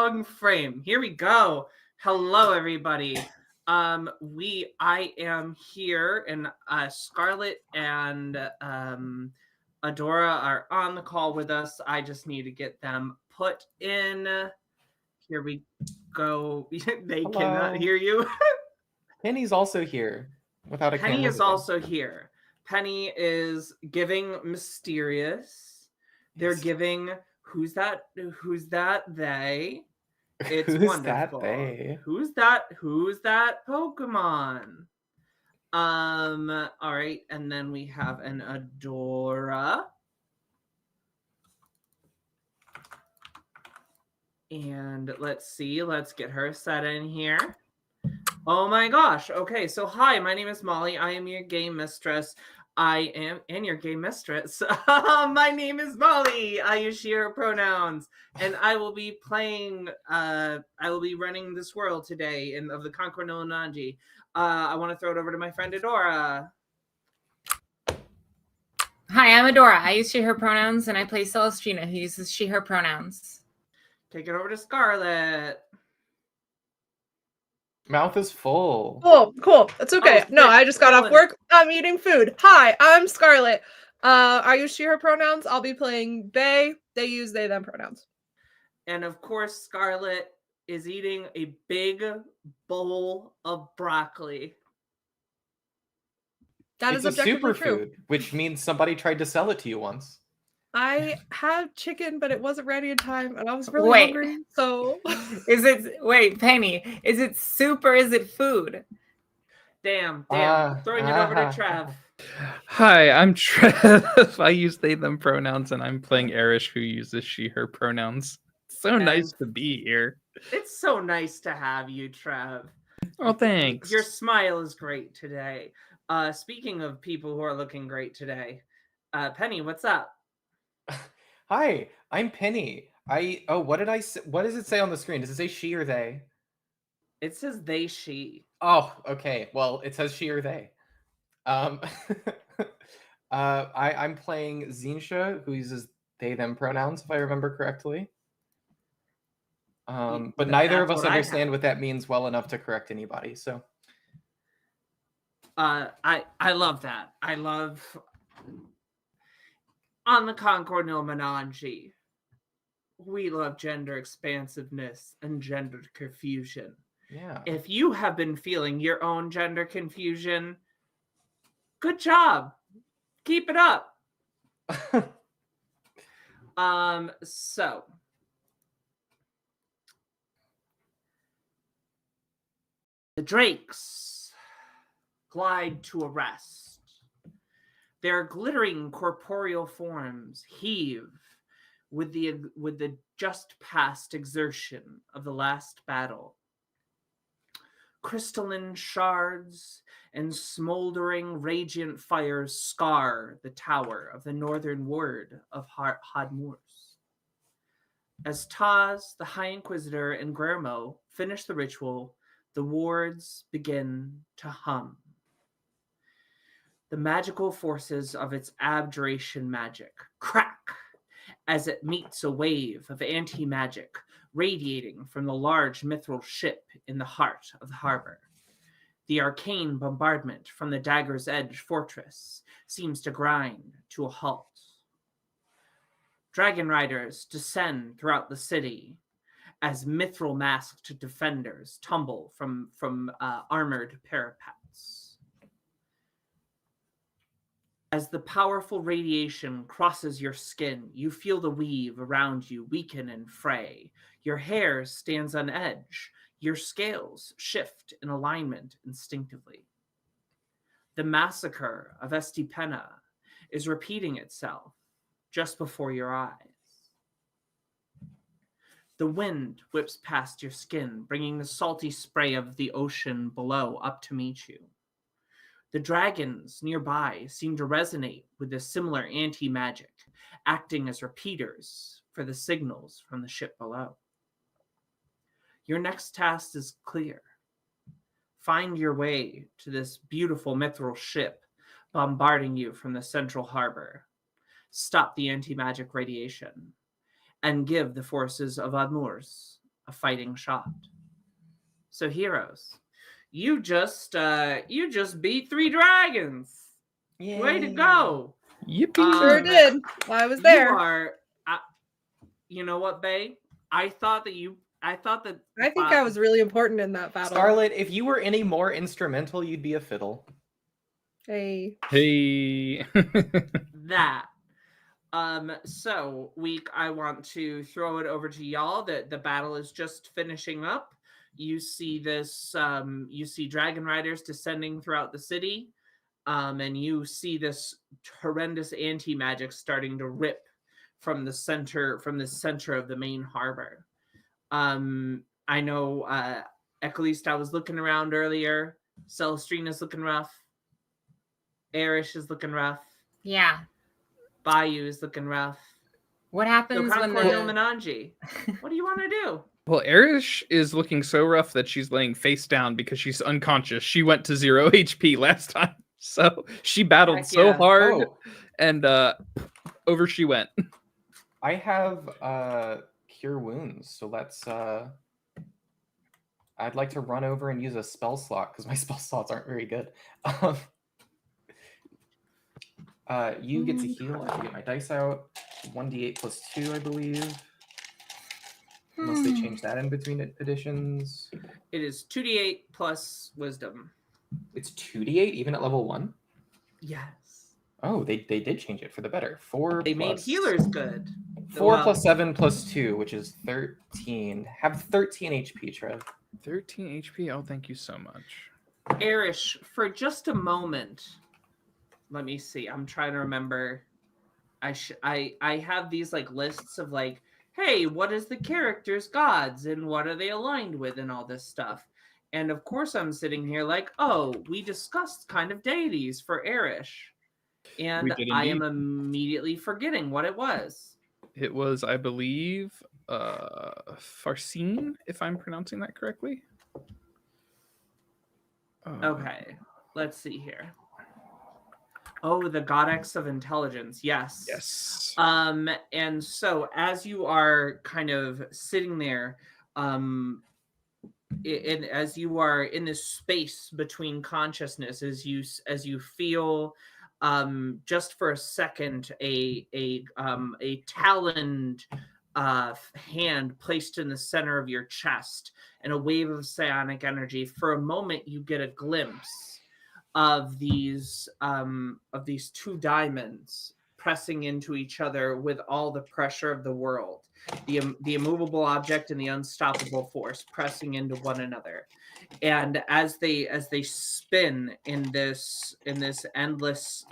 Wrong frame. Here we go. Hello, everybody. I am here, and Scarlett and Adora are on the call with us. I just need to get them put in. Here we go. They cannot hear you. Penny's also here without a camera. Penny is also here. Penny is giving mysterious. They're giving who's that? Who's that? They. It's Who's wonderful. that they? Who's that Pokemon? All right, and then we have an Adora. And let's see, let's get her set in here. Oh my gosh. Okay, so hi, my name is Molly. I am your game mistress. I am, and your game mistress. My name is Molly. I use she, her pronouns. And I will be playing, I will be running this world today of the Concord Nanji. I want to throw it over to my friend Adora. Hi, I'm Adora. I use she, her pronouns, and I play Celestrina, who uses she, her pronouns. Take it over to Scarlett. Mouth is full. Oh, cool. That's okay. No, I just got off work. I'm eating food. Hi, I'm Scarlett. I use she, her pronouns. I'll be playing they. They use they, them pronouns. And of course, Scarlett is eating a big bowl of broccoli. That is objectively true. Superfood, which means somebody tried to sell it to you once. I had chicken, but it wasn't ready in time, and I was really hungry. So, Penny, is it soup or is it food? Damn. Throwing it over to Trev. Hi, I'm Trev. I use they, them pronouns, and I'm playing Erish, who uses she, her pronouns. So nice to be here. It's so nice to have you, Trev. Oh, thanks. Your smile is great today. Speaking of people who are looking great today, Penny, what's up? Hi, I'm Penny. What did I say? What does it say on the screen? Does it say she or they? It says they, she. Oh, okay. Well, it says she or they. I'm playing Zinsha, who uses they, them pronouns, if I remember correctly. But neither of us understand what that means well enough to correct anybody, so. I love that. I love on the Concord Illuminati, we love gender expansiveness and gender confusion. Yeah. If you have been feeling your own gender confusion, good job. Keep it up. So the Drakes glide to a rest. Their glittering corporeal forms heave with the just past exertion of the last battle. Crystalline shards and smoldering radiant fires scar the tower of the northern ward of Hadmoors. As Taz, the High Inquisitor, and Guillermo finish the ritual, the wards begin to hum. The magical forces of its abjuration magic crack as it meets a wave of anti-magic radiating from the large mithril ship in the heart of the harbor. The arcane bombardment from the Dagger's Edge fortress seems to grind to a halt. Dragon riders descend throughout the city as mithril-masked defenders tumble from armored parapets. As the powerful radiation crosses your skin, you feel the weave around you weaken and fray. Your hair stands on edge. Your scales shift in alignment instinctively. The massacre of Estepena is repeating itself just before your eyes. The wind whips past your skin, bringing the salty spray of the ocean below up to meet you. The dragons nearby seem to resonate with this similar anti-magic, acting as repeaters for the signals from the ship below. Your next task is clear. Find your way to this beautiful mithril ship bombarding you from the central harbor. Stop the anti-magic radiation and give the forces of Hadmoors a fighting shot. So heroes, you just beat 3 dragons. Way to Yay. go! Yippee! Sure did. Well, I was You there. are. You know what, Bae? I thought that. I think I was really important in that battle. Scarlet, if you were any more instrumental, you'd be a fiddle. Hey. Hey. that. So I want to throw it over to y'all. That the battle is just finishing up. You see this. You see dragon riders descending throughout the city, and you see this horrendous anti-magic starting to rip from the center of the main harbor. I know. At least I was looking around earlier. Celestrina's looking rough. Arish is looking rough. Yeah. Bayou is looking rough. What So happens when Concord no the Menanji. What do you want to do? Well, Arish is looking so rough that she's laying face down because she's unconscious. She went to 0 HP last time. So she battled Heck so yeah. hard Oh, and over she went. I have cure wounds, so let's I'd like to run over and use a spell slot because my spell slots aren't very good. You get to heal. I have to get my dice out. 1d8 plus 2, I believe. Unless they change that in between editions. It is 2d8 plus wisdom. It's 2d8 even at level 1? Yes. Oh, they did change it for the better. 4 They made plus- healers good. 4 Well, plus 7 plus 2, which is 13. Have 13 HP, Trev. 13 HP. Oh, thank you so much. Arish, for just a moment, let me see. I'm trying to remember. I have these like lists of like, hey, what is the character's gods and what are they aligned with and all this stuff. And of course I'm sitting here like, oh, we discussed kind of deities for Arish. And We did I am indeed. immediately forgetting what it was. It was, I believe, Farsine, if I'm pronouncing that correctly. Okay, let's see here. Oh, the goddess of intelligence. Yes. Yes. And so as you are kind of sitting there, as you are in this space between consciousness, as you feel, just for a second, a taloned hand placed in the center of your chest, and a wave of psionic energy. For a moment, you get a glimpse of these 2 diamonds pressing into each other with all the pressure of the world, the immovable object and the unstoppable force pressing into one another. And as they spin in this endless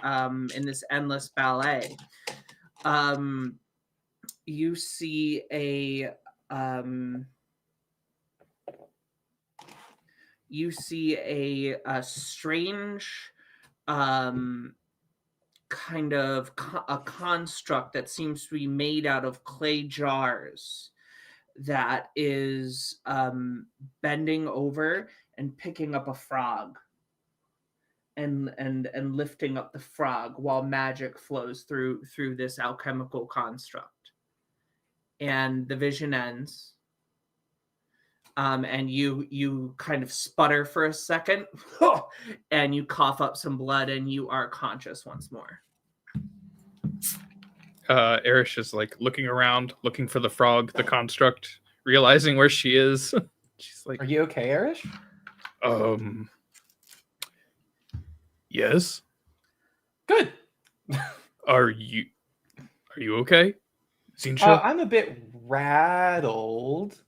ballet, you see a strange kind of a construct that seems to be made out of clay jars that is bending over and picking up a frog and lifting up the frog while magic flows through this alchemical construct. And the vision ends. And you kind of sputter for a second, and you cough up some blood, and you are conscious once more. Arish is like looking around, looking for the frog, the construct, realizing where she is. She's like, Are you okay, Arish? Yes. Good. Are you okay? Zinsha? I'm a bit rattled,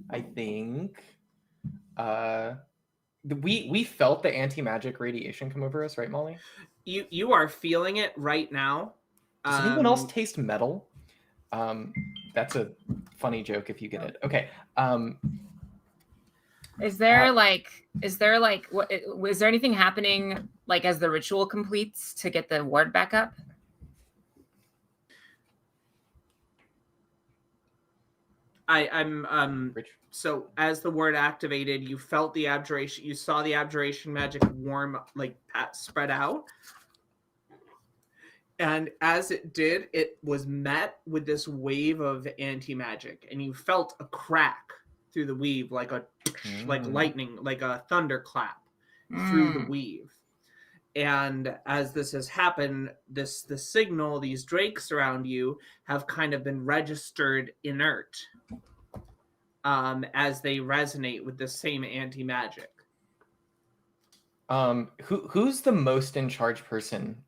I think. We felt the anti-magic radiation come over us, right, Molly? You are feeling it right now. Does anyone else taste metal? That's a funny joke if you get it. Okay. is there anything happening like as the ritual completes to get the ward back up? I'm Rich. So as the word activated, you felt the abjuration. You saw the abjuration magic warm, like spread out. And as it did, it was met with this wave of anti-magic, and you felt a crack through the weave like a like Mm. lightning, like a thunderclap through the Mm. weave. And as this has happened, the signal, these drakes around you have kind of been registered inert as they resonate with the same anti-magic. Who's the most in charge person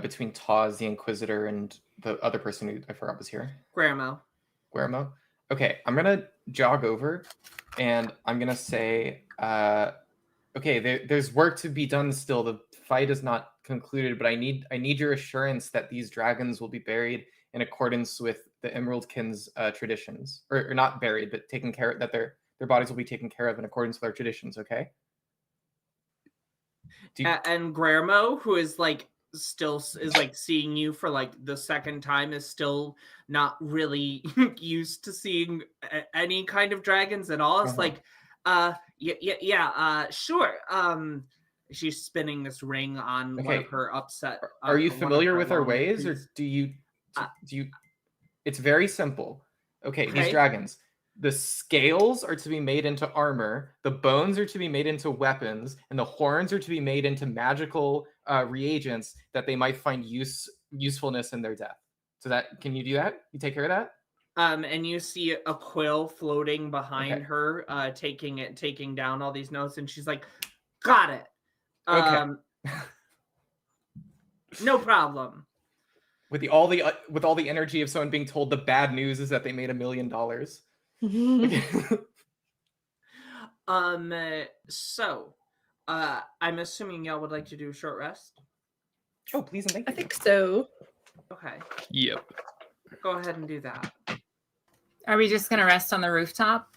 between Taz, the Inquisitor, and the other person who I forgot was here? Grandma. Guillermo? Okay, I'm gonna jog over and I'm gonna say, okay, there's work to be done still. The fight is not concluded, but I need your assurance that these dragons will be buried in accordance with the Emeraldkin's traditions. Or not buried, but taken care of, that their bodies will be taken care of in accordance with our traditions, okay? And Guillermo, who is like still is like seeing you for like the second time, is still not really used to seeing any kind of dragons at all. It's like sure. She's spinning this ring on one of her upset. Are you one of familiar her with our long ways, or trees. do you? It's very simple. Okay, these dragons. The scales are to be made into armor, the bones are to be made into weapons, and the horns are to be made into magical reagents that they might find usefulness in their death. So can you do that? You take care of that? And you see a quill floating behind Okay. her, taking down all these notes, and she's like, "Got it. Okay. No problem." With all the energy of someone being told the bad news is that they made $1 million. So, I'm assuming y'all would like to do a short rest. Oh, please and thank you. I think so. Okay, Yep. go ahead and do that. Are we just gonna rest on the rooftop?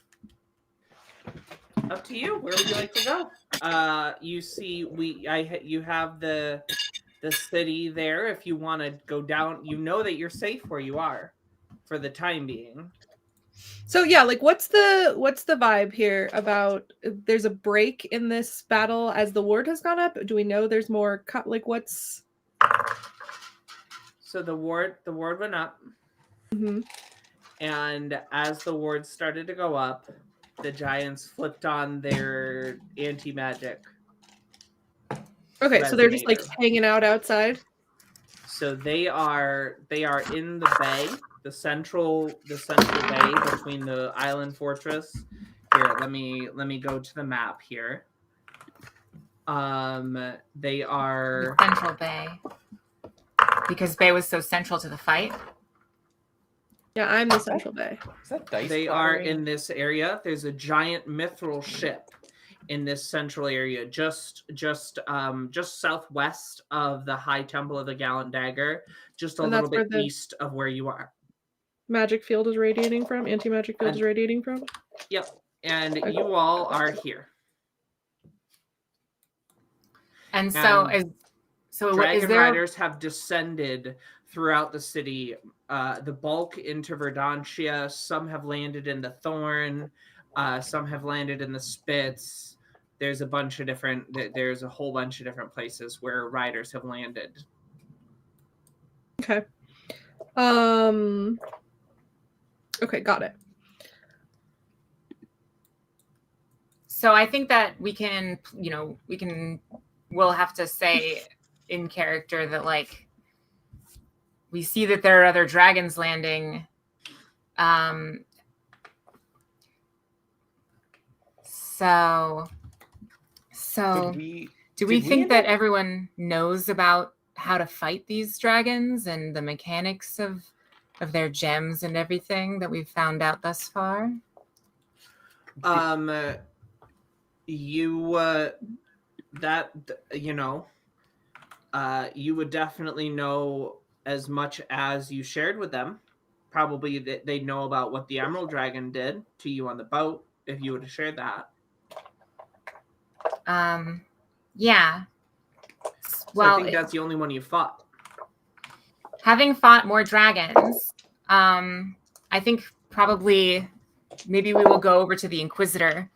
Up to you. Where would you like to go? You see, you have the city there. If you want to go down, you know that you're safe where you are, for the time being. So yeah, like what's the vibe here about? There's a break in this battle as the ward has gone up. Do we know there's more? Like what's? So the ward went up, and as the ward started to go up, the giants flipped on their anti-magic. Okay, so they're just like resonator. hanging out outside. So they are in the bay, the central bay between the island fortress. Here, let me go to the map here. They are Central Bay. Because Bay was so central to the fight. Yeah, I'm the Central Bay. Is that dice? They are flattering? in this area. There's a giant mithril ship in this central area, just southwest of the High Temple of the Gallant Dagger, just a And little that's where bit the- east of where you are. Magic field is radiating from. Anti-magic field is radiating from. Yep, and Okay. you all are here. And so And is Dragon there riders have descended throughout the city. The bulk into Verdantia. Some have landed in the Thorn. Some have landed in the Spits. There's a whole bunch of different places where riders have landed. Okay. Okay, got it. So I think that we'll have to say in character that like we see that there are other dragons landing. So do we think that everyone knows about how to fight these dragons and the mechanics of their gems and everything that we've found out thus far? You would definitely know as much as you shared with them. Probably they know about what the Emerald Dragon did to you on the boat, if you would have shared that. Yeah. So I think that's the only one you fought. Having fought more dragons, I think probably maybe we will go over to the Inquisitor.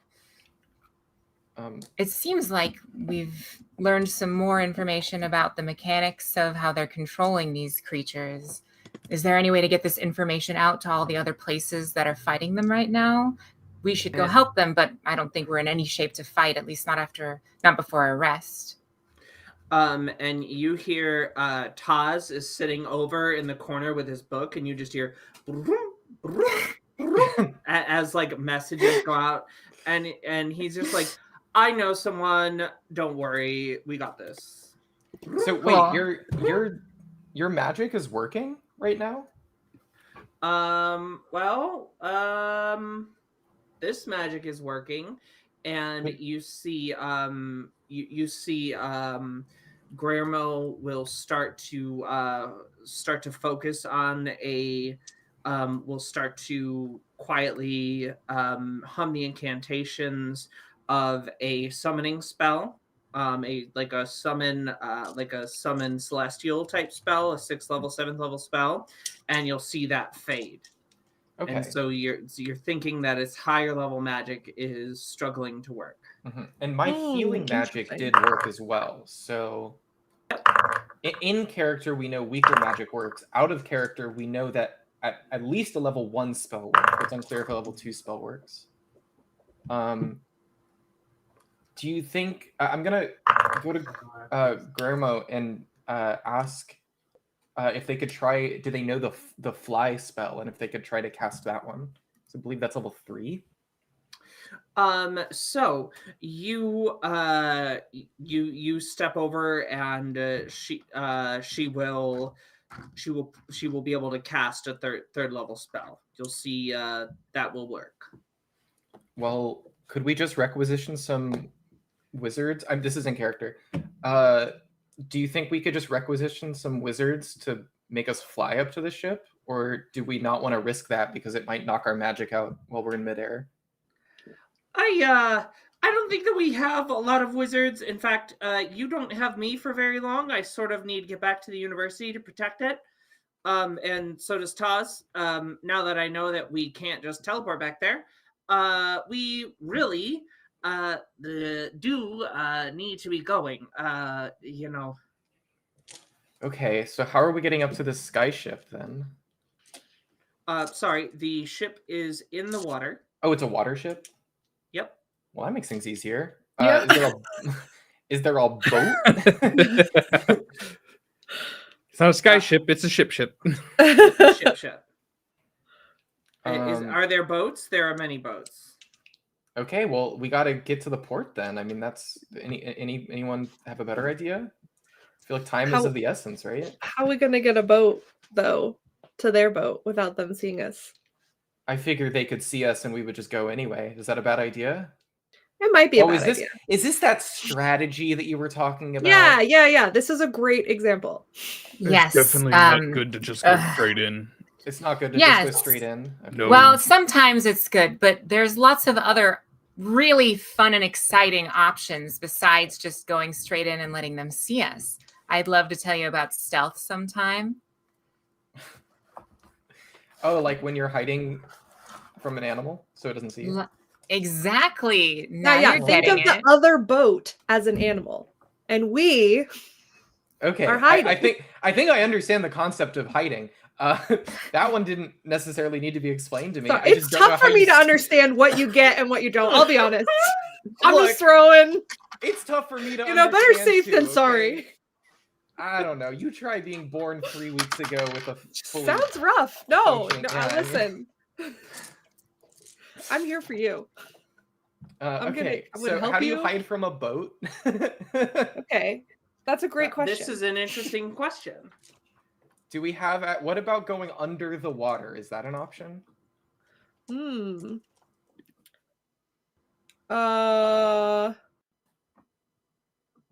It seems like we've learned some more information about the mechanics of how they're controlling these creatures. Is there any way to get this information out to all the other places that are fighting them right now? we should go And- help them, but I don't think we're in any shape to fight, at least not before our rest. And you hear Taz is sitting over in the corner with his book, and you just hear as like messages go out, and he's just like, I know someone, don't worry, we got this. So wait, Cool. your magic is working right now? This magic is working, and Wait. you see Guillermo will start to focus on will start to quietly hum the incantations of a summoning spell, like a summon celestial type spell, a 6th level, 7th level spell, and you'll see that fade. Okay. And so you're thinking that its higher level magic is struggling to work. And my healing magic interesting. did work as well. So in character, we know weaker magic works. Out of character, we know that at least a level 1 spell works. It's unclear if a level 2 spell works. Do you think I'm gonna go to Guillermo and ask if they could try? Do they know the fly spell, and if they could try to cast that one? So I believe that's level 3. So you step over, and she will be able to cast a third level spell. You'll see that will work. Well, could we just requisition some wizards? This is in character. Do you think we could just requisition some wizards to make us fly up to the ship, or do we not want to risk that because it might knock our magic out while we're in midair? I don't think that we have a lot of wizards. In fact, you don't have me for very long. I sort of need to get back to the university to protect it. And so does Taz. Now that I know that we can't just teleport back there, we really do need to be going. Okay, so how are we getting up to this sky ship then? Sorry, the ship is in the water. Oh, it's a water ship? Yep. Well, that makes things easier. Yeah. Is there a boat? It's not a sky ship, it's a ship. Ship. Are there boats? There are many boats. Okay, well, we got to get to the port then. I mean, that's anyone have a better idea? I feel like time is of the essence, right? How are we gonna get a boat though to their boat without them seeing us? I figured they could see us and we would just go anyway. Is that a bad idea? It might be a bad idea. Is this that strategy that you were talking about? Yeah. This is a great example. Yes. It's definitely not good to just go straight in. It's not good to just go straight in. Okay. No. Well, sometimes it's good, but there's lots of other really fun and exciting options besides just going straight in and letting them see us. I'd love to tell you about stealth sometime. Oh, like when you're hiding from an animal so it doesn't see you? Exactly. Now Yeah. you're Think of getting the it. other boat as an animal, and we Okay, are hiding. I think I understand the concept of hiding. That one didn't necessarily need to be explained to me. So I it's just don't know tough how for me you to understand what you get and what you don't. I'll be honest. I'm Look, just throwing. It's tough for me to Better understand safe too, than okay? sorry. I don't know. You try being born 3 weeks ago with a fully... Sounds rough. No, functioning- yeah, I mean- listen. I'm here for you. I'm gonna so help how do you you. hide from a boat? Okay, that's a great question. This is an interesting question. Do we have... What about going under the water? Is that an option?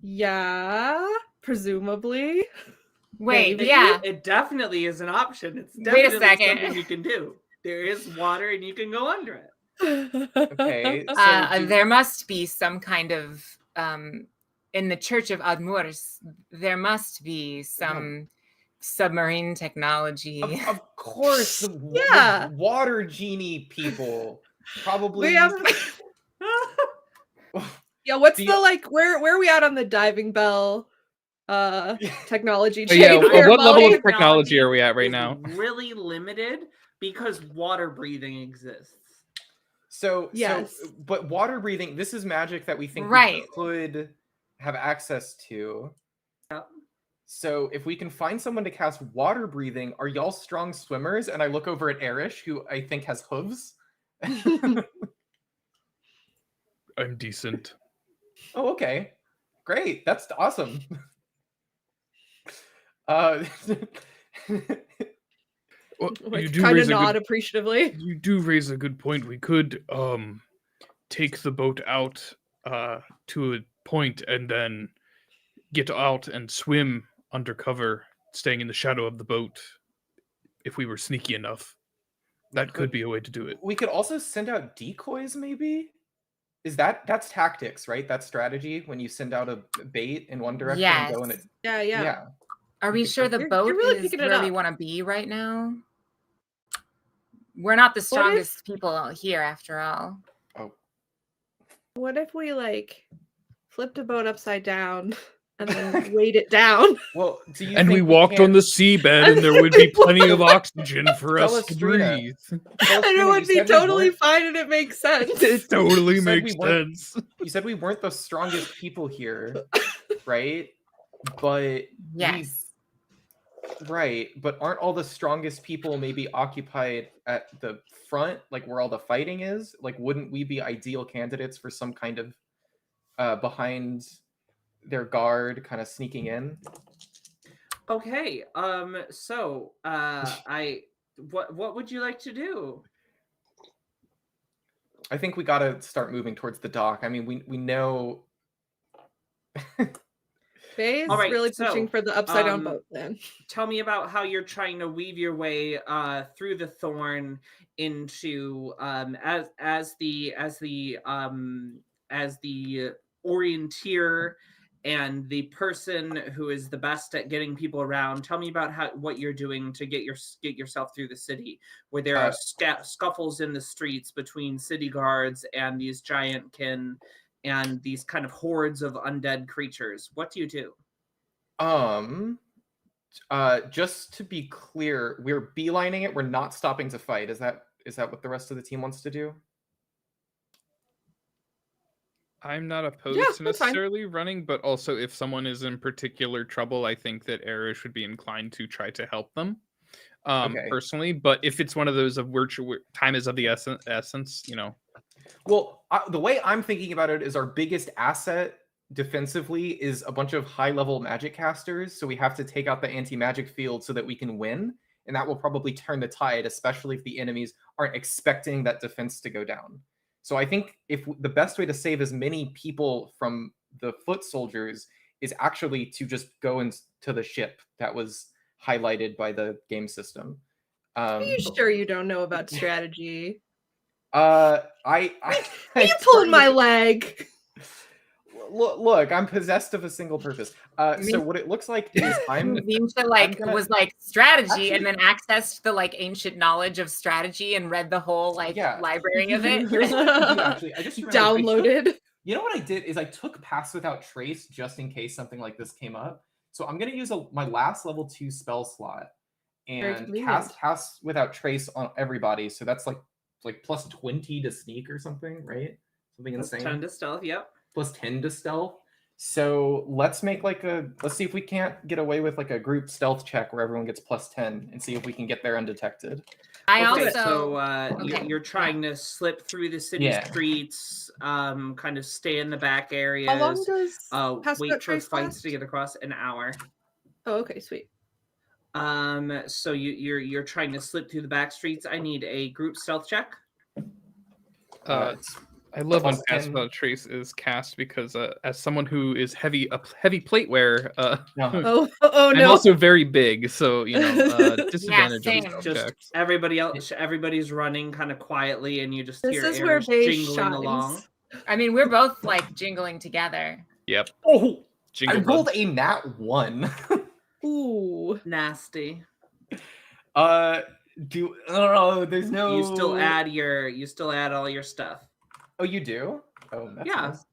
Yeah, presumably. Wait, It- yeah. It definitely is an option. It's Wait a definitely second. something you can do. There is water and you can go under it. Okay. So There must be some kind of in the Church of Admurs, there must be some submarine technology. Of course, Yeah. the water genie people probably. We have. Yeah, what's where are we at on the diving bell technology Oh, yeah, chain? what level Technology of technology are we at right is now? Really limited because water breathing exists. Yes. But water breathing, this is magic that we think Right. we could have access to. Yep. So if we can find someone to cast water breathing, are y'all strong swimmers? And I look over at Erish, who I think has hooves. I'm decent. Oh, okay. Great. That's awesome. Uh, Well, Like, kind of nod appreciatively. You do raise a good point. We could take the boat out to a point and then get out and swim undercover, staying in the shadow of the boat. If we were sneaky enough, that could be a way to do it. we could also send out decoys, maybe. That's tactics, right? That's strategy when you send out a bait in one direction and go in it. Yeah. Are we sure the You're boat really is picking it where we up. want to be right now? We're not the strongest people here, after all. What if we like flipped a boat upside down and then weighed it down? Well, do you And we think walked on can't- the seabed, and there would be plenty of oxygen for Tell us us, to Trina. breathe. Tell us, And it Trina, would you be said we totally weren't- fine and it makes sense. It totally You said we makes weren't- sense. You said we weren't the strongest people here, right? But Yes. right, but aren't all the strongest people maybe occupied at the front, like where all the fighting is? Like, wouldn't we be ideal candidates for some kind of behind their guard, kind of sneaking in? Okay. So, what would you like to do? I think we got to start moving towards the dock. I mean, we know. Faye is All right, really so, pushing for the upside down boat then. Tell me about how you're trying to weave your way through the thorn into as the orienteer and the person who is the best at getting people around. Tell me about what you're doing to get yourself through the city, where there are scuffles in the streets between city guards and these giant kin and these kind of hordes of undead creatures. What do you do? Just to be clear, we're beelining it. We're not stopping to fight. Is that what the rest of the team wants to do? I'm not opposed Yeah, to that's fine. necessarily running, but also if someone is in particular trouble, I think that Erish would be inclined to try to help them. Okay. Personally, but if it's one of those of time is of the essence, Well, the way I'm thinking about it is our biggest asset defensively is a bunch of high-level magic casters, so we have to take out the anti-magic field so that we can win, and that will probably turn the tide, especially if the enemies aren't expecting that defense to go down. So I think the best way to save as many people from the foot soldiers is actually to just go into the ship that was highlighted by the game system. Are you sure you don't know about strategy? I You pulled my leg. Look, I'm possessed of a single purpose. So what it looks like is was like strategy and then accessed the like ancient knowledge of strategy and read the whole library of it. Actually, I just remembered, Downloaded. You know what I did is I took Pass Without Trace just in case something like this came up. So I'm going to use my last level 2 spell slot and cast Pass Without Trace on everybody. So that's like plus 20 to sneak or something, right? Something insane. 10 to stealth, yep. Plus 10 to stealth. So let's make let's see if we can't get away with like a group stealth check where everyone gets plus 10 and see if we can get there undetected. You're trying to slip through the city streets, kind of stay in the back areas. How long does wait for fights to get across? An hour. Oh, okay, sweet. So you're trying to slip through the back streets. I need a group stealth check. I love when Pass Without Trace is cast because as someone who is heavy plateware, I'm also very big, so disadvantage on stealth checks. Everybody's running kind of quietly, and you just hear where jingling along. I mean, we're both like jingling together. Yep. Oh, I rolled a nat 1. Ooh, nasty. There's no. You still add all your stuff. Oh, you do? Oh, that's yeah. Nice.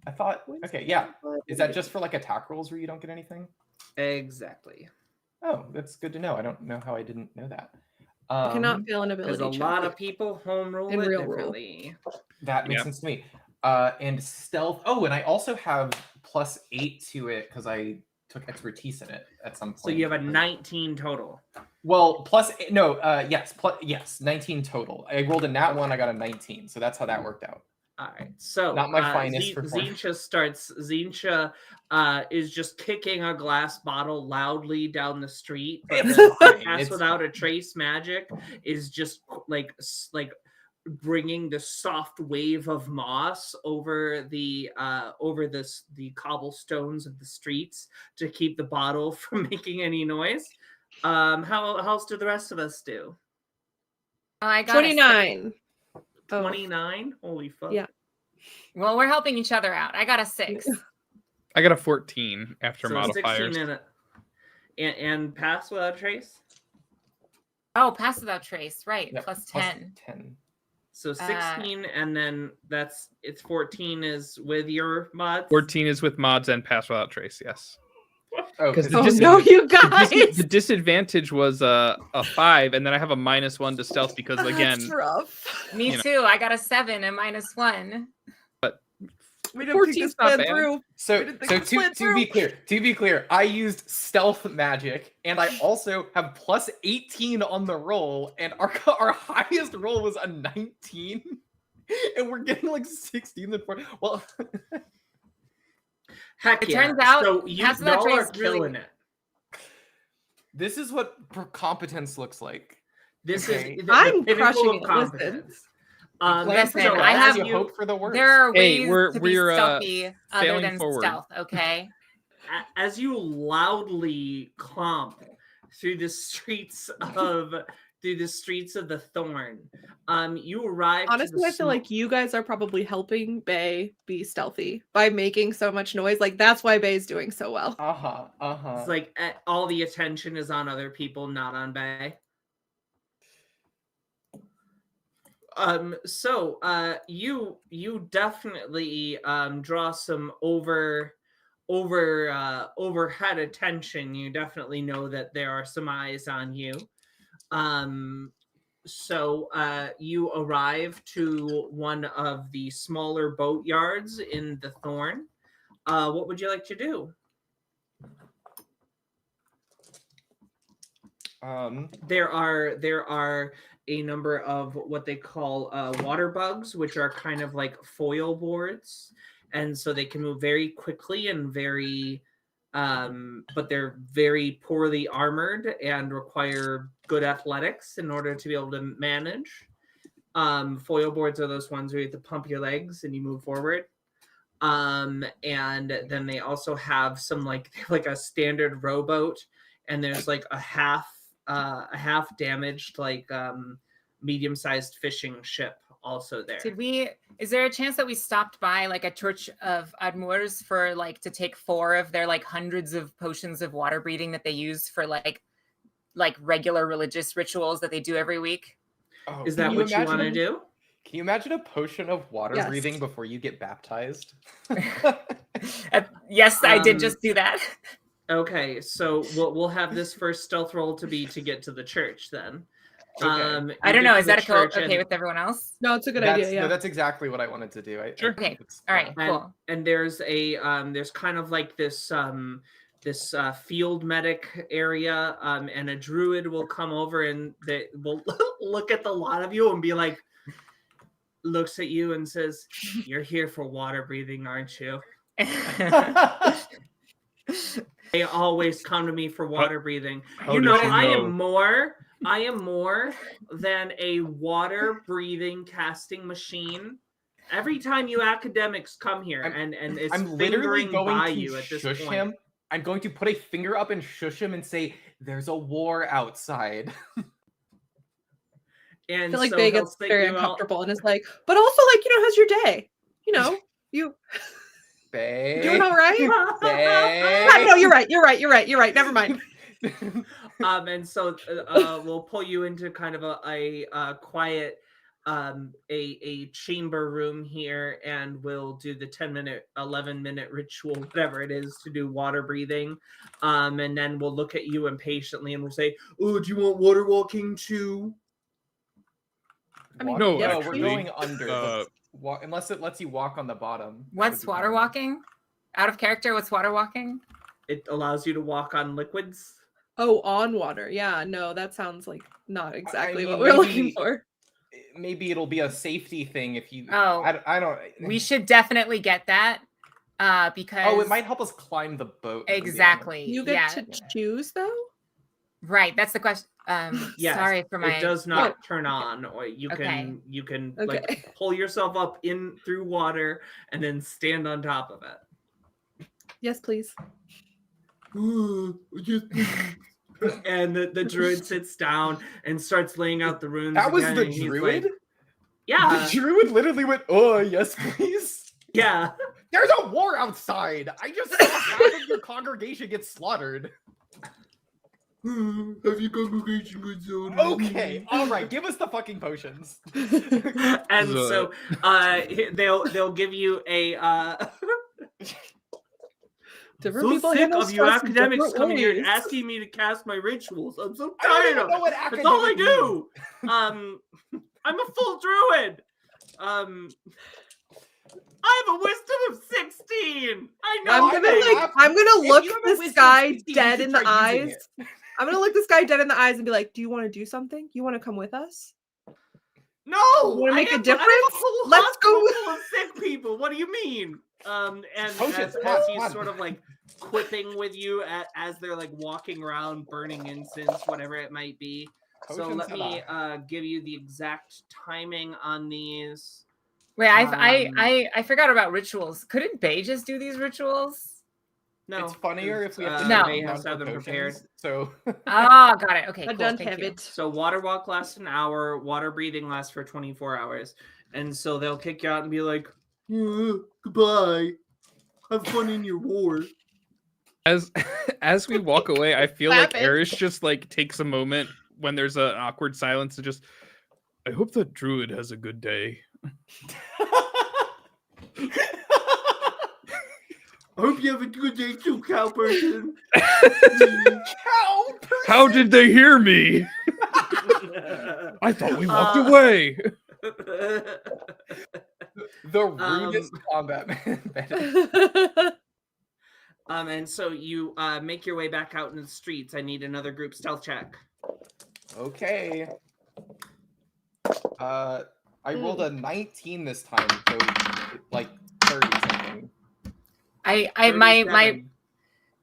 I thought. Okay, yeah. Is that just for like attack rolls where you don't get anything? Exactly. Oh, that's good to know. I don't know how I didn't know that. I cannot fail an Because ability a check. lot of people home rule In it real rule. differently. That makes Yep. sense to me. And stealth. Oh, and I also have +8 to it because I took expertise in it at some point. So you have a 19 total. Well, yes, 19 total. I rolled a nat 1, I got a 19, so that's how that worked out. All right, so Not my finest performance. Zincha is just kicking a glass bottle loudly down the street. But It's the fine, Pass it's Without a Trace magic is just like bringing the soft wave of moss over the cobblestones of the streets to keep the bottle from making any noise. How else do the rest of us do? Oh, I got a 29. 29? Holy fuck. Yeah. Well, we're helping each other out. I got a 6. I got a 14 after So modifiers. 16 and Pass Without a Trace? Oh, pass without trace, right? Yep, Plus 10. 10. So 16 and then it's 14 is with your mods. 14 is with mods and pass without trace. Yes. Oh, 'Cause the Oh dis- no, you The, guys! the disadvantage was a 5, and then I have a -1 to stealth because again, That's rough. Me you know. too. I got a 7 and -1. We didn't think this not bad. through. So, We didn't think so this went to be clear, I used stealth magic, and I also have +18 on the roll, and our highest roll was a 19, and we're getting like 16 and 4. Well, Heck It yeah. turns out so you Pass Without y'all are Trace really- killing it. this is what competence looks like. This Okay. is I'm pinnacle crushing of it, listen. competence. Plan for listen, the I best, have you you- hope for the worst. There are Hey, ways we're- to be we're, stealthy other failing than forward. stealth, okay? As you loudly clomp through the streets of the Thorn, you arrive. Honestly, I feel like you guys are probably helping Bay be stealthy by making so much noise. Like that's why Bay's doing so well. It's like all the attention is on other people, not on Bay. So you definitely draw some overhead attention. You definitely know that there are some eyes on you. So you arrive to one of the smaller boat yards in the Thorn. What would you like to do? There are a number of what they call water bugs, which are kind of like foil boards, and so they can move very quickly and very but they're very poorly armored and require good athletics in order to be able to manage. Foil boards are those ones where you have to pump your legs and you move forward. And then they also have some like a standard rowboat, and there's like a half damaged like medium-sized fishing ship also there. Is there a chance that we stopped by like a church of Admurs for like to take 4 of their like hundreds of potions of water breathing that they use for like regular religious rituals that they do every week? Oh, Is that what you want to do? Can you imagine a potion of water Yes. breathing before you get baptized? Yes, I did just do that. Okay, so we'll have this first stealth roll to get to the church then. Okay. I don't know. Is that okay with everyone else? No, it's a good idea. Yeah. No, that's exactly what I wanted to do. Sure. Okay. It's, All right. And, Cool. and there's there's kind of like this field medic area, and a druid will come over and they will look at the lot of you and be like, looks at you and says, "You're here for water breathing, aren't you?" They always come to me for water breathing. How You did know, you I am more than a water breathing casting machine. Every time you academics come here and it's I'm literally fingering going by to you at this shush point. him. I'm going to put a finger up and shush him and say, "There's a war outside." And I feel like so Bay he'll gets say very to you, uncomfortable and is like, but also like, how's your day? You Bae. doing all right? Bae. Yeah, no, you're right. Never mind. And so we'll pull you into kind of a quiet a chamber room here, and we'll do the 10-minute, 11-minute ritual, whatever it is, to do water breathing. And then we'll look at you impatiently and we'll say, "Oh, do you want water walking too?" I mean, No, no, we're actually, going under. uh, Unless it lets you walk on the bottom. that What's would be water fine. walking? Out of character, what's water walking? It allows you to walk on liquids. Oh, on water. Yeah, no, that sounds like not exactly what mean, we're looking maybe- for. Maybe it'll be a safety thing if you. Oh. I don't. We should definitely get that because Oh, it might help us climb the boat. if I'm being honest. exactly. You get yeah. to choose though? Right. That's the question. Yes, Sorry for my. It does not turn on, or you Okay. can Okay. like pull yourself up in through water and then stand on top of it. Yes, please. And the druid sits down and starts laying out the runes. That was again, the and he's druid. like, yeah, The druid literally went, "Oh yes, please." yeah. There's a war outside. I just saw half of your congregation get slaughtered. Have your congregation good zone? Okay, all right. Give us the fucking potions. And so they'll give you a Different so people sick handle of you stress in academics different coming here and ways. asking me to cast my rituals. I'm so I don't tired even of know it. what That's all I academic do. I'm a full druid. I have a wisdom of 16. I know. I'm gonna look If you have a this wisdom guy 16, you dead should in the try using eyes. I'm gonna look this guy dead in the eyes and be like, "Do you want to do something? You want to come with us? No, wanna make a I have difference? a whole Let's hospital go. full of sick people. What do you mean? And Potions, as come he's on. sort of like quipping with you as they're like walking around, burning incense, whatever it might be. So Potions, let me hello. give you the exact timing on these. Wait, I forgot about rituals. Couldn't Bay just do these rituals? No, It's funnier if we have to No. sit They down has to have for them prepared. potions, So Ah, got it. Okay, I cool. don't Thank have you. it." So water walk lasts an hour, water breathing lasts for 24 hours. And so they'll kick you out and be like, goodbye. Have fun in your war. As we walk away, I feel like Clap it. Erish just like takes a moment when there's an awkward silence to just. I hope that druid has a good day. I hope you have a good day too, cow person. How did they hear me? I thought we walked away. the rudest combat method. And so you make your way back out in the streets. I need another group stealth check. Okay. I rolled a 19 this time, so like 30 something.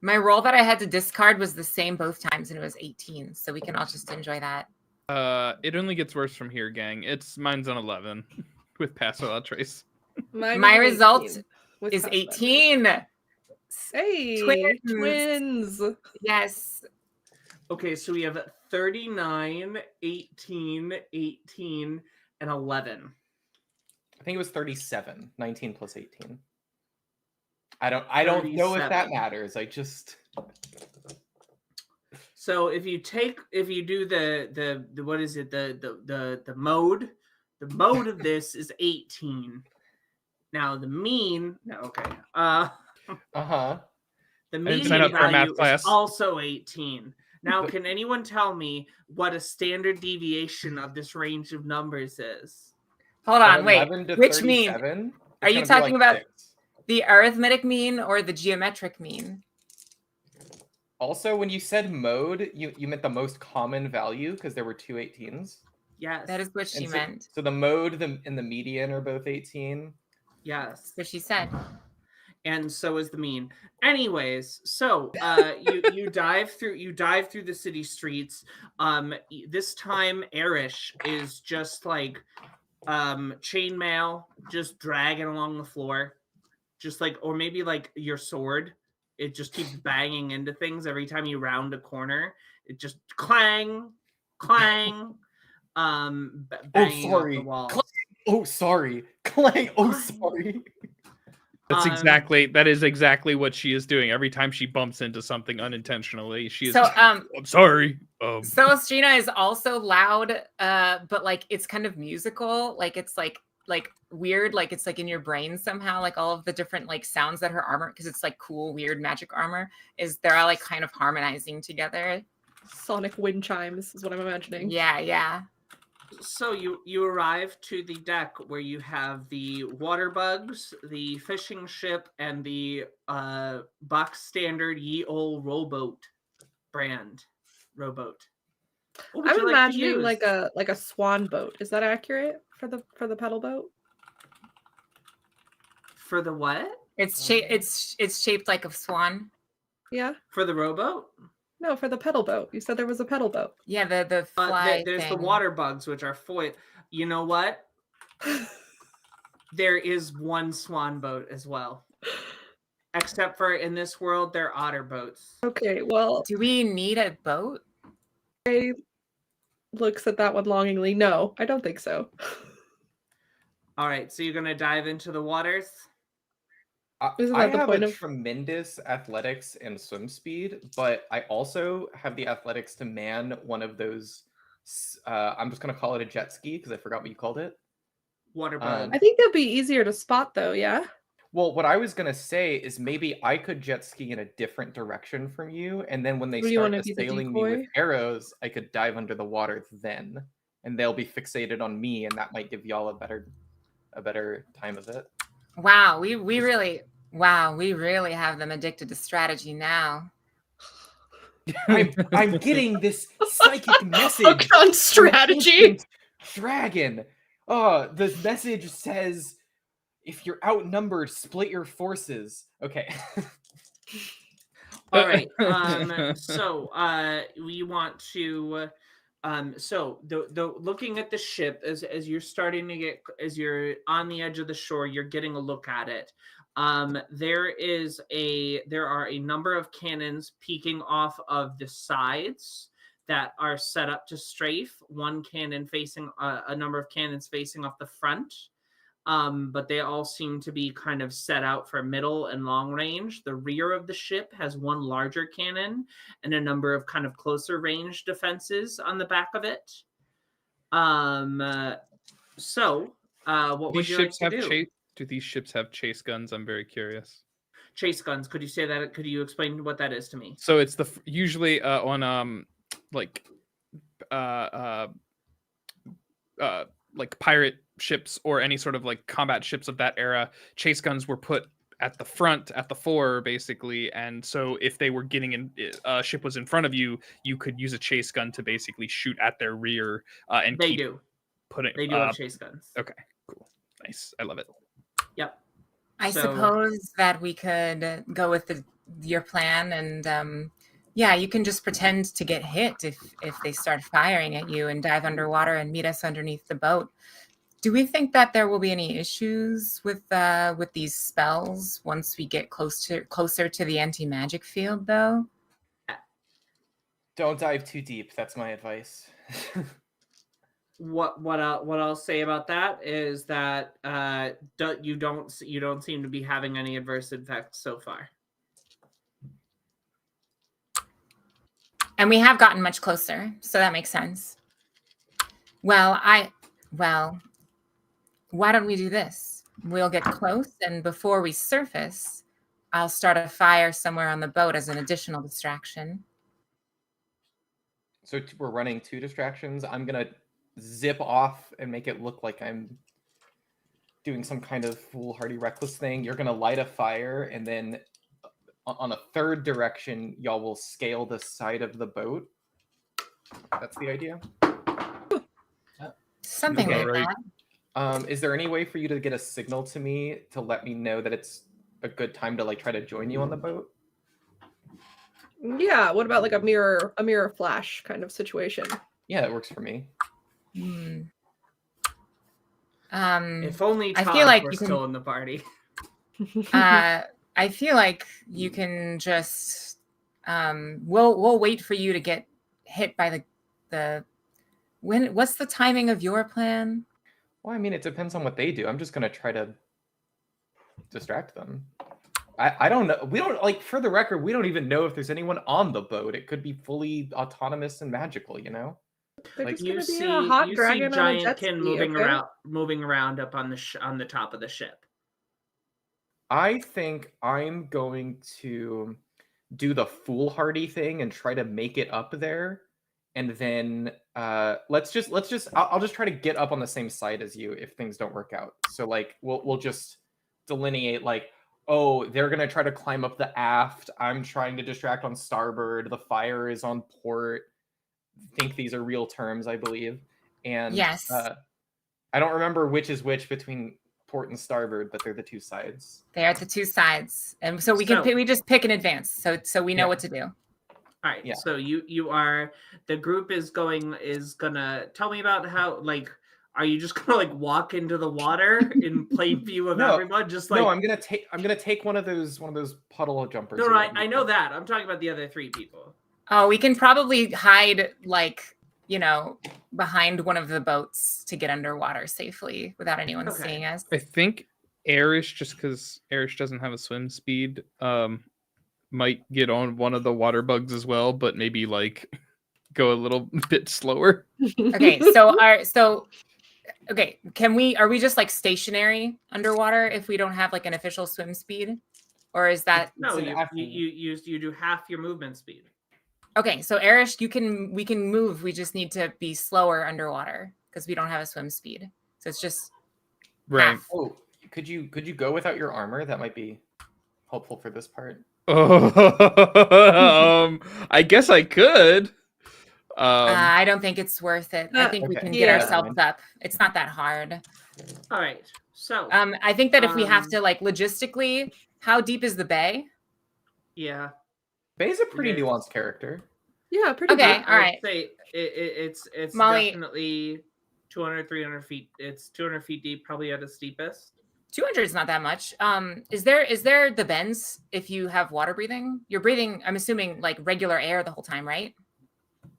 My roll that I had to discard was the same both times, and it was 18. So we can all just enjoy that. It only gets worse from here, gang. Mine's on 11 with pass without trace. My result 18 with is pass 18. Hey, twins. Yes. Okay, so we have 39, 18, 18, and 11. I think it was 37. 19 plus 18. I don't know if that 37. matters. I just So if you do the what is it, the mode of this is 18. Now the mean, no, okay. uh-huh. The didn't median sign up for a math value is class. also 18. Now, can anyone tell me what a standard deviation of this range of numbers is? Hold on, wait. 11 to Which mean? 37? Are It's you gonna be talking about 6. the arithmetic mean or the geometric mean? Also, when you said mode, you meant the most common value because there were two 18s. Yes. That is what she And meant. So the mode and the median are both 18. Yes. That's what she said. And so is the mean. Anyways, so you dive through the city streets. This time Erish is just like chainmail, just dragging along the floor, just like, or maybe like your sword. It just keeps banging into things every time you round a corner. It just clang, clang, banging off sorry. the walls. Oh, sorry. Clang. Oh, sorry. That is exactly what she is doing. Every time she bumps into something unintentionally, she is So I'm sorry. Celestina is also loud, but like it's kind of musical. Like it's like weird, like it's like in your brain somehow, like all of the different like sounds that her armor, because it's like cool, weird magic armor, is they're all like kind of harmonizing together. Sonic wind chimes is what I'm imagining. Yeah. So you arrive to the deck where you have the water bugs, the fishing ship, and the box standard ye ol' rowboat brand rowboat. What would I'm you like to imagining use? like a swan boat. Is that accurate for the pedal boat? For the what? It's shaped like a swan. Yeah. For the rowboat? No, for the pedal boat. You said there was a pedal boat. Yeah, the fly there's thing. the water bugs, which are foil. You know what? There is one swan boat as well. Except for in this world, they're otter boats. Okay, well, Do we need a boat? Ray looks at that one longingly. No, I don't think so. All right, so you're gonna dive into the waters. Isn't I that the have point a of- tremendous athletics and swim speed, but I also have the athletics to man one of those. I'm just gonna call it a jet ski because I forgot what you called it. Water bug. I think that'd be easier to spot though, yeah? Well, what I was gonna say is maybe I could jet ski in a different direction from you, and then when they What do you start wanna be, the assailing me with decoy? arrows, I could dive under the water then, and they'll be fixated on me, and that might give y'all a better time of it. Wow, we really have them addicted to strategy now. I'm getting this psychic message on from strategy. Ancient Dragon. Oh, the message says, if you're outnumbered, split your forces. Okay. All right. So we want to. So the looking at the ship as you're starting to get, as you're on the edge of the shore, you're getting a look at it. There are a number of cannons peeking off of the sides that are set up to strafe. One cannon facing a number of cannons facing off the front. But they all seem to be kind of set out for middle and long range. The rear of the ship has one larger cannon and a number of kind of closer range defenses on the back of it. What would you like to do? Do these ships have chase guns? I'm very curious. Chase guns. Could you say that? Could you explain what that is to me? So it's usually on like pirate ships or any sort of like combat ships of that era. Chase guns were put at the front, at the fore, basically, and so if they were getting in, a ship was in front of you, you could use a chase gun to basically shoot at their rear. And they do have chase guns. Okay, cool, nice, I love it. Yep. I suppose that we could go with your plan, and yeah, you can just pretend to get hit if they start firing at you and dive underwater and meet us underneath the boat. Do we think that there will be any issues with these spells once we get closer to the anti-magic field, though? Don't dive too deep. That's my advice. What I'll say about that is that you don't seem to be having any adverse effects so far. And we have gotten much closer, so that makes sense. Well, why don't we do this? We'll get close, and before we surface, I'll start a fire somewhere on the boat as an additional distraction. So we're running 2 distractions. I'm going to zip off and make it look like I'm doing some kind of foolhardy, reckless thing. You're going to light a fire, and then on a 3rd direction, y'all will scale the side of the boat. That's the idea? Something like that. Is there any way for you to get a signal to me to let me know that it's a good time to like try to join you on the boat? Yeah, what about like a mirror flash kind of situation? Yeah, that works for me. If only Todd I feel like were still in the party. I feel like you can just we'll wait for you to get hit by what's the timing of your plan? Well, I mean, it depends on what they do. I'm just going to try to distract them. I don't know. We don't like, for the record, we don't even know if there's anyone on the boat. It could be fully autonomous and magical, you know? They're Like, just You gonna be see, a hot you see dragon on a jet Giantkin ski, okay? moving around up on the top of the ship. I think I'm going to do the foolhardy thing and try to make it up there, and then I'll just try to get up on the same side as you if things don't work out. So like we'll just delineate like, oh, they're gonna try to climb up the aft. I'm trying to distract on starboard. The fire is on port. I think these are real terms, I believe. And Yes. I don't remember which is which between port and starboard, but they're the two sides. They're at the two sides, and so we just pick in advance, so we know Yeah. what to do. All right. Yeah. So the group is gonna tell me about how, like, are you just gonna like walk into the water in plain view of No. everyone? Just like, No, I'm gonna take one of those puddle jumpers. no, or whatever I you know call it. that. I'm talking about the other three people. Oh, we can probably hide like, behind one of the boats to get underwater safely without anyone Okay. seeing us. I think Arish, just because Arish doesn't have a swim speed, might get on one of the water bugs as well, but maybe like go a little bit slower. Okay, are we just like stationary underwater if we don't have like an official swim speed? Or is that No, It's an you do half your movement speed. okay? So Arish, we can move. We just need to be slower underwater because we don't have a swim speed. So it's just Right. half. Oh, could you go without your armor? That might be helpful for this part. I guess I could. I don't think it's worth it. I think we Okay. can get Yeah. ourselves up. It's not that hard. All right. So I think that if we have to like logistically, how deep is the bay? yeah. Bay's a pretty Yeah. nuanced character. Yeah, pretty Okay. deep. all right. I'd say it's Molly- definitely 200, 300 feet. It's 200 feet deep, probably at its steepest. 200 is not that much. Is there the bends if you have water breathing? You're breathing, I'm assuming, like regular air the whole time, right?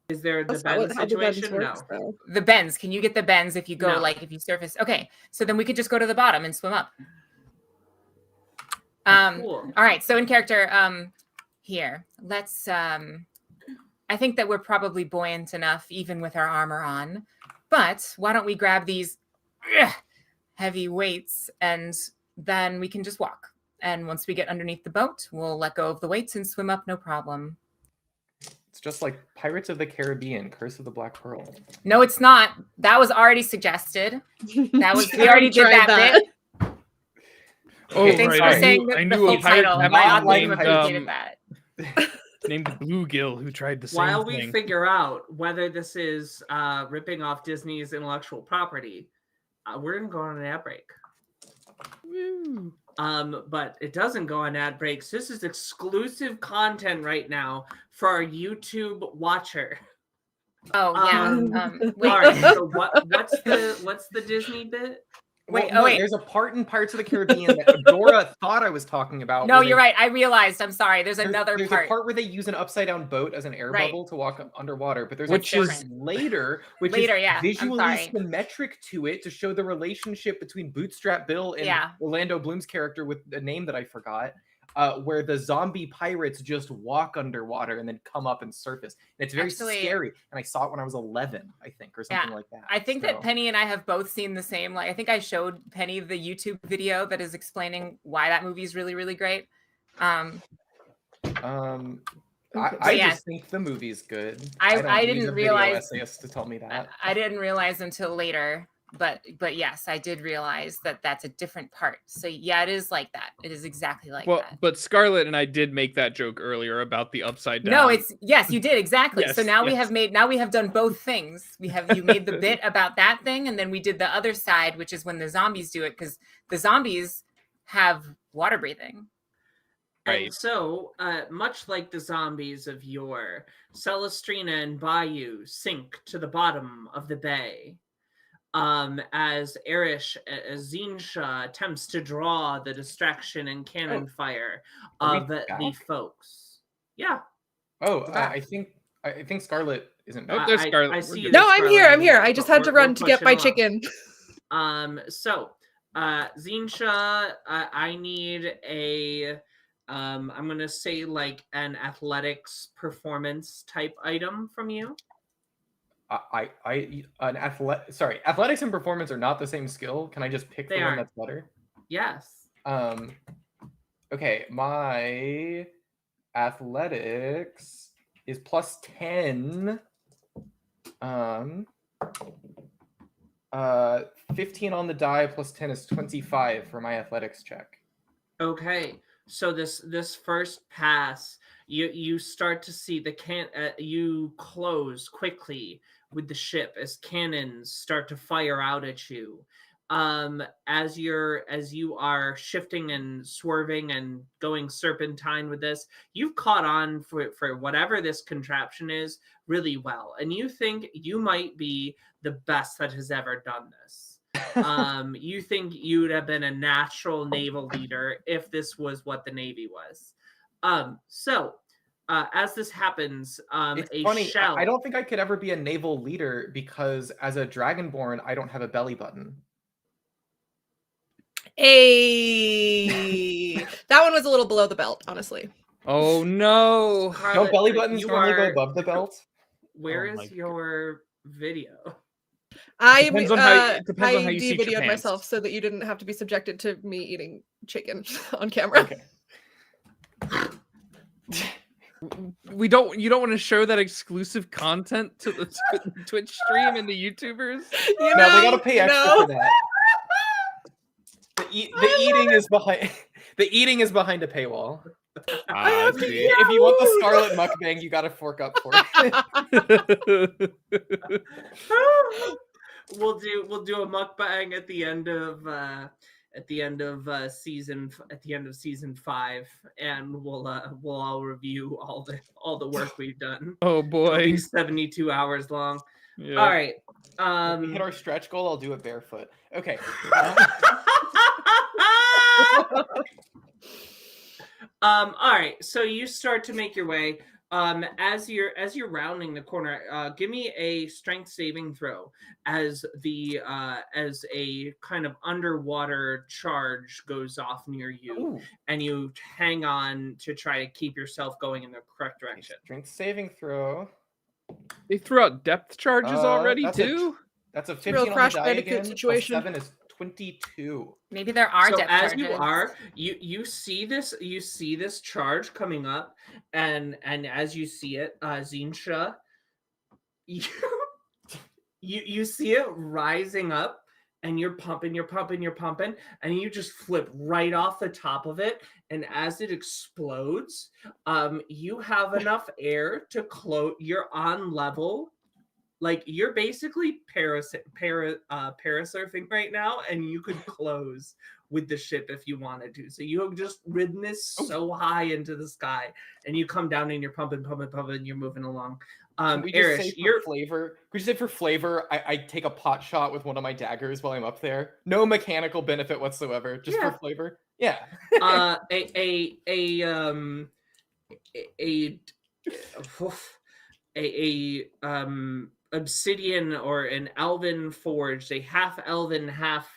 Is there the That's not bend how the bends situation? works, No. though. The bends. Can you get the bends if you go No. if you surface? Okay, so then we could just go to the bottom and swim up. All Cool. right. So in character, here, let's. I think that we're probably buoyant enough, even with our armor on. But why don't we grab these heavy weights and then we can just walk. And once we get underneath the boat, we'll let go of the weights and swim up, no problem. It's just like Pirates of the Caribbean, Curse of the Black Pearl. No, it's not. That was already suggested. That was we already did Tried that bit. Oh, Okay, Thanks right. for saying I the knew full a pirate title. not My like audience named, appreciated that. named Bluegill who tried the same While thing. we figure out whether this is ripping off Disney's intellectual property, we're gonna go on an ad break. Woo. But it doesn't go on ad breaks. This is exclusive content right now for our YouTube watcher. Oh yeah. Wait. All right. So what's the Disney bit? Wait, Well, no, wait. There's a part in Pirates of the Caribbean that Dora thought I was talking about. No, where you're they- right. I realized. I'm sorry. There's another there's part. a part where they use an upside down boat as an air Right. bubble to walk underwater, but there's Which a part is- later, which Later, is yeah. I'm visually sorry. symmetric to it to show the relationship between Bootstrap Bill and Yeah. Orlando Bloom's character with the name that I forgot. Where the zombie pirates just walk underwater and then come up and surface. And it's very Actually- scary. And I saw it when I was 11, I think, or something Yeah. like that. I think that So- Penny and I have both seen the same. Like, I think I showed Penny the YouTube video that is explaining why that movie is really, really great. I yes. just think the movie's good. I don't need didn't a video realize- essayist to tell me that. I didn't realize until later, but yes, I did realize that that's a different part. So yeah, it is like that. It is exactly like Well, that. but Scarlett and I did make that joke earlier about the upside down. No, it's yes, you did exactly. so Yes, now yes. we have done both things. You made the bit about that thing, and then we did the other side, which is when the zombies do it, because the zombies have water breathing. Right. And so, much like the zombies of yore, Celestrina and Bayou sink to the bottom of the bay. As Arish, as Zinsha attempts to draw the distraction and cannon fire Are we of the back? folks. Yeah. Oh, back. I think Scarlet isn't Oh, back. there's I- Scarlet. I We're see good. you. No, I'm here. I'm here. I But just had to we're run to get my pushing along. chicken. So Zinsha, I need a I'm gonna say like an athletics performance type item from you. Athletics and performance are not the same skill. Can I just pick They the one aren't. that's better? Yes. Okay, my athletics is plus 10. 15 on the die plus 10 is 25 for my athletics check. Okay. So this first pass, you start to see you close quickly with the ship as cannons start to fire out at you. As you are shifting and swerving and going serpentine with this, you've caught on for whatever this contraption is really well, and you think you might be the best that has ever done this. You think you'd have been a natural naval leader if this was what the Navy was. As this happens, It's a funny. shell. I don't think I could ever be a naval leader because as a dragonborn, I don't have a belly button. That one was a little below the belt, honestly. Oh no! Scarlet, Don't belly buttons you normally go are- above the belt? Where Oh my is your video? Depends on how you seat your de-videoed pants. myself so that you didn't have to be subjected to me eating chicken on camera. Okay. You don't want to show that exclusive content to the Twitch stream and the YouTubers? You No, know, they gotta pay extra for that. The eating is behind. The eating is behind a paywall. Ah, I have to see. eat. If you want the Scarlet mukbang, you gotta fork up for it. We'll do a mukbang at the end of season 5, and we'll all review all the work we've done. Oh It'll boy. be 72 hours long. Yeah. All right. If we hit our stretch goal, I'll do it barefoot. Okay. All right. So you start to make your way. As you're rounding the corner, give me a strength saving throw as a kind of underwater charge goes off near you, Ooh. and you hang on to try to keep yourself going in the correct direction. Strength saving throw. They threw out depth charges already that's too? That's a a 15 real on the Crash die Bandicoot again. situation. Plus 7 is 22. Maybe there are So depth as charges. you see this charge coming up, and as you see it, Zinsha, you see it rising up, and you're pumping, and you just flip right off the top of it, and as it explodes, you have enough air to close. You're on level. Like you're basically parasurfing right now, and you could close with the ship if you wanted to. So you have just ridden this so high into the sky, and you come down and you're pumping, and you're moving along. Can we just say Erish, for flavor? Could you say for flavor? I take a pot shot with one of my daggers while I'm up there. No mechanical benefit whatsoever, just Yeah. for flavor. Yeah. Obsidian or an elven forged, a half elven, half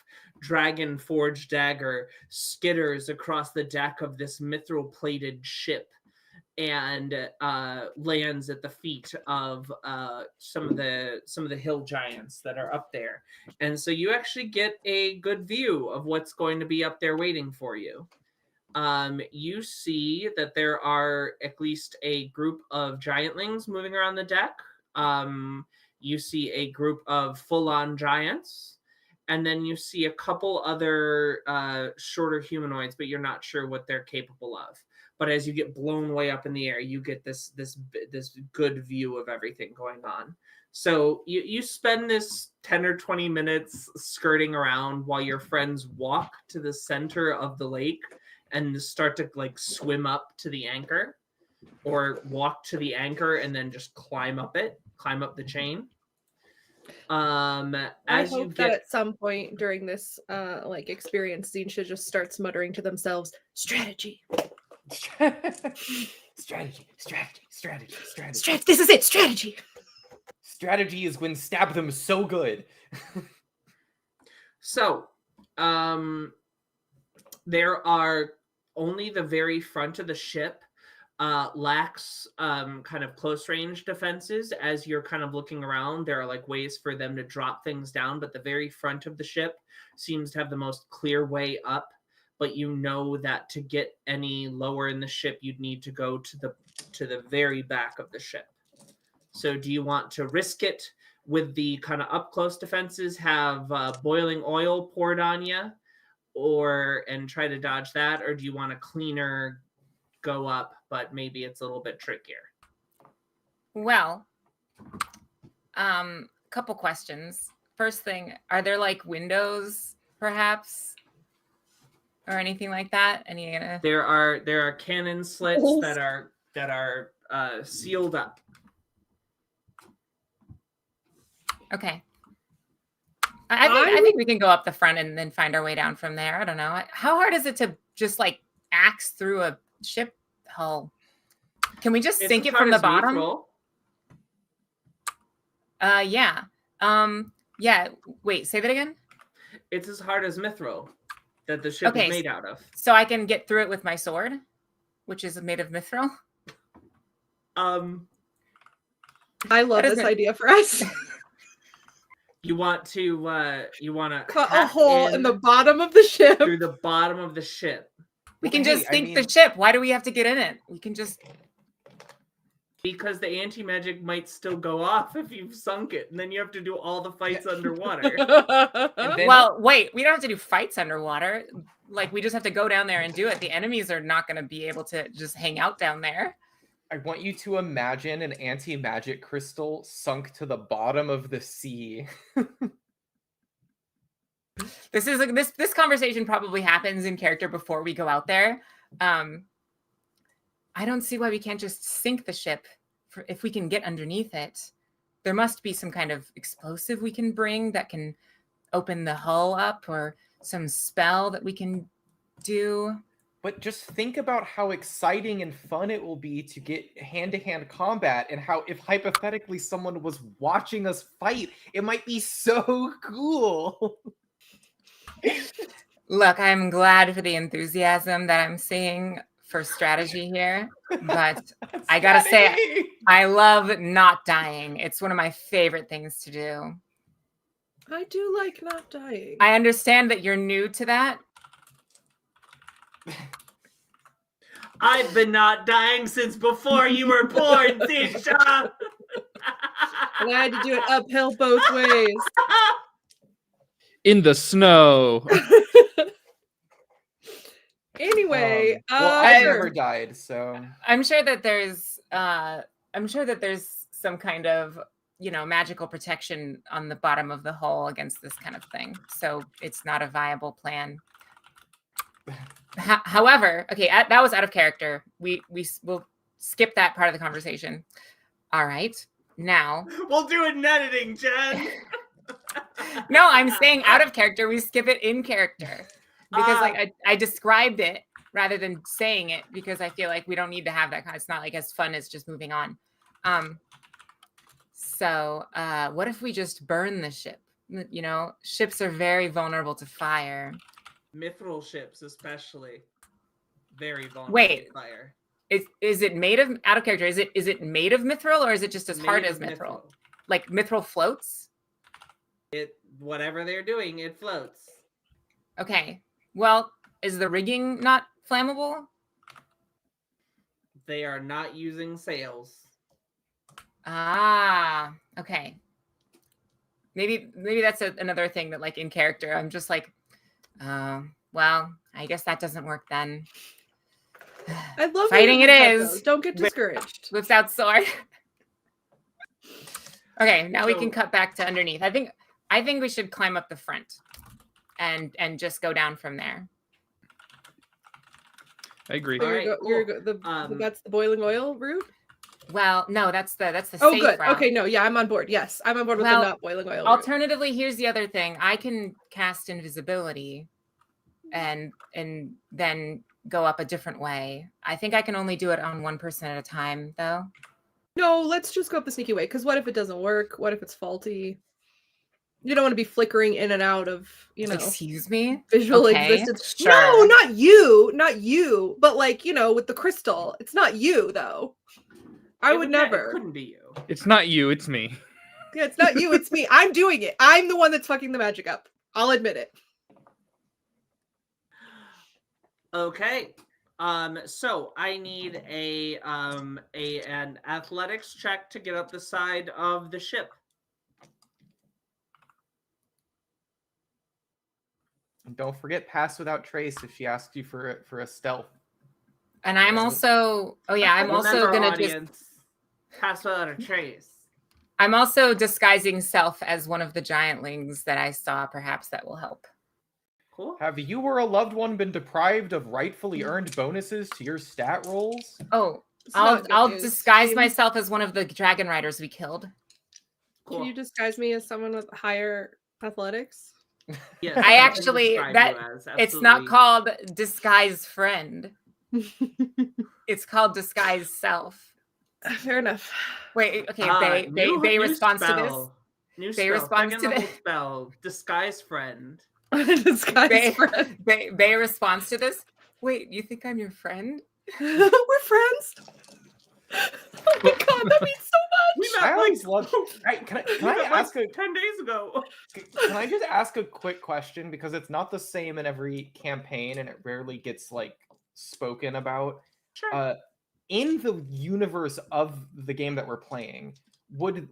dragon forged dagger skitters across the deck of this mithril plated ship and lands at the feet of some of the hill giants that are up there. And so you actually get a good view of what's going to be up there waiting for you. You see that there are at least a group of giantlings moving around the deck. You see a group of full-on giants, and then you see a couple other shorter humanoids, but you're not sure what they're capable of. But as you get blown way up in the air, you get this good view of everything going on. So you spend this 10 or 20 minutes skirting around while your friends walk to the center of the lake and start to like swim up to the anchor, or walk to the anchor and then just climb up the chain. I As hope you that get at some point during this experience, Zinsha just starts muttering to themselves, strategy. Strategy. This is it, strategy. Strategy is when stab them so good. So, There are only the very front of the ship lacks kind of close range defenses. As you're kind of looking around, there are like ways for them to drop things down, but the very front of the ship seems to have the most clear way up. But you know that to get any lower in the ship, you'd need to go to the very back of the ship. So do you want to risk it with the kind of up close defenses, have boiling oil poured on you, and try to dodge that, or do you want a cleaner go up, but maybe it's a little bit trickier? Well, couple questions. First thing, are there like windows, perhaps, or anything like that? There are cannon slits that are sealed up. Okay. I think we can go up the front and then find our way down from there. I don't know. How hard is it to just like axe through a ship hull? Can we just sink it from the bottom? Yeah. Yeah. Wait, say that again. It's as hard as mithril that the ship is made out of. So I can get through it with my sword, which is made of mithril. I love this idea for us. You want to cut a hole in the bottom of the ship. Through the bottom of the ship. We can just sink the ship. Why do we have to get in it? We can just... Because the anti-magic might still go off if you've sunk it, and then you have to do all the fights underwater. Well, wait, we don't have to do fights underwater. Like, we just have to go down there and do it. The enemies are not going to be able to just hang out down there. I want you to imagine an anti-magic crystal sunk to the bottom of the sea. This conversation probably happens in character before we go out there. I don't see why we can't just sink the ship if we can get underneath it. There must be some kind of explosive we can bring that can open the hull up, or some spell that we can do. But just think about how exciting and fun it will be to get hand-to-hand combat, and how if hypothetically someone was watching us fight, it might be so cool. Look, I'm glad for the enthusiasm that I'm seeing for strategy here, but I gotta say, I love not dying. It's one of my favorite things to do. I do like not dying. I understand that you're new to that. I've been not dying since before you were born, Tisha. And I had to do it uphill both ways. In the snow. Anyway, well, I've never died, so I'm sure that there's some kind of, magical protection on the bottom of the hull against this kind of thing. So it's not a viable plan. However, okay, that was out of character. We'll skip that part of the conversation. All right, now we'll do it in editing, Jen. No, I'm saying out of character. We skip it in character because I described it rather than saying it, because I feel like we don't need to have that kind. It's not like as fun as just moving on. So what if we just burn the ship? Ships are very vulnerable to fire. Mithril ships, especially, very vulnerable Wait, to fire. Is it made of, out of character? Is it made of mithril, or is it just as hard as mithril? Like mithril floats? Whatever they're doing, it floats. Okay. Well, is the rigging not flammable? They are not using sails. Ah, okay. Maybe that's another thing that, like, in character, I'm just like, well, I guess that doesn't work then. I love fighting it is. Don't get discouraged. Whips out sword. Okay, now we can cut back to underneath. I think we should climb up the front and just go down from there. I agree. All right, cool. That's the boiling oil route? Well, no, that's the oh, safe good. route. Okay, no, yeah, I'm on board. Yes, I'm on board with the not boiling oil route. Alternatively, here's the other thing. I can cast invisibility and then go up a different way. I think I can only do it on one person at a time, though. No, let's just go up the sneaky way, because what if it doesn't work? What if it's faulty? You don't want to be flickering in and out of, Excuse me? visual Okay, existence. sure. No, not you. But like, with the crystal. It's not you though. I would It never. couldn't be you. It's not you, it's me. Yeah, it's not you, it's me. I'm doing it. I'm the one that's fucking the magic up. I'll admit it. Okay. So I need an athletics check to get up the side of the ship. And don't forget pass without trace if she asks you for a stealth. And I'm also, I'm also Remember, gonna audience, pass without a trace. I'm also disguising self as one of the giantlings that I saw. Perhaps that will help. Cool. Have you or a loved one been deprived of rightfully earned bonuses to your stat rolls? Oh, It's not good I'll news. disguise Can- myself as one of the dragon riders we killed. Cool. Can you disguise me as someone with higher athletics? Yes, I can actually- describe that- you as, It's not absolutely. called disguise friend. It's called disguise self. Fair enough. Wait, okay, Bay responds to this. New Bay spell. responds Second to level this. spell. Disguise friend. Disguise Bay, friend. Bay responds to this. Wait, you think I'm your friend? We're friends. Oh my god, that means so We I met like always love. Can I ask a 10 days ago? Can I just ask a quick question because it's not the same in every campaign and it rarely gets like spoken about. Sure. In the universe of the game that we're playing, would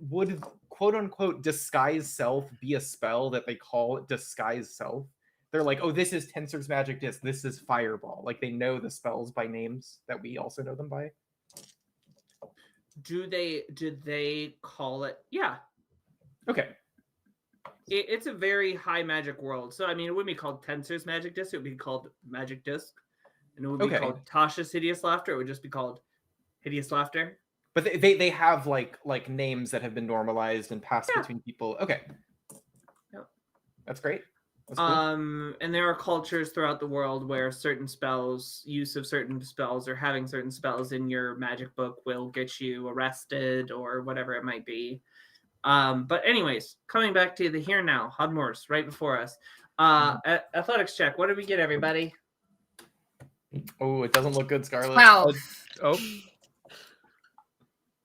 quote unquote disguise self be a spell that they call disguise self? They're like, oh, this is Tensor's magic disc, this is fireball. Like they know the spells by names that we also know them by. Did they call it? Yeah. Okay. It's a very high magic world. So, I mean, it wouldn't be called Tensor's Magic Disc. It would be called Magic Disc. And it would be Okay. called Tasha's Hideous Laughter. It would just be called Hideous Laughter. But they have like names that have been normalized and passed Yeah. between people. Okay. Yep. That's great. That's cool. And there are cultures throughout the world where certain spells, use of certain spells, or having certain spells in your magic book will get you arrested or whatever it might be. But anyways, coming back to the here now, Hodmors, right before us. Athletics check. What did we get, everybody? Oh, it doesn't look good, Scarlet. 12. Oh,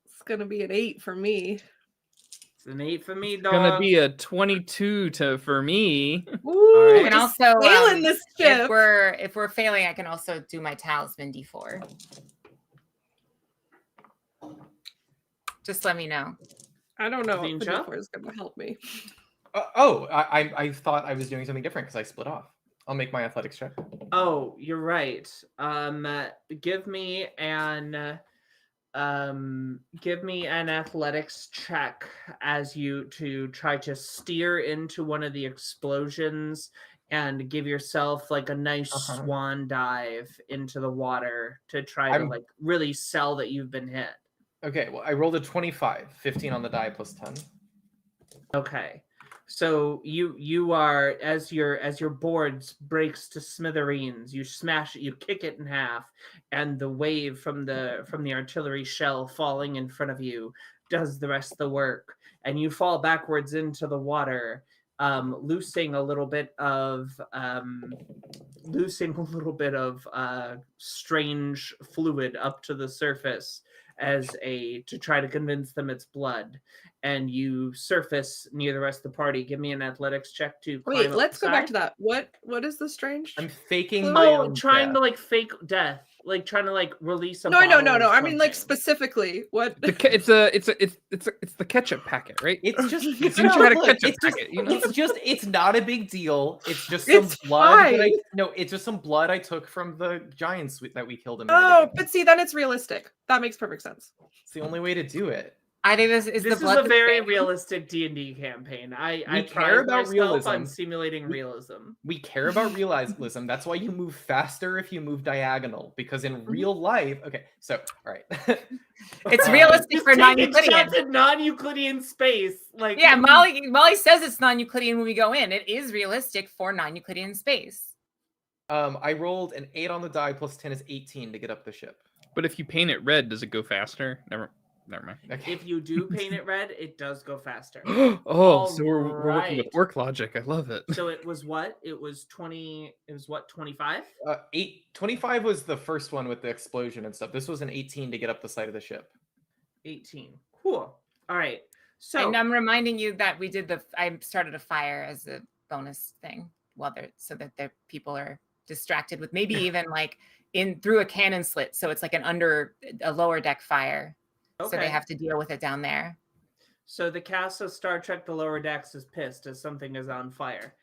It's gonna be an 8 for me. It's an 8 for me, it's dog. gonna be a 22 for me. Ooh, right. I can just also failing this ship. if we're failing, I can also do my talisman D4. Just let me know. I don't know if the Zinja? D4 is gonna help me. I thought I was doing something different because I split off. I'll make my athletics check. Oh, you're right. Give me an athletics check as you to try to steer into one of the explosions and give yourself like a nice swan dive into the water to try to like really sell that you've been hit. Okay, well, I rolled a 25, 15 on the die plus 10. Okay. So you are as your board breaks to smithereens, you smash it, you kick it in half, and the wave from the artillery shell falling in front of you does the rest of the work, and you fall backwards into the water, loosing a little bit of strange fluid up to the surface to try to convince them it's blood. And you surface near the rest of the party. Give me an athletics check to climb Wait, up let's the go back side. to that. What is the strange? I'm faking my own Trying death. to like fake death, like trying to like release a No. bottle of I mean like something. specifically what It's the ketchup packet, right? It's just Since you had a look, ketchup it's just packet, you know? it's not a big deal. It's just some It's blood. fine. It's just some blood I took from the giants that we killed. Oh, but see, then it's realistic. That makes perfect sense. It's the only way to do it. I think this is This the blood. is a very thing. realistic D&D campaign. I care pride about myself on realism. simulating realism. We care about realism. That's why you move faster if you move diagonal. Because in real life, okay. So, all right. It's realistic Just for taking non-Euclidean. shots at non-Euclidean space. Like Yeah, Molly says it's non-Euclidean when we go in. It is realistic for non-Euclidean space. I rolled an 8 on the die plus 10 is 18 to get up the ship. But if you paint it red, does it go faster? never mind. Okay. If you do paint it red, it does go faster. Oh, so we're working with Alright. orc logic. I love it. So it was what? It was 20. It was what? 25? 25 was the first one with the explosion and stuff. This was an 18 to get up the side of the ship. 18. Cool. All right. So And I'm reminding you that we did I started a fire as a bonus thing so that the people are distracted with maybe even like in through a cannon slit. So it's like a lower deck fire. So okay. they have to deal with it down there. So the cast of Star Trek: The Lower Decks is pissed as something is on fire.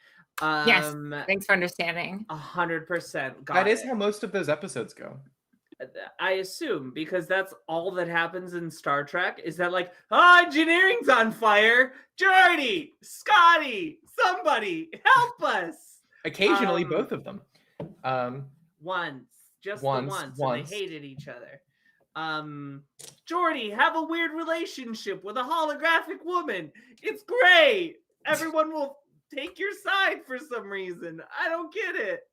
Yes. Thanks for understanding. 100%. That is how most of those episodes go. I assume, because that's all that happens in Star Trek is that like, engineering's on fire. Jordy, Scotty, somebody help us. Occasionally, both of them. Once, just Once, the once, once. and they hated each other. Jordy, have a weird relationship with a holographic woman. It's great. Everyone will take your side for some reason. I don't get it.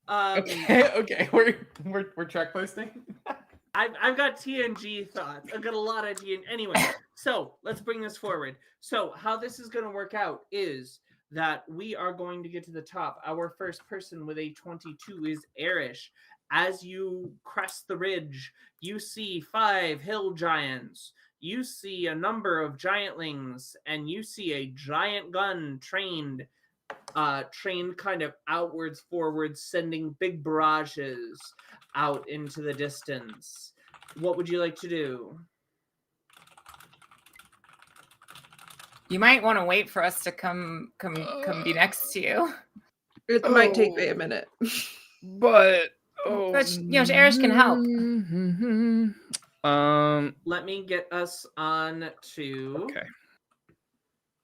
Okay, we're track posting. I've got TNG thoughts. I've got a lot of TNG. Anyway, so let's bring this forward. So how this is going to work out is that we are going to get to the top. Our first person with a 22 is Erish. As you crest the ridge, you see 5 hill giants. You see a number of giantlings, and you see a giant gun trained kind of outwards, forwards, sending big barrages out into the distance. What would you like to do? You might want to wait for us to come be next to you. It might take me a minute. But Erish can help. Let me get us on to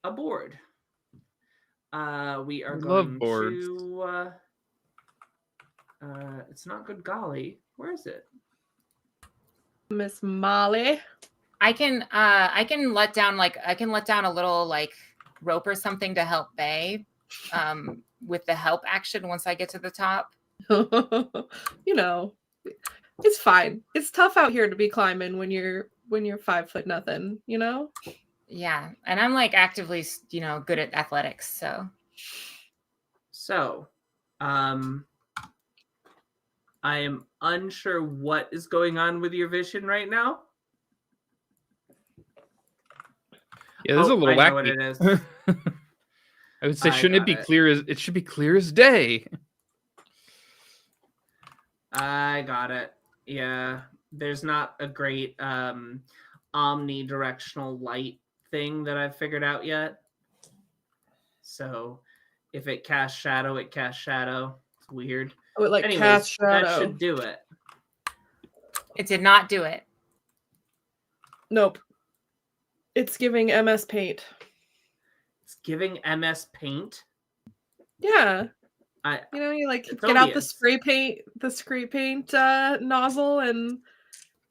a board. We are going to. It's not good golly. Where is it? Miss Molly. I can let down a little like rope or something to help Bay with the help action once I get to the top. It's fine. It's tough out here to be climbing when you're 5 foot nothing, Yeah, and I'm like actively, good at athletics, So, I am unsure what is going on with your vision right now. Yeah, there's a little I wacky. know what it is. I would say, shouldn't it be clear as it should be clear as day? I got it. Yeah, there's not a great omnidirectional light thing that I've figured out yet. So if it casts shadow, it casts shadow. It's weird. Oh, it Anyways, cast shadow. that should do it. It did not do it. Nope. It's giving MS Paint. It's giving MS Paint. Yeah. You get out the spray paint nozzle and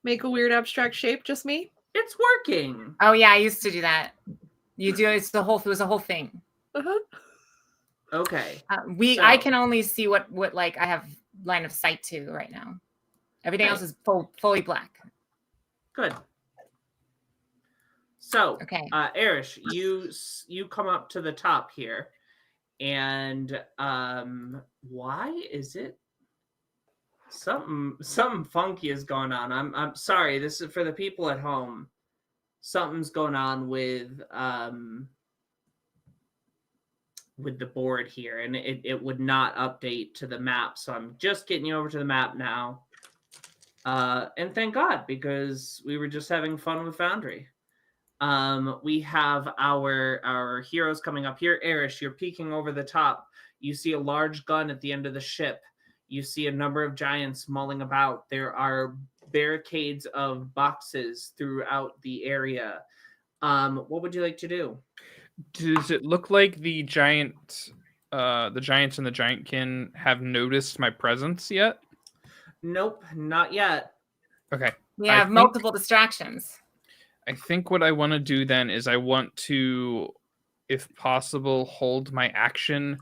make a weird abstract shape. Just me. It's working. Oh yeah, I used to do that. You do it was a whole thing. Uh-huh. Okay. I can only see what like I have line of sight to right now. Everything else is fully black. Good. So, okay. Erish, you come up to the top here, and why is it something funky is going on? I'm sorry. This is for the people at home. Something's going on with the board here, and it would not update to the map. So I'm just getting you over to the map now. And thank God, because we were just having fun with Foundry. We have our heroes coming up here. Erish, you're peeking over the top. You see a large gun at the end of the ship. You see a number of giants mulling about. There are barricades of boxes throughout the area. What would you like to do? Does it look like the giants and the giantkin have noticed my presence yet? Nope, not yet. Okay. We have multiple distractions. I think what I want to do then is I want to, if possible, hold my action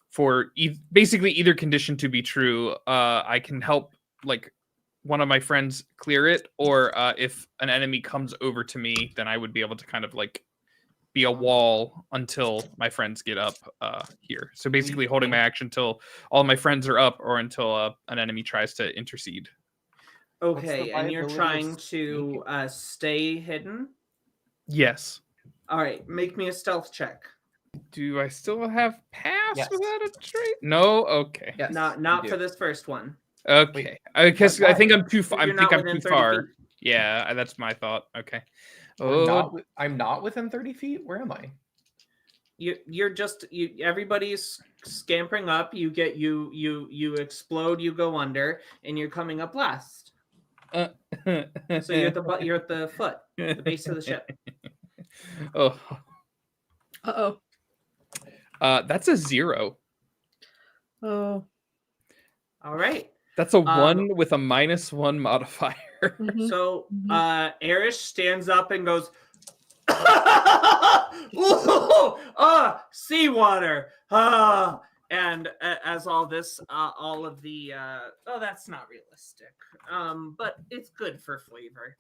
for basically either condition to be true. I can help like one of my friends clear it, or if an enemy comes over to me, then I would be able to kind of like be a wall until my friends get up here. So basically holding my action until all my friends are up or until an enemy tries to intercede. Okay, and you're viability of trying to stay hidden? Yes. All right, make me a stealth check. Do I still have pass Yes. without a trait? No? Okay. Yes, Not you for do. this first one. Okay. I guess I think why? I'm too far. I You're think not I'm within too 30 far. feet. Yeah, that's my thought. Okay. I'm not within 30 feet. Where am I? You're just everybody's scampering up. You explode. You go under, and you're coming up last. So you're at the foot, the base of the ship. Oh, Uh-oh. that's a 0. Oh. All right. That's a 1 with a -1 modifier. Mhm. So Mhm. Erish stands up and goes, seawater. And as all this, all of the, that's not realistic. But it's good for flavor.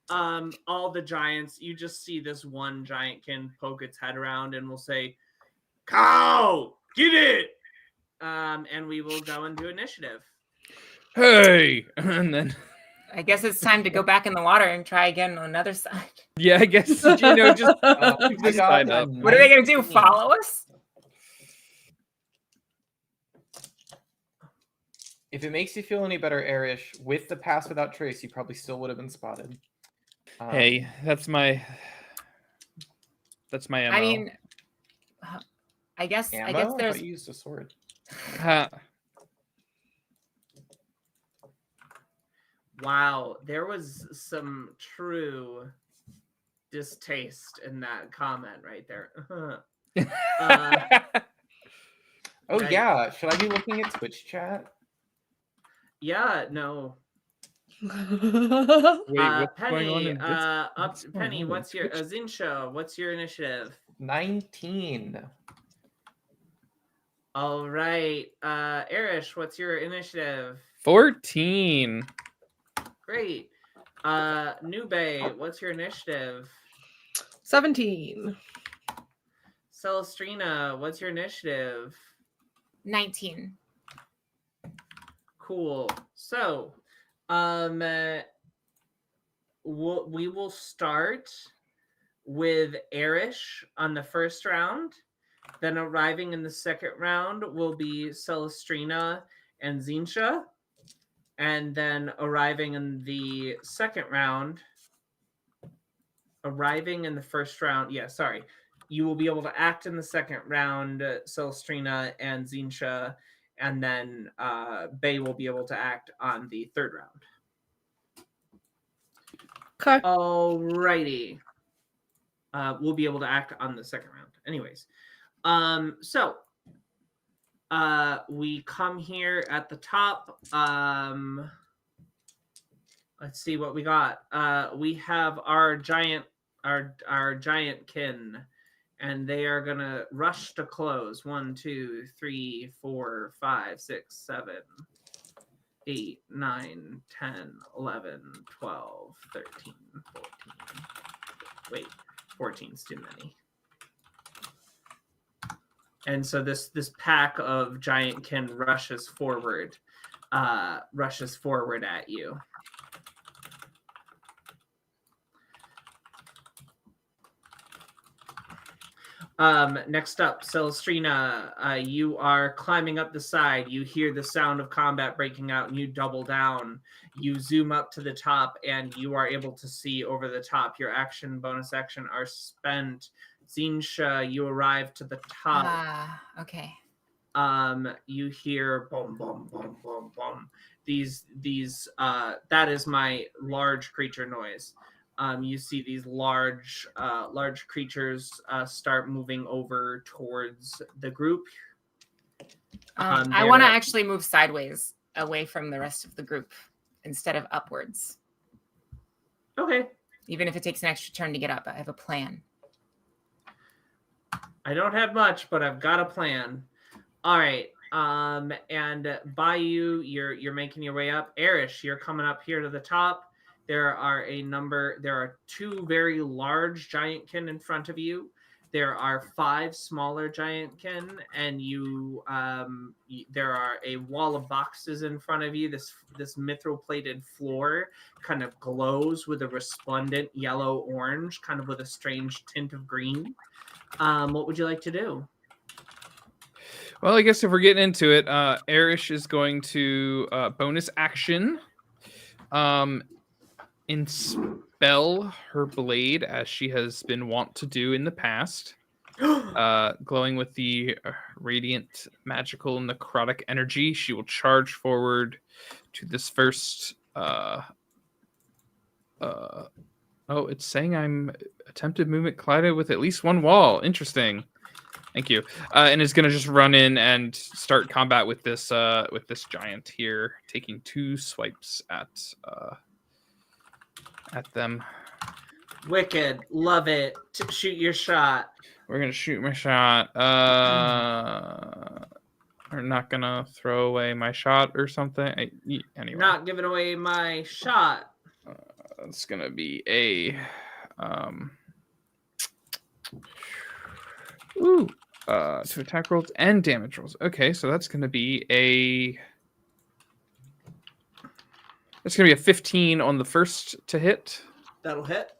All the giants, you just see this one giant can poke its head around and will say, "Cow, get it!" And we will go and do initiative. Hey, and then I guess it's time to go back in the water and try again on another side. yeah, I guess just I keep this got side a up. What are they going to do? 19. Follow us? If it makes you feel any better, Arish, with the pass without trace, you probably still would have been spotted. Hey, that's my MO. I mean, I guess ammo? I guess thought there's you used a sword. Wow, there was some true distaste in that comment right there. Oh Right. yeah, should I be looking at Twitch chat? Yeah, no. Wait, what's Penny, going on in this? up Penny, what's your Zinsha, what's your initiative? 19. All right. Erish, what's your initiative? 14. Great. Nube, what's your initiative? 17. Celestrina, what's your initiative? 19. Cool. So, we will start with Erish on the first round. Then arriving in the second round will be Celestrina and Zinsha. And then arriving in the second round, arriving in the first round, you will be able to act in the second round, Celestrina and Zinsha, and then Bay will be able to act on the third round. Okay. Alrighty. We'll be able to act on the second round. Anyways. So we come here at the top. Let's see what we got. We have our giant kin, and they are gonna rush to close. 1, 2, 3, 4, 5, 6, 7, 8, 9, 10, 11, 12, 13, 14. Wait, 14's too many. And so this pack of giant kin rushes forward at you. Next up, Celestrina, you are climbing up the side. You hear the sound of combat breaking out, and you double down. You zoom up to the top, and you are able to see over the top. Your bonus action are spent. Zinsha, you arrive to the top. Okay. You hear boom, boom, boom, boom, boom. These that is my large creature noise. You see these large creatures start moving over towards the group. I want to actually move sideways away from the rest of the group instead of upwards. Okay. Even if it takes an extra turn to get up, I have a plan. I don't have much, but I've got a plan. All right. And by you're making your way up. Erish, you're coming up here to the top. There are 2 very large giantkin in front of you. There are 5 smaller giantkin, and there are a wall of boxes in front of you. This mithril plated floor kind of glows with a resplendent yellow orange, kind of with a strange tint of green. What would you like to do? Well, I guess if we're getting into it, Erish is going to bonus action, inspell her blade as she has been wont to do in the past, glowing with the radiant, magical, necrotic energy. She will charge forward to this first. Oh, it's saying I'm attempted movement collided with at least one wall. Interesting. Thank you. And is going to just run in and start combat with this giant here, taking 2 swipes at them. Wicked, love it. Shoot your shot. We're gonna shoot my shot. I'm not gonna throw away my shot or something. Anyway, Not giving away my shot. it's gonna be a to attack rolls and damage rolls. Okay, so that's gonna be a 15 on the first to hit. That'll hit.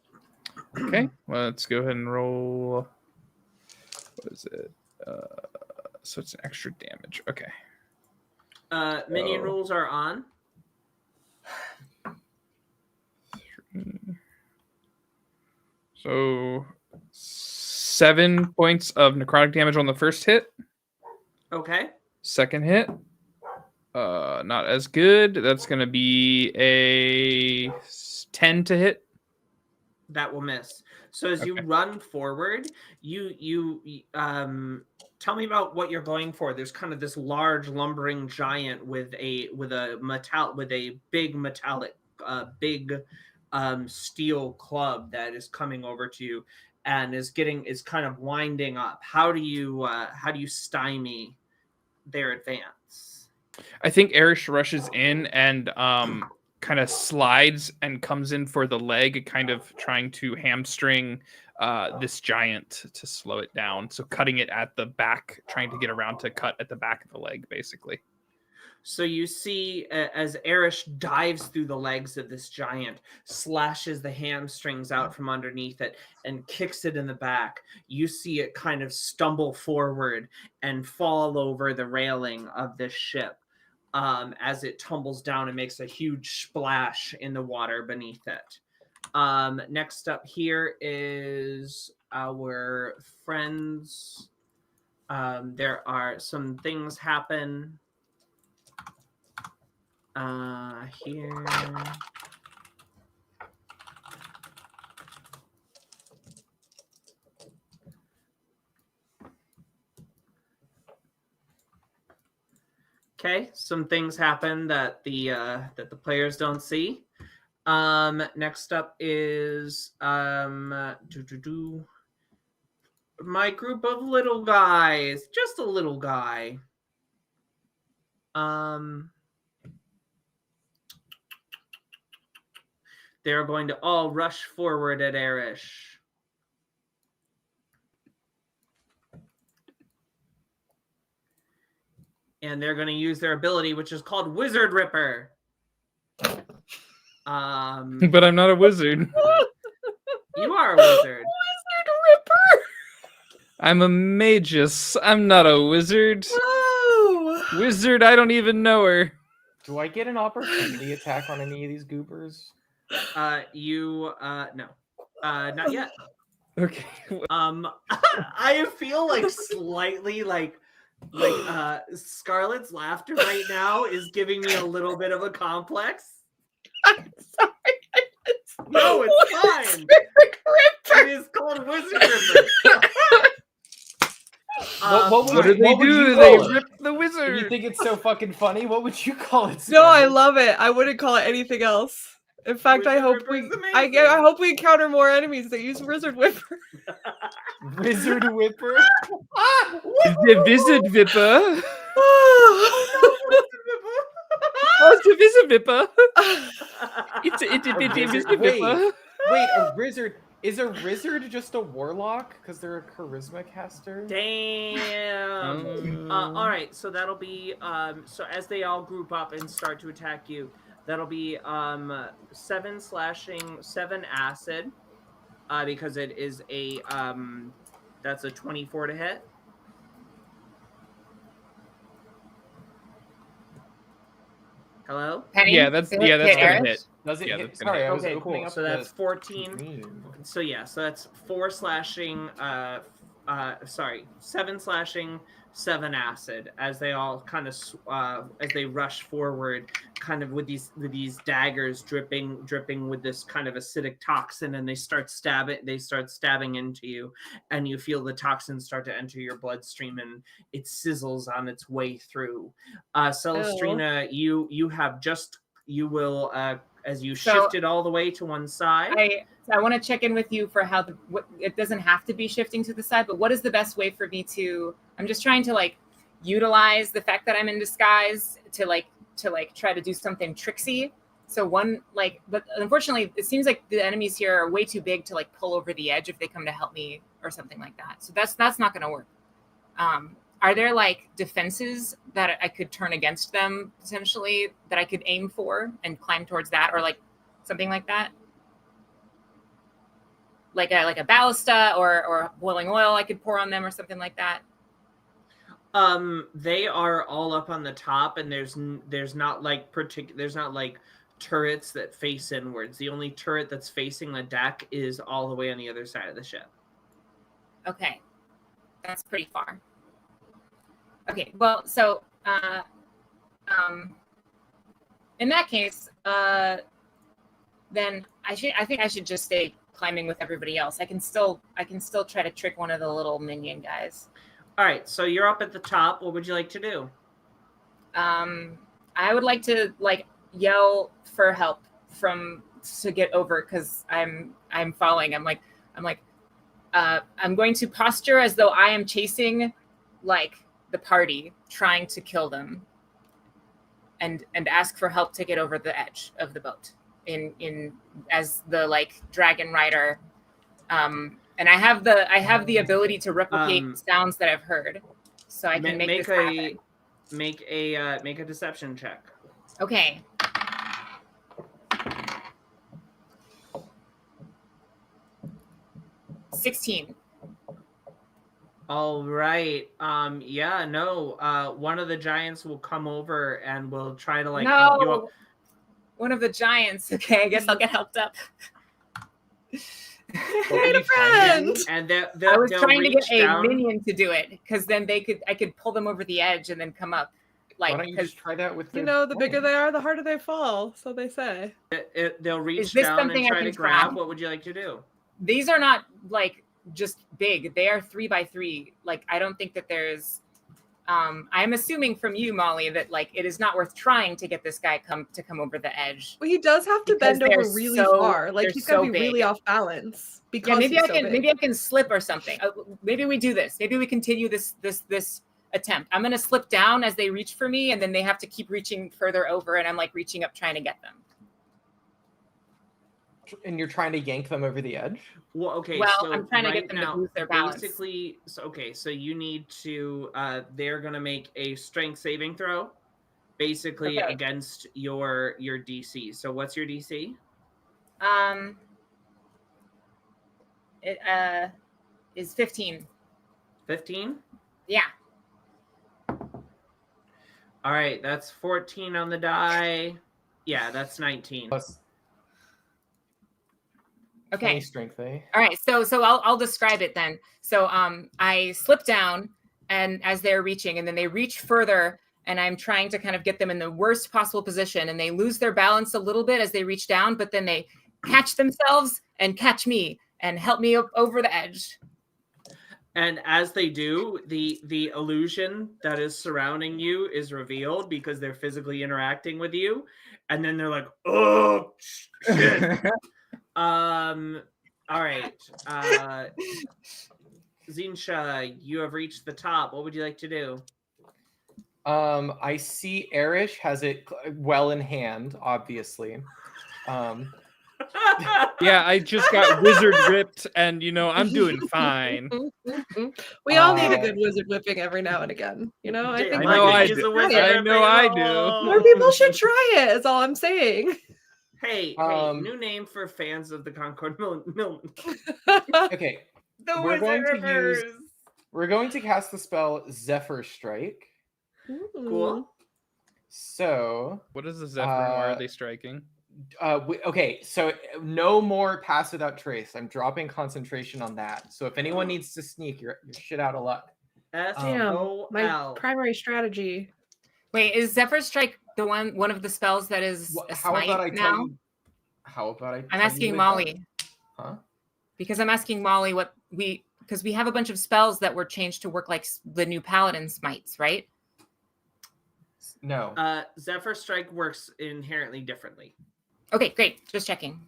Okay, well, let's go ahead and roll. What is it? So it's an extra damage. Okay. Minion rules are on. 3. So 7 points of necrotic damage on the first hit. Okay. Second hit, not as good. That's going to be a 10 to hit. That will miss. So as you run forward, you tell me about what you're going for. There's kind of this large lumbering giant with a big metallic steel club that is coming over to you and is kind of winding up. How do you stymie their advance? I think Erish rushes in and kind of slides and comes in for the leg, kind of trying to hamstring this giant to slow it down. So cutting it at the back, trying to get around to cut at the back of the leg, basically. So you see as Erish dives through the legs of this giant, slashes the hamstrings out from underneath it, and kicks it in the back. You see it kind of stumble forward and fall over the railing of this ship. As it tumbles down and makes a huge splash in the water beneath it. Next up here is our friends. There are some things happen here. Okay, some things happen that the players don't see. Next up is my group of little guys, just a little guy. They're going to all rush forward at Erish. And they're going to use their ability, which is called Wizard Ripper. But I'm not a wizard. You are a wizard. Wizard Ripper. I'm a magus. I'm not a wizard. Whoa. Wizard, I don't even know her. Do I get an opportunity attack on any of these goobers? No. Not yet. Okay. I feel like slightly like Scarlett's laughter right now is giving me a little bit of a complex. I'm sorry. No, it's fine. It is called Wizard Ripper. What do they do? They They rip the wizard. You think it's so fucking funny? What would you call it? No, I Scarlett? love it. I wouldn't call it anything else. In fact, I Wizard hope Ripper's we amazing. I hope we encounter more enemies that use Wizard Whipper. Wizard Whipper. The wizard vipper. Oh, Divisivippa. It's A wizard- Divisivippa. Wait, a wizard. Is a wizard just a warlock? Because they're a charisma caster? Damn. All right, so that'll be so as they all group up and start to attack you, that'll be 7 slashing, 7 acid, because it is a that's a 24 to hit. Hello? Penny? Yeah, that's Hit gonna Eris? hit. Does it Yeah, hit? that's gonna Sorry, hit. I was Okay, opening cool. up So that's the 14. screen. So yeah, so that's 4 slashing, 7 slashing, 7 acid as they all kind of as they rush forward, kind of with these daggers dripping with this kind of acidic toxin, and they start stabbing into you, and you feel the toxin start to enter your bloodstream, and it sizzles on its way through. Celestrina, you will as you So- shift it all the way to one side. I want to check in with you for how it doesn't have to be shifting to the side, but what is the best way for me to? I'm just trying to like utilize the fact that I'm in disguise to try to do something tricksy. So but unfortunately, it seems like the enemies here are way too big to like pull over the edge if they come to help me or something like that. So that's not going to work. Are there like defenses that I could turn against them potentially that I could aim for and climb towards that, or like something like that? Like a ballista or boiling oil I could pour on them or something like that. They are all up on the top, and there's not like turrets that face inwards. The only turret that's facing the deck is all the way on the other side of the ship. Okay, that's pretty far. Okay, well, so in that case, then I think I should just stay climbing with everybody else. I can still try to trick one of the little minion guys. All right, so you're up at the top. What would you like to do? I would like to like yell for help to get over, because I'm falling. I'm going to posture as though I am chasing like the party, trying to kill them, and ask for help to get over the edge of the boat in as the like dragon rider. And I have the ability to replicate sounds that I've heard, so I can make this happen. Make a deception check. Okay. $16. All right. Yeah. No. One of the giants will come over and will try to like help you up. One of the giants. Okay, I guess I'll get helped up. Made a friend. And I was trying to get down. a minion to do it, because then I could pull them over the edge and then come up. Like, why don't you just try that with the bigger they are, the harder they fall, so they say. They'll reach Is this down and something I try can to grab. grab? What would you like to do? These are not like just big. They are 3x3. Like, I don't think that there's. I'm assuming from you, Molly, that like it is not worth trying to get this guy to come over the edge. Well, he does have to Because bend over they're really so- far. Like they're he's gonna so be really big. off balance because Yeah, maybe he's I so can big. maybe I can slip or something. Maybe we do this. Maybe we continue this attempt. I'm gonna slip down as they reach for me, and then they have to keep reaching further over, and I'm like reaching up trying to get them. And you're trying to yank them over the edge? Well, okay. Well, so I'm trying to right get them now, to lose their balance. Basically, so you need to. They're gonna make a strength saving throw, basically Okay. against your DC. So what's your DC? It is 15. 15. Yeah. All right, that's 14 on the die. Yeah, that's 19. Plus Okay. 20 strength, eh? All right, so I'll describe it then. So I slip down, and as they're reaching, and then they reach further, and I'm trying to kind of get them in the worst possible position, and they lose their balance a little bit as they reach down, but then they catch themselves and catch me and help me up over the edge. And as they do, the illusion that is surrounding you is revealed because they're physically interacting with you, and then they're like, "Oh shit!" All right. Zinsha, you have reached the top. What would you like to do? I see Erish has it well in hand, obviously. Yeah, I just got wizard whipped, and I'm doing fine. We all need a good wizard whipping every now and again. I Damn, think I like know it. I He's do. a wizard I know I do. more people should try it. Is all I'm saying. Hey, Um, new name for fans of the Concord Millman. Okay, The we're going Wizard to use. Rivers. We're going to cast the spell Zephyr Strike. Cool. So, What is the Zephyr and why Uh, are they striking? okay, so no more pass without trace. I'm dropping concentration on that. So if anyone needs to sneak, you're shit out of luck. Damn, my S-O-L. primary strategy. Wait, is Zephyr Strike the one of the spells that is a How about I smite tell now? you? How about I? I'm tell you asking what it Molly. does? Huh? Because I'm asking Molly because we have a bunch of spells that were changed to work like the new Paladin smites, right? No. Zephyr Strike works inherently differently. Okay, great. Just checking.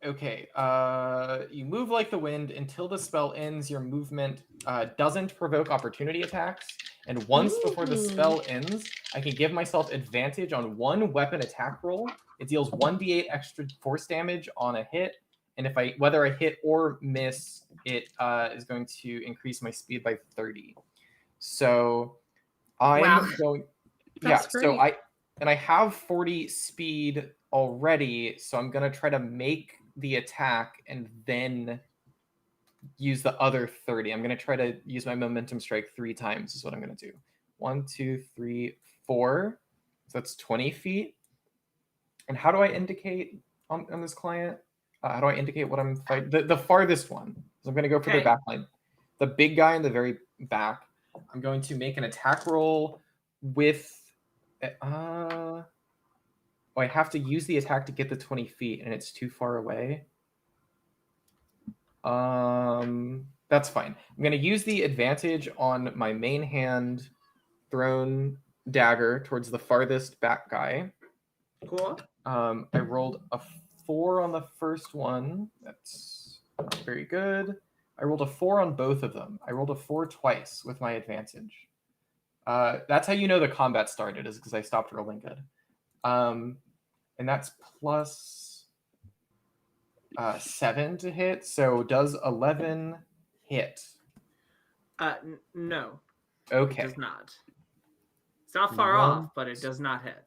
Okay. You move like the wind until the spell ends. Your movement doesn't provoke opportunity attacks, and once before the spell ends, I can give myself advantage on one weapon attack roll. It deals 1d8 extra force damage on a hit, and whether I hit or miss, it is going to increase my speed by 30. So I'm Wow. going. That's So great. I have 40 speed already, so I'm gonna try to make the attack and then use the other 30. I'm gonna try to use my momentum strike 3 times is what I'm gonna do. 1, 2, 3, 4. So that's 20 feet. And how do I indicate on this client? How do I indicate what I'm fighting? The farthest one. So I'm gonna go for their Okay. back line. The big guy in the very back. I'm going to make an attack roll with I have to use the attack to get the 20 feet, and it's too far away. That's fine. I'm going to use the advantage on my main hand thrown dagger towards the farthest back guy. Cool. I rolled a 4 on the first one. That's not very good. I rolled a 4 on both of them. I rolled a 4 twice with my advantage. That's how you know the combat started, is because I stopped rolling good. And that's plus 7 to hit. So does 11 hit? No. Okay. It does not. It's not far off, but it does not hit.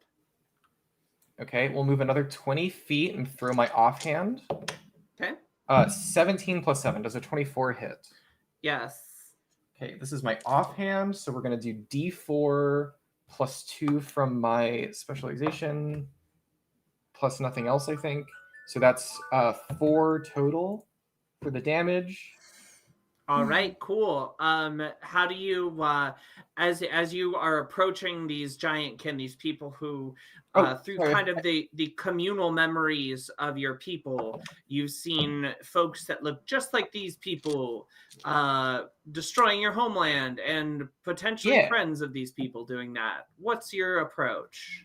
Okay, we'll move another 20 feet and throw my offhand. Okay. 17 plus 7. Does a 24 hit? Yes. Okay, this is my offhand. So we're going to do D4 plus 2 from my specialization. Plus nothing else, I think. So that's 4 total for the damage. All right, cool. How do you, as you are approaching these these people who, through kind of the communal memories of your people, you've seen folks that look just like these people, destroying your homeland, and potentially friends of these people doing that. What's your approach?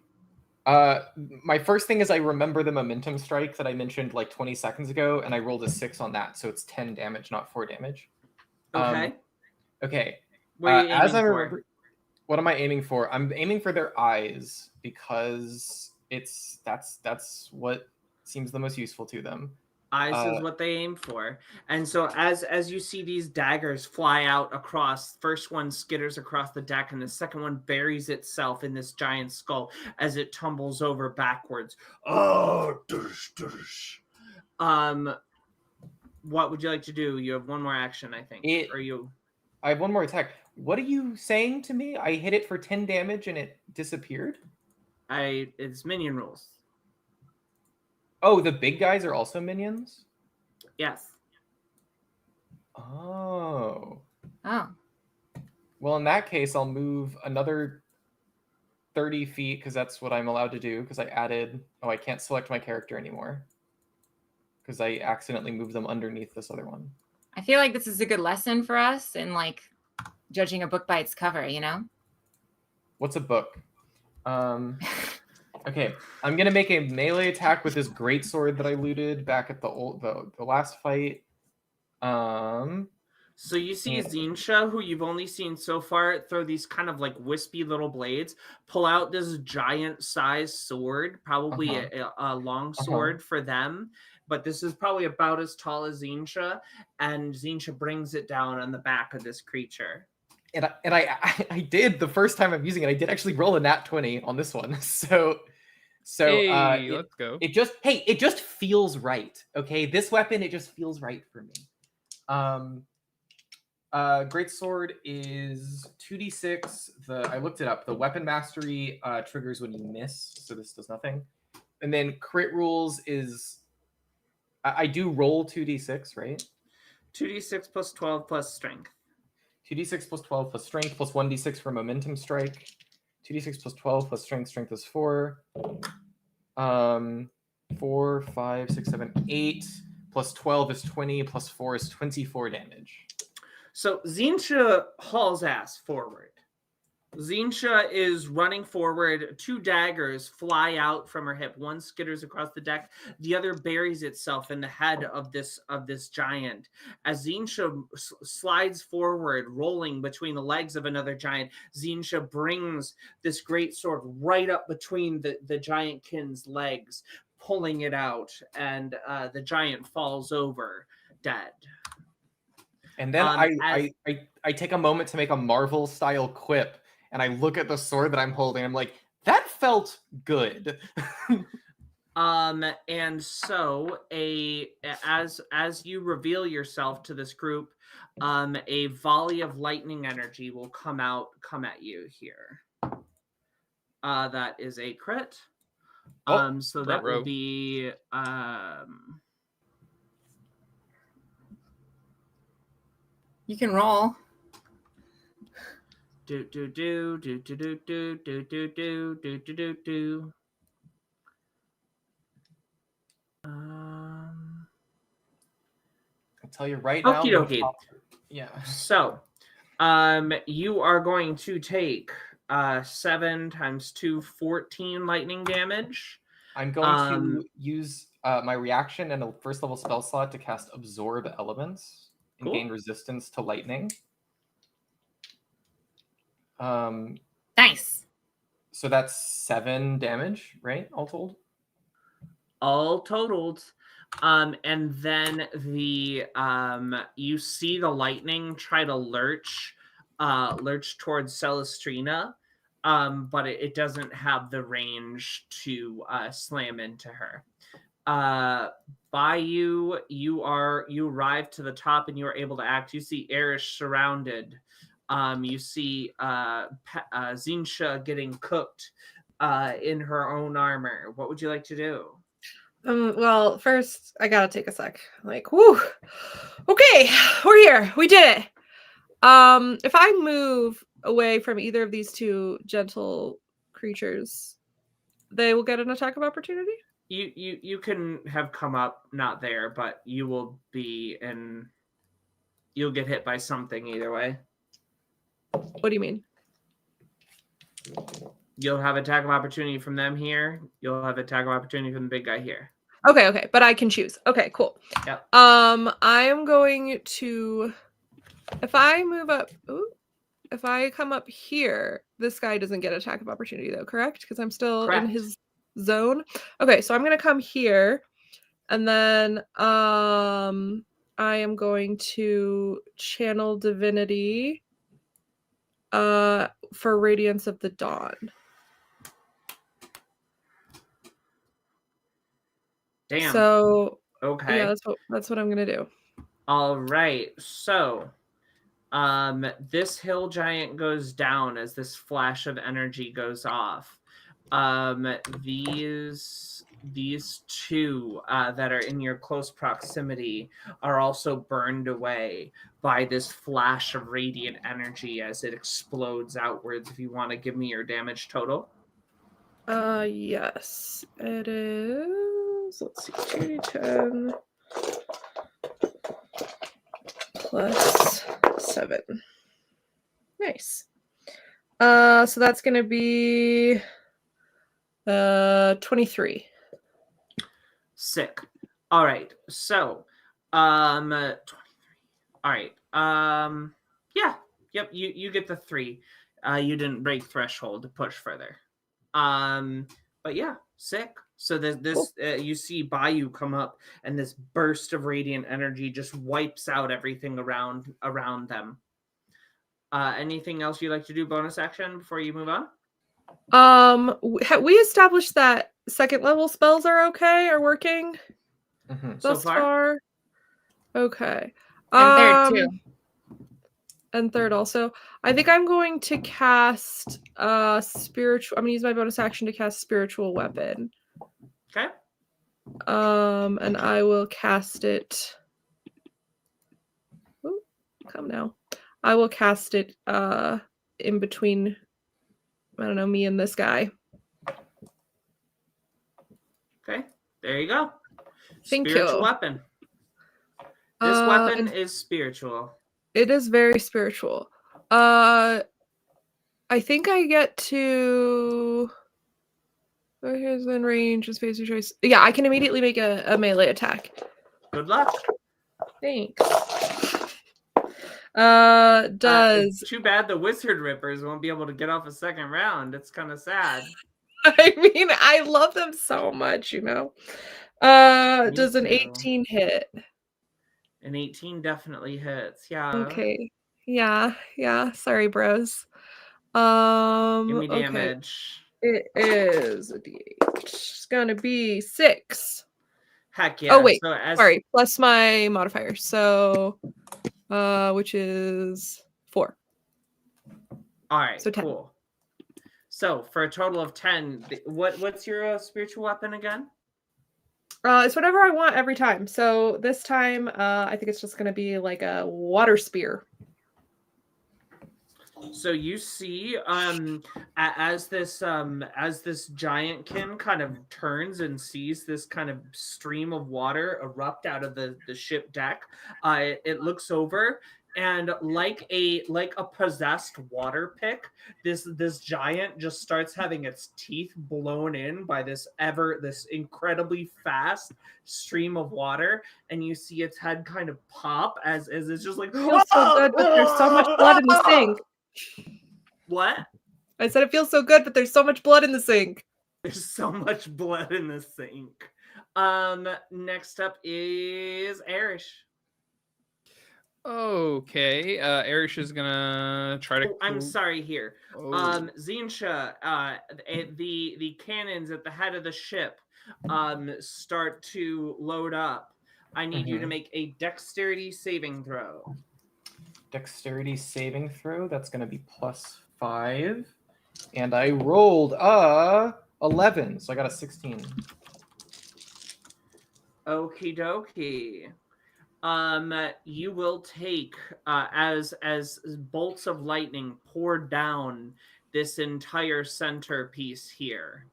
My first thing is I remember the momentum strike that I mentioned like 20 seconds ago, and I rolled a 6 on that, so it's 10 damage, not 4 damage. Okay. Okay. What are you aiming for? What am I aiming for? I'm aiming for their eyes because that's what seems the most useful to them. Eyes is what they aim for. And so as you see these daggers fly out across, first one skitters across the deck and the second one buries itself in this giant skull as it tumbles over backwards. Oh, dush, dush. What would you like to do? You have one more action, I think. I have one more attack. What are you saying to me? I hit it for 10 damage and it disappeared? It's minion rules. Oh, the big guys are also minions? Yes. Oh. Oh. Well, in that case, I'll move another 30 feet because that's what I'm allowed to do because I added... Oh, I can't select my character anymore because I accidentally moved them underneath this other one. I feel like this is a good lesson for us in like judging a book by its cover, you know? What's a book? Okay, I'm gonna make a melee attack with this greatsword that I looted back at the last fight. So you see Yeah. Zinsha, who you've only seen so far, throw these kind of like wispy little blades, pull out this giant size sword, probably a long sword for them, but this is probably about as tall as Zinsha, and Zinsha brings it down on the back of this creature. And I did the first time I'm using it. I did actually roll a nat 20 on this one. So Hey, let's go. it just feels right. Okay, this weapon, it just feels right for me. Great sword is 2d6. I looked it up. The weapon mastery triggers when you miss, so this does nothing. And then crit rules is I do roll 2d6, right? 2d6 plus 12 plus strength. 2d6 plus 12 plus strength plus 1d6 for momentum strike. 2d6 plus 12 plus strength. Strength is 4. 4, 5, 6, 7, 8 plus 12 is 20 plus 4 is 24 damage. So Zinsha hauls ass forward. Zinsha is running forward. 2 daggers fly out from her hip. One skitters across the deck. The other buries itself in the head of this giant. As Zinsha slides forward, rolling between the legs of another giant, Zinsha brings this great sword right up between the giant kin's legs, pulling it out, and the giant falls over, dead. And then I take a moment to make a Marvel style quip, and I look at the sword that I'm holding. I'm like, that felt good. And so as you reveal yourself to this group, a volley of lightning energy will come at you here. That is a crit. So that will be You can roll. do. I'll tell you right now. Okie dokie. Yeah. So, you are going to take 7 times 2, 14 lightning damage. I'm going to use my reaction and a first level spell slot to cast Absorb Elements and gain resistance to lightning. Nice. So that's 7 damage, right? All told. All totaled. And then you see the lightning try to lurch towards Celestrina, but it doesn't have the range to slam into her. By you arrive to the top and you are able to act. You see Erish surrounded. You see Zinsha getting cooked in her own armor. What would you like to do? Well, first I gotta take a sec. Like, whoo. Okay, we're here. We did it. If I move away from either of these 2 gentle creatures, they will get an attack of opportunity? You can have come up not there, but you will be you'll get hit by something either way. What do you mean? You'll have attack of opportunity from them here. You'll have attack of opportunity from the big guy here. Okay, but I can choose. Okay, cool. Yep. I am going to, if I move up, if I come up here, this guy doesn't get attack of opportunity though, correct? Because I'm still in his zone. Okay, so I'm gonna come here, and then I am going to channel divinity for Radiance of the Dawn. Damn. So okay. Yeah, that's what I'm gonna do. All right. So this hill giant goes down as this flash of energy goes off. These 2 that are in your close proximity are also burned away by this flash of radiant energy as it explodes outwards. If you want to give me your damage total. Yes, it is. Let's see, 2d10 plus 7. Nice. So that's gonna be 23. Sick. All right. So, 23. All right. Yeah. Yep. You get the 3. You didn't break threshold to push further. But yeah, sick. So this you see Bayou come up, and this burst of radiant energy just wipes out everything around them. Anything else you'd like to do bonus action before you move on? We established that second level spells are working So far. Okay. And third too. And third also. I think I'm going to cast spiritual. I'm gonna use my bonus action to cast spiritual weapon. Okay. And I will cast it. Ooh, come now. I will cast it in between, I don't know, me and this guy. Okay, there you go. Thank Spiritual you. weapon. This weapon is spiritual. It is very spiritual. I think I get to. Oh, here's in range, space of choice. Yeah, I can immediately make a melee attack. Good luck. Thanks. Does too bad the Wizard Rippers won't be able to get off a second round. It's kind of sad. I mean, I love them so much, you know. Does an 18 hit? An 18 definitely hits. Yeah. Okay. Yeah. Sorry, bros. Give me damage. Okay. It is a d8. It's gonna be 6. Heck yeah. Oh wait, so sorry. Plus my modifier. So, which is 4. All right. So 10. Cool. So for a total of 10, what's your spiritual weapon again? It's whatever I want every time. So this time, I think it's just gonna be like a water spear. So you see, as this giantkin kind of turns and sees this kind of stream of water erupt out of the ship deck, it looks over, and like a possessed water pick, this giant just starts having its teeth blown in by this incredibly fast stream of water, and you see its head kind of pop as it's just like, It feels so good, but there's so much blood in the sink. What? I said it feels so good, but there's so much blood in the sink. There's so much blood in the sink. Next up is Arish. Okay, Arish is gonna try to. I'm sorry here. Oh. Zinsha, the cannons at the head of the ship start to load up. I need you to make a dexterity saving throw. Dexterity saving throw. That's gonna be +5, and I rolled 11, so I got a 16. Okie dokie. You will take as bolts of lightning pour down this entire centerpiece here.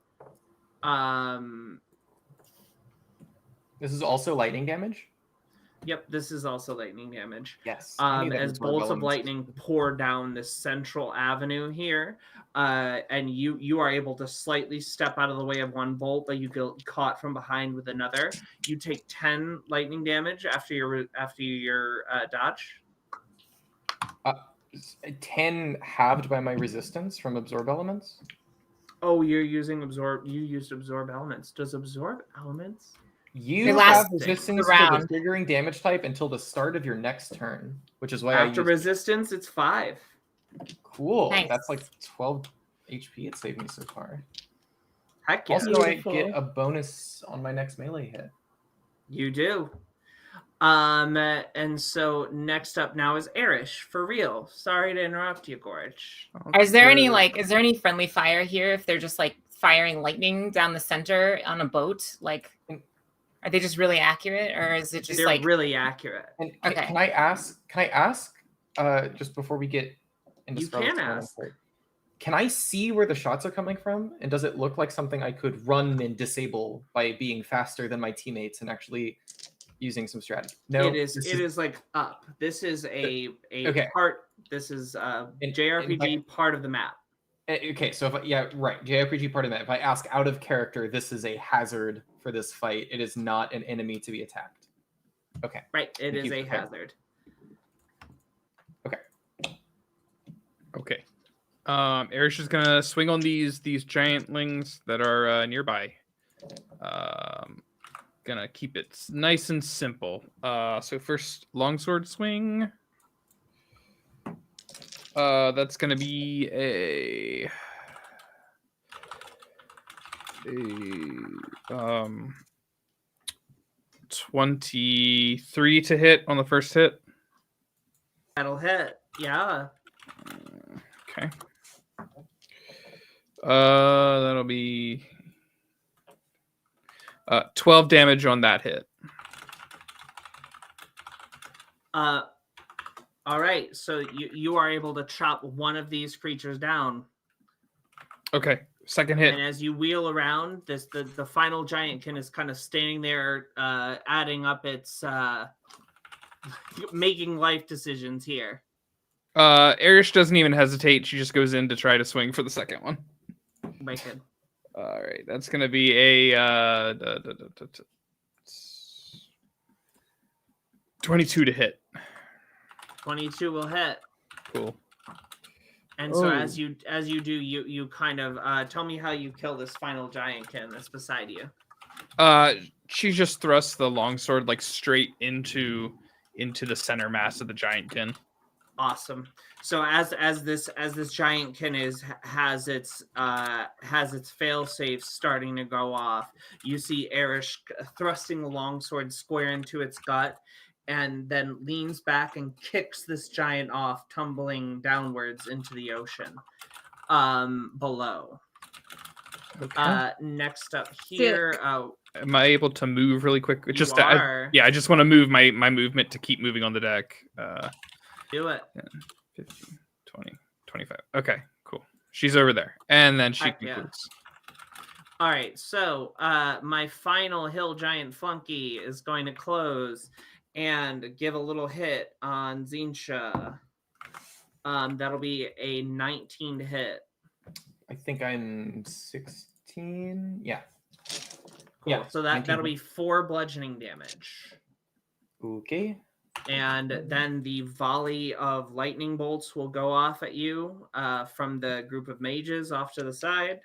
This is also lightning damage? Yep, this is also lightning damage. Yes. As bolts of lightning pour down this central avenue here, and you are able to slightly step out of the way of one bolt, but you get caught from behind with another. You take 10 lightning damage after your dodge. 10 halved by my resistance from absorb elements. Oh, you're using absorb. You used absorb elements. Does absorb elements? You have resistance to the triggering damage type until the start of your next turn, which is why after resistance, it's 5. Cool. Nice. That's like 12 HP it saved me so far. Heck yeah. Also, I get a bonus on my next melee hit. You do. And so next up now is Arish, for real. Sorry to interrupt you, Gorge. Is there any friendly fire here if they're just like firing lightning down the center on a boat? Like, are they just really accurate, or is it just they're like really accurate? And can I ask just before we get into you can ask. Can I see where the shots are coming from? And does it look like something I could run and disable by being faster than my teammates and actually using some strategy? No, it is like up. This is a okay. part. This is JRPG part of the map. Okay, so JRPG part of that. If I ask out of character, this is a hazard for this fight. It is not an enemy to be attacked. Okay. Right, it is a hazard. Erish is gonna swing on these giantlings that are nearby. Gonna keep it nice and simple. So first longsword swing. That's gonna be a 23 to hit on the first hit. That'll hit. Yeah. Okay. That'll be 12 damage on that hit. All right. So you are able to chop one of these creatures down. Okay. Second hit. And as you wheel around, the final giantkin is kind of standing there, adding up its making life decisions here. Erish doesn't even hesitate. She just goes in to try to swing for the second one. Wicked. All right, that's gonna be a 22 to hit. 22 will hit. Cool. And so as you do, you kind of tell me how you kill this final giantkin that's beside you. She just thrusts the longsword like straight into the center mass of the giantkin. Awesome. So as this giantkin has its failsafe starting to go off, you see Erish thrusting the longsword square into its gut, and then leans back and kicks this giant off, tumbling downwards into the ocean below. Okay. Next up here, am I able to move really quick? Just are. I just want to move my movement to keep moving on the deck. Do it. 10, 15, 20, 25. Okay, cool. She's over there. And then she concludes. All right, so my final hill giant flunky is going to close and give a little hit on Zinsha. That'll be a 19 to hit. I think I'm 16. Yeah. Cool. Yeah. So that'll be 4 bludgeoning damage. Okay. And then the volley of lightning bolts will go off at you from the group of mages off to the side.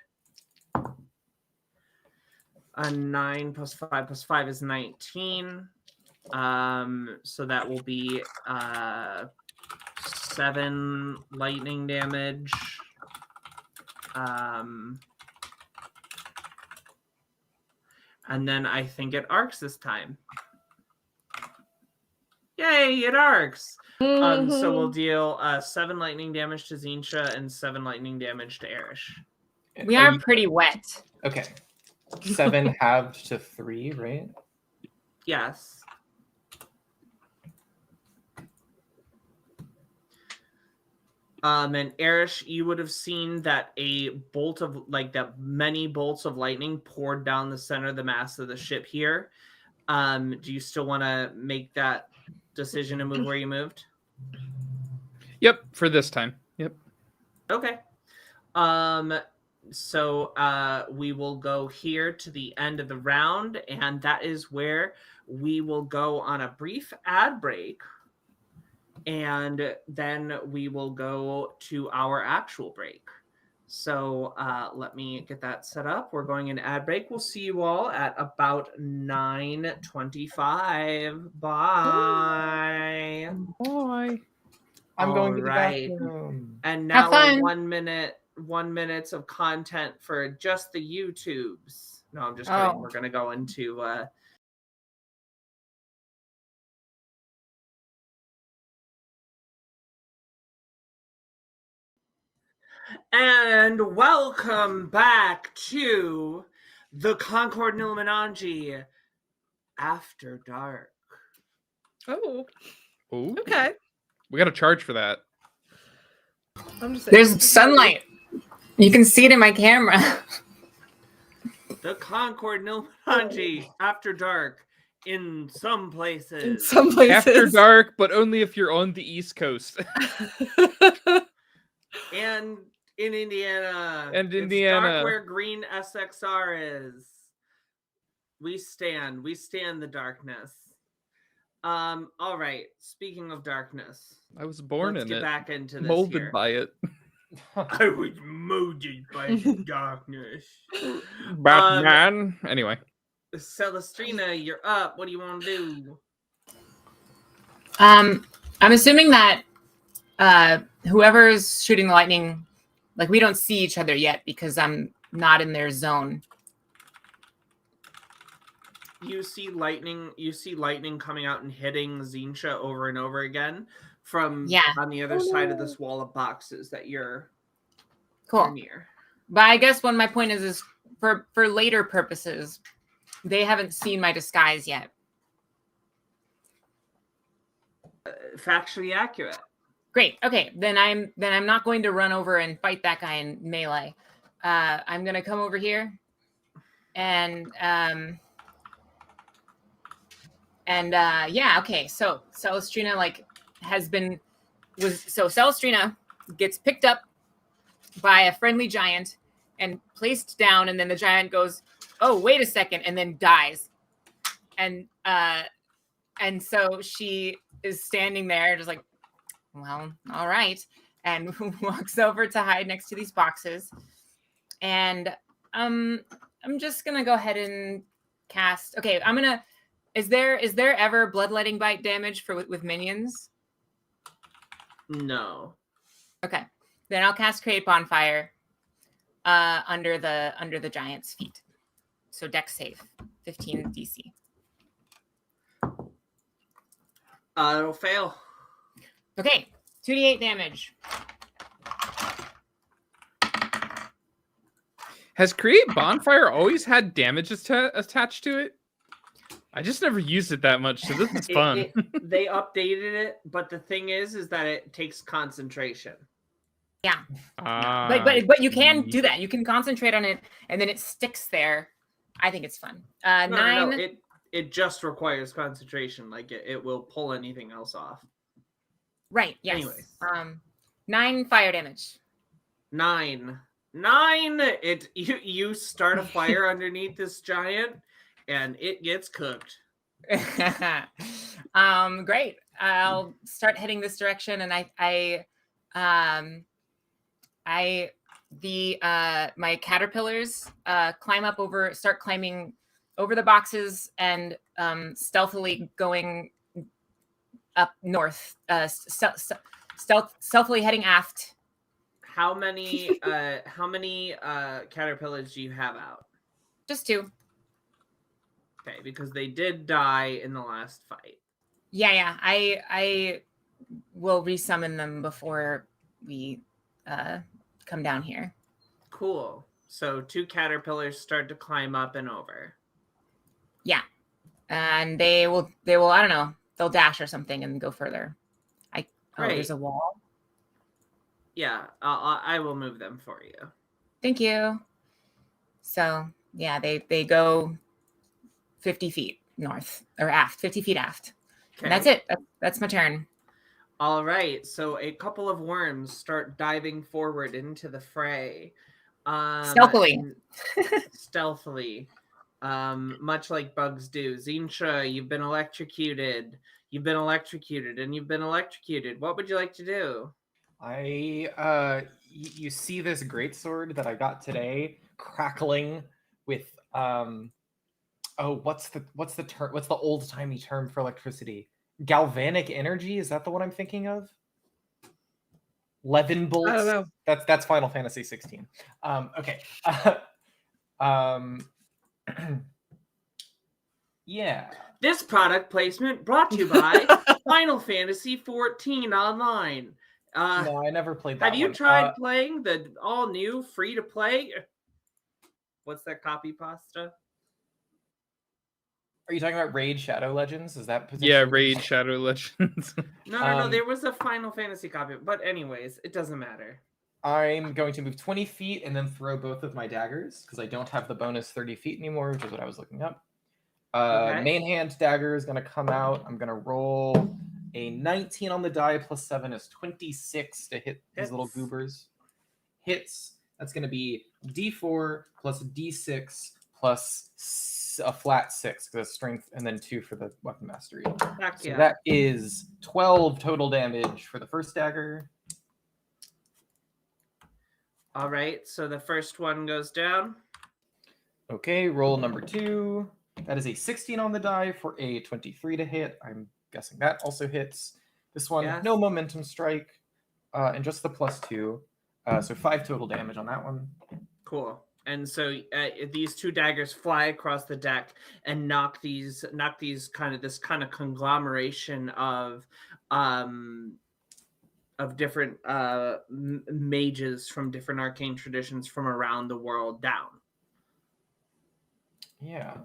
A 9 plus 5 plus 5 is 19. So that will be 7 lightning damage. And then I think it arcs this time. Yay, it arcs! So we'll deal 7 lightning damage to Zinsha and 7 lightning damage to Erish. We are pretty wet. Okay. 7 halved to 3, right? Yes. And Erish, you would have seen that a bolt of many bolts of lightning poured down the center of the mass of the ship here. Do you still want to make that decision and move where you moved? Yep, for this time. Yep. Okay. So we will go here to the end of the round, and that is where we will go on a brief ad break, and then we will go to our actual break. So let me get that set up. We're going in ad break. We'll see you all at about 9:25. Bye. Bye. I'm going to the Right. bathroom. And now Have fun. 1 minute of content for just the YouTubes. No, I'm just kidding. Oh. We're gonna go into and welcome back to the Concord Illuminati After Dark. Oh, Ooh. okay. We got to charge for that. I'm just There's sunlight. You can see it in my camera. The Concord Illuminati After Dark in some places. in some places. After dark, but only if you're on the East Coast. And in Indiana. And It's Indiana. dark where green SXR is. We stand the darkness. All right. Speaking of darkness, I was born let's in get it. back into this Molded here. by it. I was molded by the darkness. Batman. Anyway. Celestrina, you're up. What do you want to do? I'm assuming that whoever's shooting the lightning, like we don't see each other yet because I'm not in their zone. You see lightning coming out and hitting Zinsha over and over again from on the other side of this wall of boxes that you're near. But I guess my point is for later purposes, they haven't seen my disguise yet. Factually accurate. Great. Okay, then I'm not going to run over and fight that guy in melee. I'm gonna come over here, and yeah. Okay. So Celestrina Celestrina gets picked up by a friendly giant and placed down, and then the giant goes, "Oh, wait a second," and then dies, and so she is standing there just like, well, all right, and walks over to hide next to these boxes. And I'm just gonna go ahead and cast. Okay, I'm gonna. Is there ever bloodletting bite damage with minions? No. Okay, then I'll cast Create Bonfire under the giant's feet. So Dex save, 15 DC. It'll fail. Okay, 2d8 damage. Has Create Bonfire always had damage attached to it? I just never used it that much, so this is fun. They updated it, but the thing is that it takes concentration. Yeah. But you can do that. You can concentrate on it, and then it sticks there. I think it's fun. No, it just requires concentration. Like it will pull anything else off. Right. Yes. Anyway. 9 fire damage. 9. You start a fire underneath this giant, and it gets cooked. Great. I'll start heading this direction, and my caterpillars start climbing over the boxes and stealthily going up north, stealthily heading aft. How many caterpillars do you have out? Just 2. Okay, because they did die in the last fight. Yeah. I will resummon them before we come down here. Cool. So 2 caterpillars start to climb up and over. Yeah, and they will. I don't know. They'll dash or something and go further. There's a wall. Yeah, I will move them for you. Thank you. So yeah, they go 50 feet north or aft, 50 feet aft. Okay. And that's it. That's my turn. All right. So a couple of worms start diving forward into the fray. Stealthily. Much like bugs do. Zinsha, you've been electrocuted. You've been electrocuted. What would you like to do? You see this greatsword that I got today crackling with what's the term? What's the old-timey term for electricity? Galvanic energy? Is that the one I'm thinking of? Levin bolts? I don't know. That's Final Fantasy 16. Okay. Yeah. This product placement brought to you by Final Fantasy 14 Online. No, I never played that. Have you tried playing the all-new free-to-play? What's that copy pasta? Are you talking about Raid Shadow Legends? Is that position? Yeah, Raid Shadow Legends. No. There was a Final Fantasy copy. But anyways, it doesn't matter. I'm going to move 20 feet and then throw both of my daggers because I don't have the bonus 30 feet anymore, which is what I was looking up. Okay. Main hand dagger is going to come out. I'm going to roll a 19 on the die plus 7 is 26 to hit these little goobers. Hits. That's going to be D4 plus D6 plus a flat 6 because that's strength, and then 2 for the weapon mastery. So that is 12 total damage for the first dagger. All right, so the first one goes down. Okay, roll number 2. That is a 16 on the die for a 23 to hit. I'm guessing that also hits. This one, Yes. no momentum strike, and just the +2. So 5 total damage on that one. Cool. And so these 2 daggers fly across the deck and knock these this kind of conglomeration of different mages from different arcane traditions from around the world down. Yeah.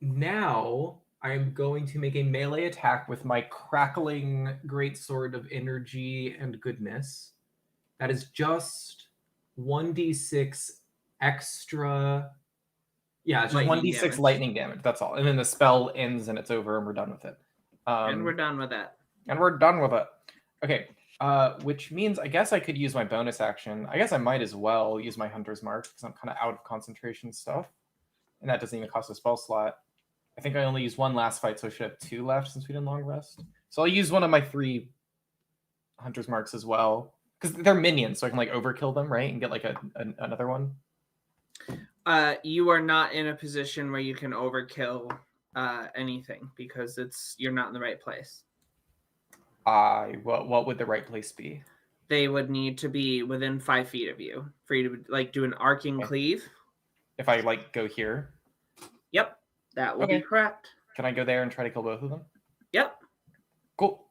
Now I'm going to make a melee attack with my crackling greatsword of energy and goodness. That is just 1d6 extra. Yeah, it's just Lightning 1d6 damage. lightning damage. That's all. And then the spell ends and it's over and we're done with it. And we're done with that. And we're done with it. Okay. Which means I guess I could use my bonus action. I guess I might as well use my Hunter's Mark because I'm kind of out of concentration stuff. And that doesn't even cost a spell slot. I think I only used 1 last fight, so I should have 2 left since we did long rest. So I'll use one of my 3 Hunter's Marks as well. Because they're minions, so I can like overkill them, right? And get like another one. You are not in a position where you can overkill anything because you're not in the right place. What would the right place be? They would need to be within 5 feet of you for you to like do an arcing cleave. If I like go here. Yep, that will be correct. Can I go there and try to kill both of them? Yep. Cool.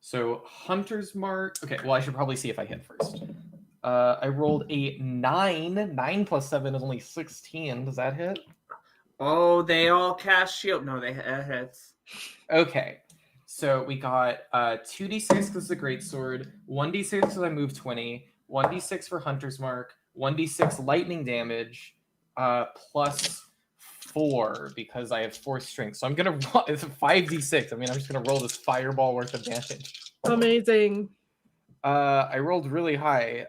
So Hunter's Mark. Okay, well I should probably see if I hit first. I rolled a 9. 9 plus 7 is only 16. Does that hit? Oh, they all cast shield. No, they hits. Okay. So we got 2d6 because it's a greatsword, 1d6 because I moved 20, 1d6 for Hunter's Mark, 1d6 lightning damage, plus 4 because I have 4 strength. So I'm gonna roll. It's a 5d6. I mean, I'm just gonna roll this fireball worth of damage. Amazing. I rolled really high.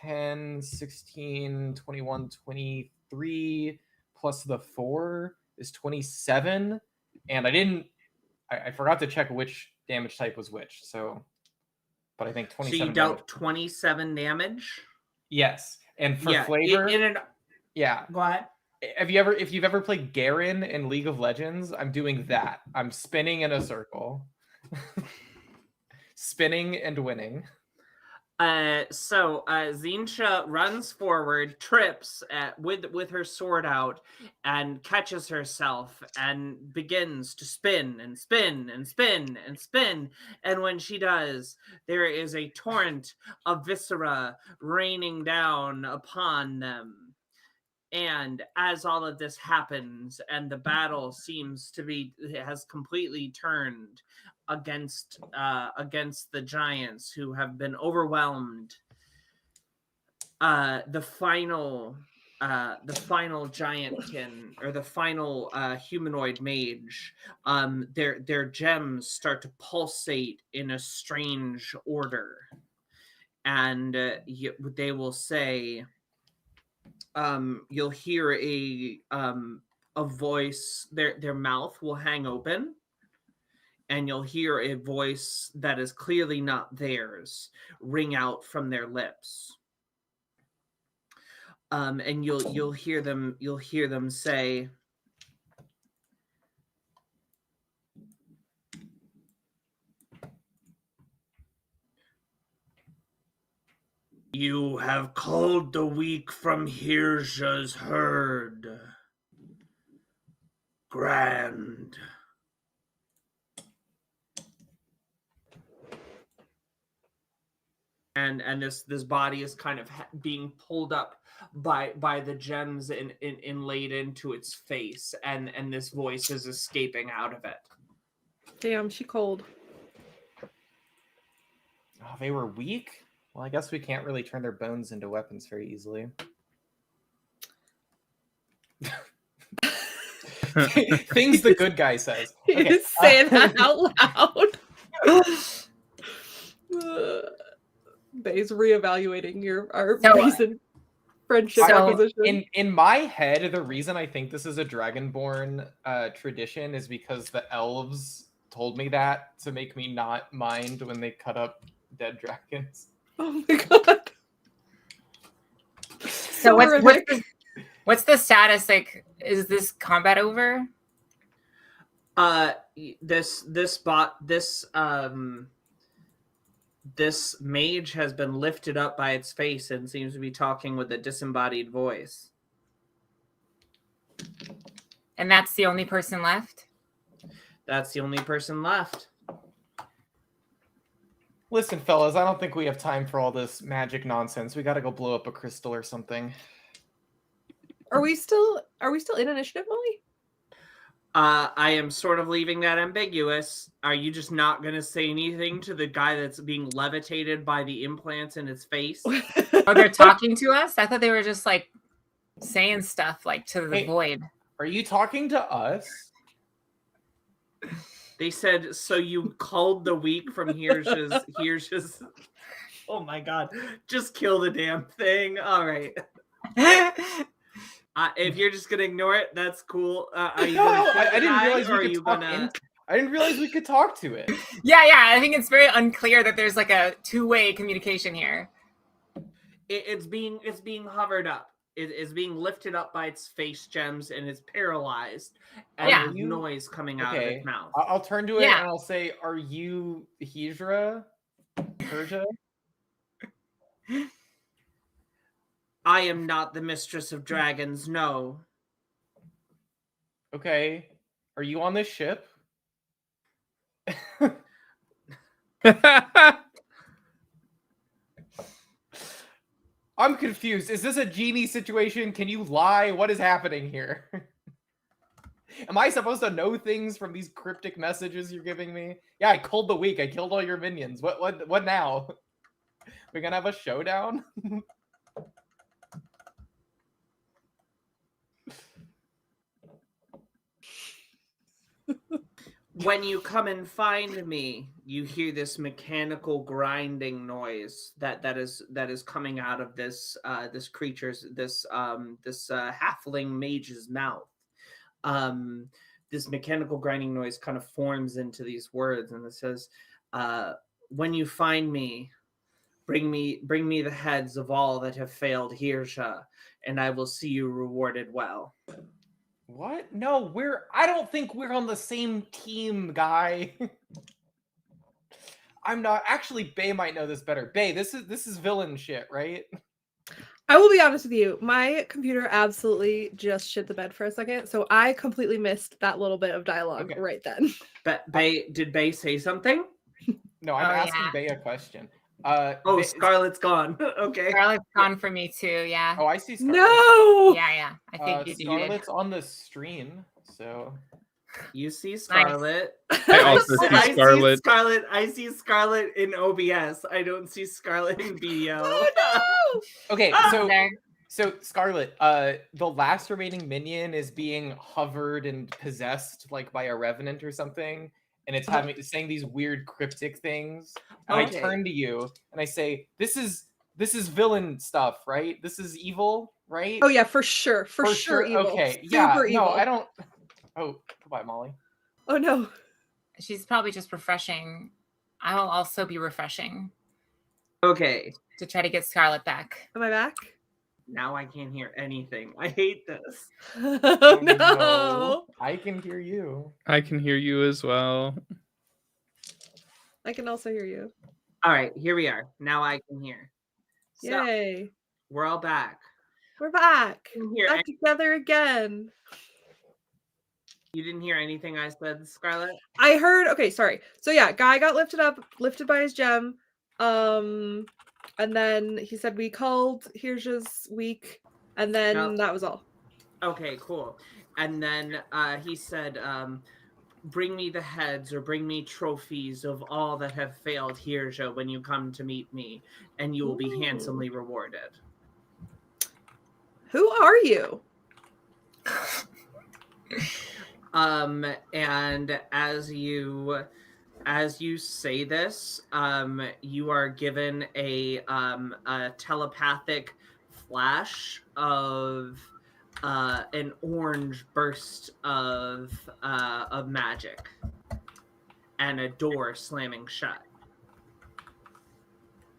10, 16, 21, 23 plus the 4 is 27, and I forgot to check which damage type was which, but I think 27. So you dealt 27 damage? Yes. And for flavor, yeah. Go ahead. If you've ever played Garen in League of Legends, I'm doing that. I'm spinning in a circle. Spinning and winning. So Zinsha runs forward, trips with her sword out, and catches herself and begins to spin and spin and spin and spin. And when she does, there is a torrent of viscera raining down upon them. And as all of this happens, and the battle has completely turned against the giants who have been overwhelmed, the final giantkin, or the final humanoid mage, their gems start to pulsate in a strange order, and they will say, you'll hear a voice. Their mouth will hang open, and you'll hear a voice that is clearly not theirs ring out from their lips. And you'll hear them say, "You have called the weak from Hirsha's herd. Grand." And this body is kind of being pulled up by the gems inlaid into its face, and this voice is escaping out of it. Damn, she cold. Oh, they were weak? Well, I guess we can't really turn their bones into weapons very easily. Things the good guy says. Okay. Say that out loud. Bay's reevaluating our recent friendship acquisition. In my head, the reason I think this is a Dragonborn tradition is because the elves told me that to make me not mind when they cut up dead dragons. Oh my god. So what's the status? Like, is this combat over? This mage has been lifted up by its face and seems to be talking with a disembodied voice. And that's the only person left? That's the only person left. Listen, fellas, I don't think we have time for all this magic nonsense. We gotta go blow up a crystal or something. Are we still in initiative, Molly? I am sort of leaving that ambiguous. Are you just not going to say anything to the guy that's being levitated by the implants in his face? Oh, they're talking to us? I thought they were just like saying stuff like to the void. Are you talking to us? They said, so you culled the weak from here's just. Oh my god. Just kill the damn thing. All right. If you're just gonna ignore it, that's cool. Are you gonna I didn't realize we or are could you talk gonna? I didn't realize we could talk to it. Yeah. I think it's very unclear that there's like a two-way communication here. It's being hovered up. It is being lifted up by its face gems and it's paralyzed. And there's noise coming out of its mouth. I'll turn to it and I'll say, "Are you Hydra? Persia?" I am not the mistress of dragons, no. Okay. Are you on this ship? I'm confused. Is this a genie situation? Can you lie? What is happening here? Am I supposed to know things from these cryptic messages you're giving me? Yeah, I culled the weak. I killed all your minions. What now? We're gonna have a showdown? When you come and find me, you hear this mechanical grinding noise that is coming out of this creature's halfling mage's mouth. This mechanical grinding noise kind of forms into these words, and it says, "When you find me, bring me the heads of all that have failed Hirsha, and I will see you rewarded well." What? No, I don't think we're on the same team, guy. I'm not. Actually, Bay might know this better. Bay, this is villain shit, right? I will be honest with you. My computer absolutely just shit the bed for a second, so I completely missed that little bit of dialogue right then. But did Bay say something? No, I'm asking Bay a question. Scarlet's gone. Okay. Scarlet's gone for me too, yeah. Oh, I see Scarlet. No! Yeah. I think you Scarlet's on the stream, so... You see Scarlet. Nice. I also see Scarlet. I see Scarlet in OBS. I don't see Scarlet in BO. Oh, no! Okay, so Scarlet, the last remaining minion is being hovered and possessed like by a revenant or something. And it's saying these weird cryptic things. And I turn to you and I say, this is villain stuff, right? This is evil, right? Oh yeah, for sure. For sure evil. Okay. Super evil. No, I don't. Oh, goodbye, Molly. Oh no. She's probably just refreshing. I will also be refreshing. Okay. To try to get Scarlet back. Am I back? Now I can't hear anything. I hate this. Oh no. I can hear you. I can hear you as well. I can also hear you. All right, here we are. Now I can hear. So, Yay. we're all back. We're back. Hear Back together again. You didn't hear anything I said, Scarlet? I heard, okay, sorry. So yeah, guy got lifted by his gem. And then he said we called Hirsha's weak, and then that was all. Okay, cool. And then he said, bring me the heads or bring me trophies of all that have failed Hirsha when you come to meet me, and you will be handsomely rewarded. Who are you? And as you say this, you are given a telepathic flash of an orange burst of magic, and a door slamming shut.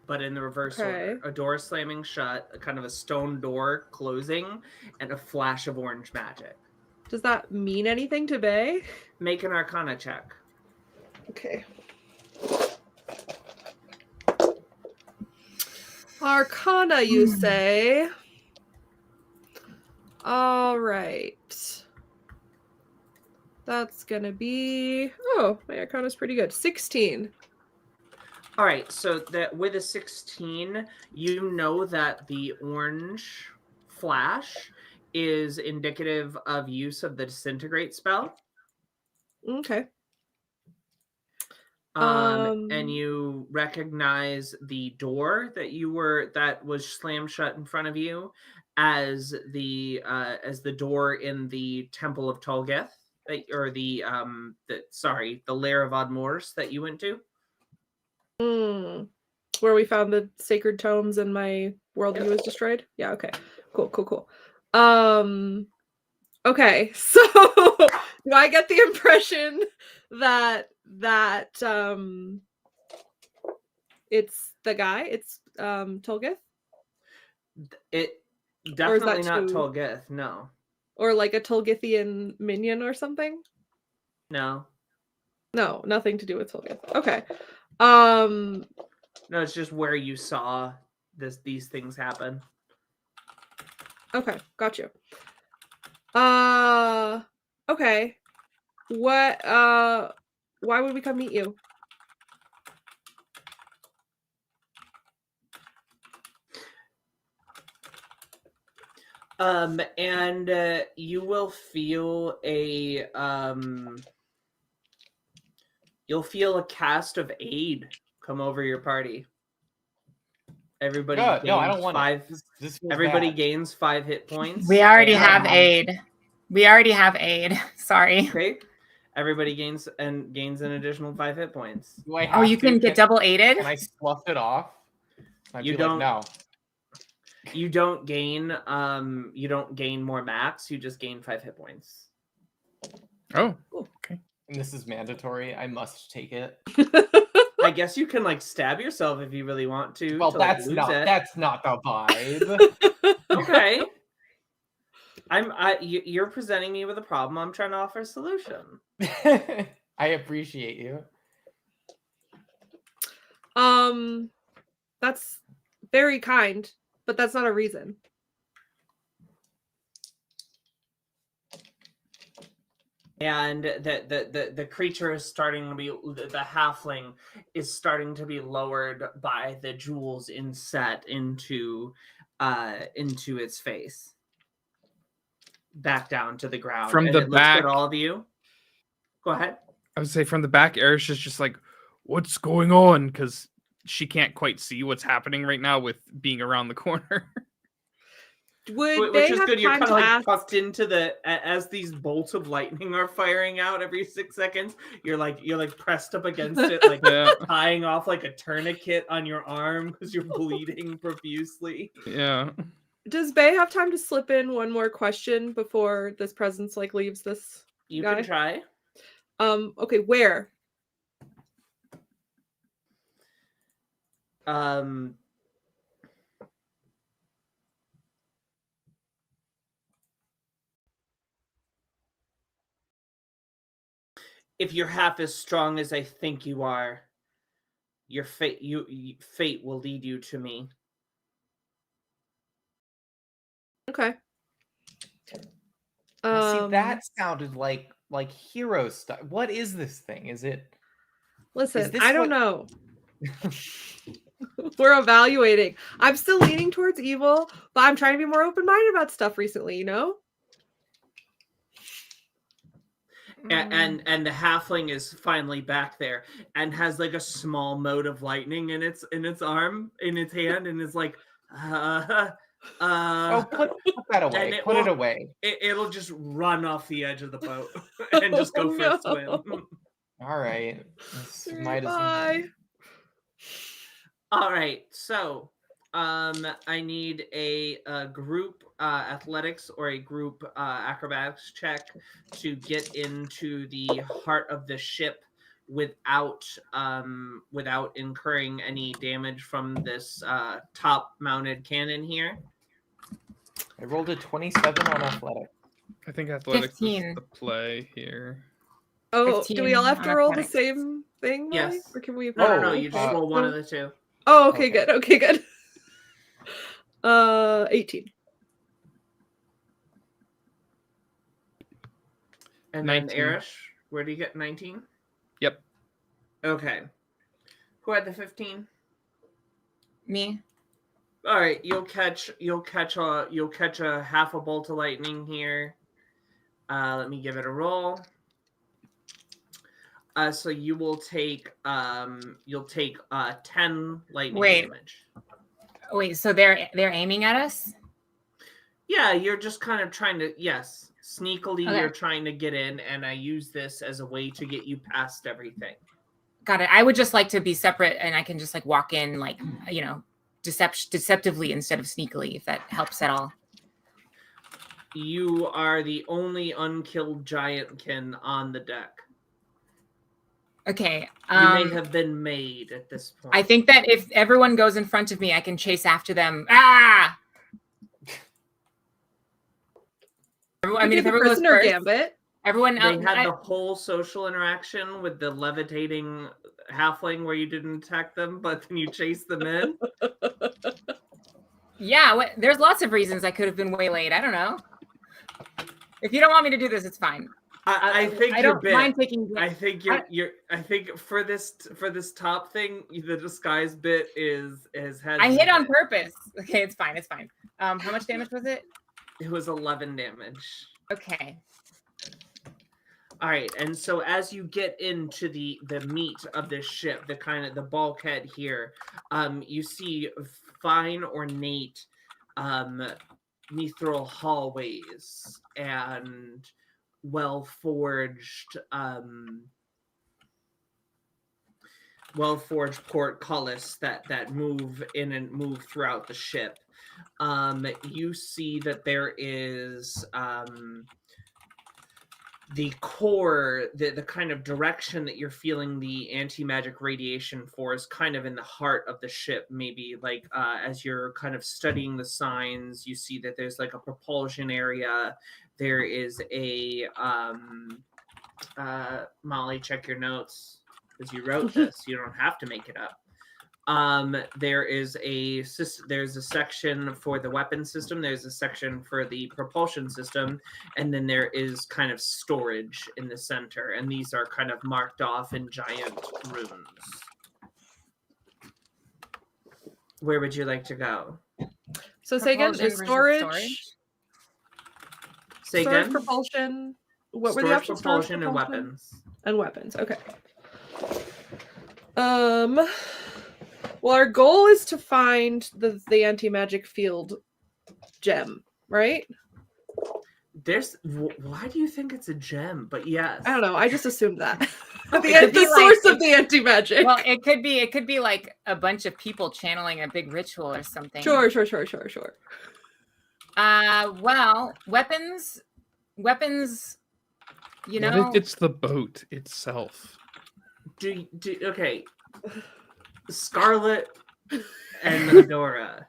But in the reverse order. A door slamming shut, a kind of a stone door closing, and a flash of orange magic. Does that mean anything to Bay? Make an Arcana check. Okay. Arcana, you say? All right. That's gonna be... Oh, my Arcana's pretty good. 16. All right, so that with a 16, you know that the orange flash is indicative of use of the disintegrate spell. Okay. And you recognize the door that was slammed shut in front of you as the door in the Temple of Tolgeth, or the Lair of Odmors that you went to. Where we found the sacred tomes and my worldview was destroyed? Yeah, okay. Cool. Okay, so do I get the impression that it's the guy? It's Tolgeth? It definitely not Tolgeth, no. Or like a Tolgethian minion or something? No. No, nothing to do with Tolgeth. Okay. No, it's just where you saw these things happen. Okay, got you. Okay. What why would we come meet you? And you will feel you'll feel a cast of aid come over your party. Everybody gains no, I don't want 5. This everybody bad. gains 5 hit points. We already have aid. Sorry. Okay. Everybody gains an additional 5 hit points. Oh, you can get double aided? Can I slough it off? You don't. No. You don't gain more max. You just gain 5 hit points. Oh, okay. And this is mandatory. I must take it. I guess you can like stab yourself if you really want to. Well, to, that's lose not it. That's not the vibe. Okay. You're presenting me with a problem. I'm trying to offer a solution. I appreciate you. That's very kind, but that's not a reason. And the creature is starting to be, the halfling is starting to be lowered by the jewels inset into its face, back down to the ground. From and the it back, looks at all of you. Go ahead. I would say from the back, Erish is just like, "What's going on?" Because she can't quite see what's happening right now with being around the corner. Which is good. You're kind of like tucked into as these bolts of lightning are firing out every 6 seconds. You're like pressed up against it, like tying off like a tourniquet on your arm because you're bleeding profusely. Yeah. Does Bay have time to slip in one more question before this presence like leaves this? You guy? Can try. Okay, where? If you're half as strong as I think you are, your fate will lead you to me. Okay. See, that sounded like hero stuff. What is this thing? Is it? Listen, I don't know. We're evaluating. I'm still leaning towards evil, but I'm trying to be more open-minded about stuff recently, you know? And the halfling is finally back there and has like a small mote of lightning in its arm, in its hand, and is like, oh, put that away. Put it away. It'll just run off the edge of the boat and just go for a swim. All right. Bye. All right. So, I need a group athletics or a group acrobatics check to get into the heart of the ship without incurring any damage from this top-mounted cannon here. I rolled a 27 on athletic. I think athletics 15. is the play here. Oh, do we all have 15 to roll the athletics. same thing, Molly? Yes. Or can we? No, Oh, you just roll one of the two. Oh, okay, Okay. good. Okay, good. 18. And 19. then Arish, where do you get 19? Yep. Okay. Who had the 15? Me. All right, you'll catch a half a bolt of lightning here. Let me give it a roll. So you will take 10 lightning damage. Wait, so they're aiming at us? Yeah, you're just kind of trying to sneakily Okay. you're trying to get in, and I use this as a way to get you past everything. Got it. I would just like to be separate, and I can just like walk in, like, deceptively instead of sneakily, if that helps at all. You are the only unkilled giantkin on the deck. Okay. You may have been made at this point. I think that if everyone goes in front of me, I can chase after them. Ah! I mean, if everyone goes prisoner first, gambit. everyone They had the whole social interaction with the levitating halfling where you didn't attack them, but then you chased them in. Yeah, there's lots of reasons I could have been waylaid. I don't know. If you don't want me to do this, it's fine. I think I you're don't bit. mind taking. I think I think for this top thing, the disguise bit is head. I hit on purpose. Okay, it's fine. It's fine. How much damage was it? It was 11 damage. Okay. All right, and so as you get into the meat of this ship, the bulkhead here, you see fine ornate mithril hallways and well-forged portcullis that move in and move throughout the ship. You see that there is the core, the kind of direction that you're feeling the anti-magic radiation for is kind of in the heart of the ship. Maybe like as you're kind of studying the signs, you see that there's like a propulsion area. There is a Molly, check your notes because you wrote this. You don't have to make it up. There's a section for the weapon system. There's a section for the propulsion system, and then there is kind of storage in the center. And these are kind of marked off in giant runes. Where would you like to go? So say again, Propulsion is versus storage? Say Storage, again. propulsion. What were Storage, the options? propulsion, and weapons. And weapons. Okay. Well, our goal is to find the anti-magic field gem, right? Why do you think it's a gem? But yes. I don't know. I just assumed that. It could be the source of the anti-magic. Well, it could be like a bunch of people channeling a big ritual or something. Sure. Well, weapons. You know, What if it's the boat itself? Okay. Scarlet and Adora.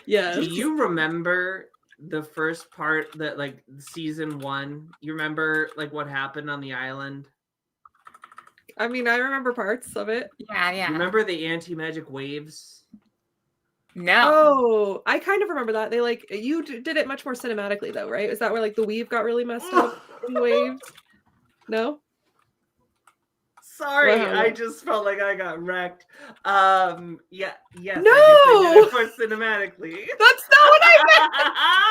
Yes. Do you remember the first part that like season 1? You remember like what happened on the island? I mean, I remember parts of it. Yeah. You remember the anti-magic waves? No. Oh, I kind of remember that. They you did it much more cinematically though, right? Is that where like the weave got really messed up in the waves? No? Sorry, Wow. I just felt like I got wrecked. Yes. No! I did it for cinematically. That's not what I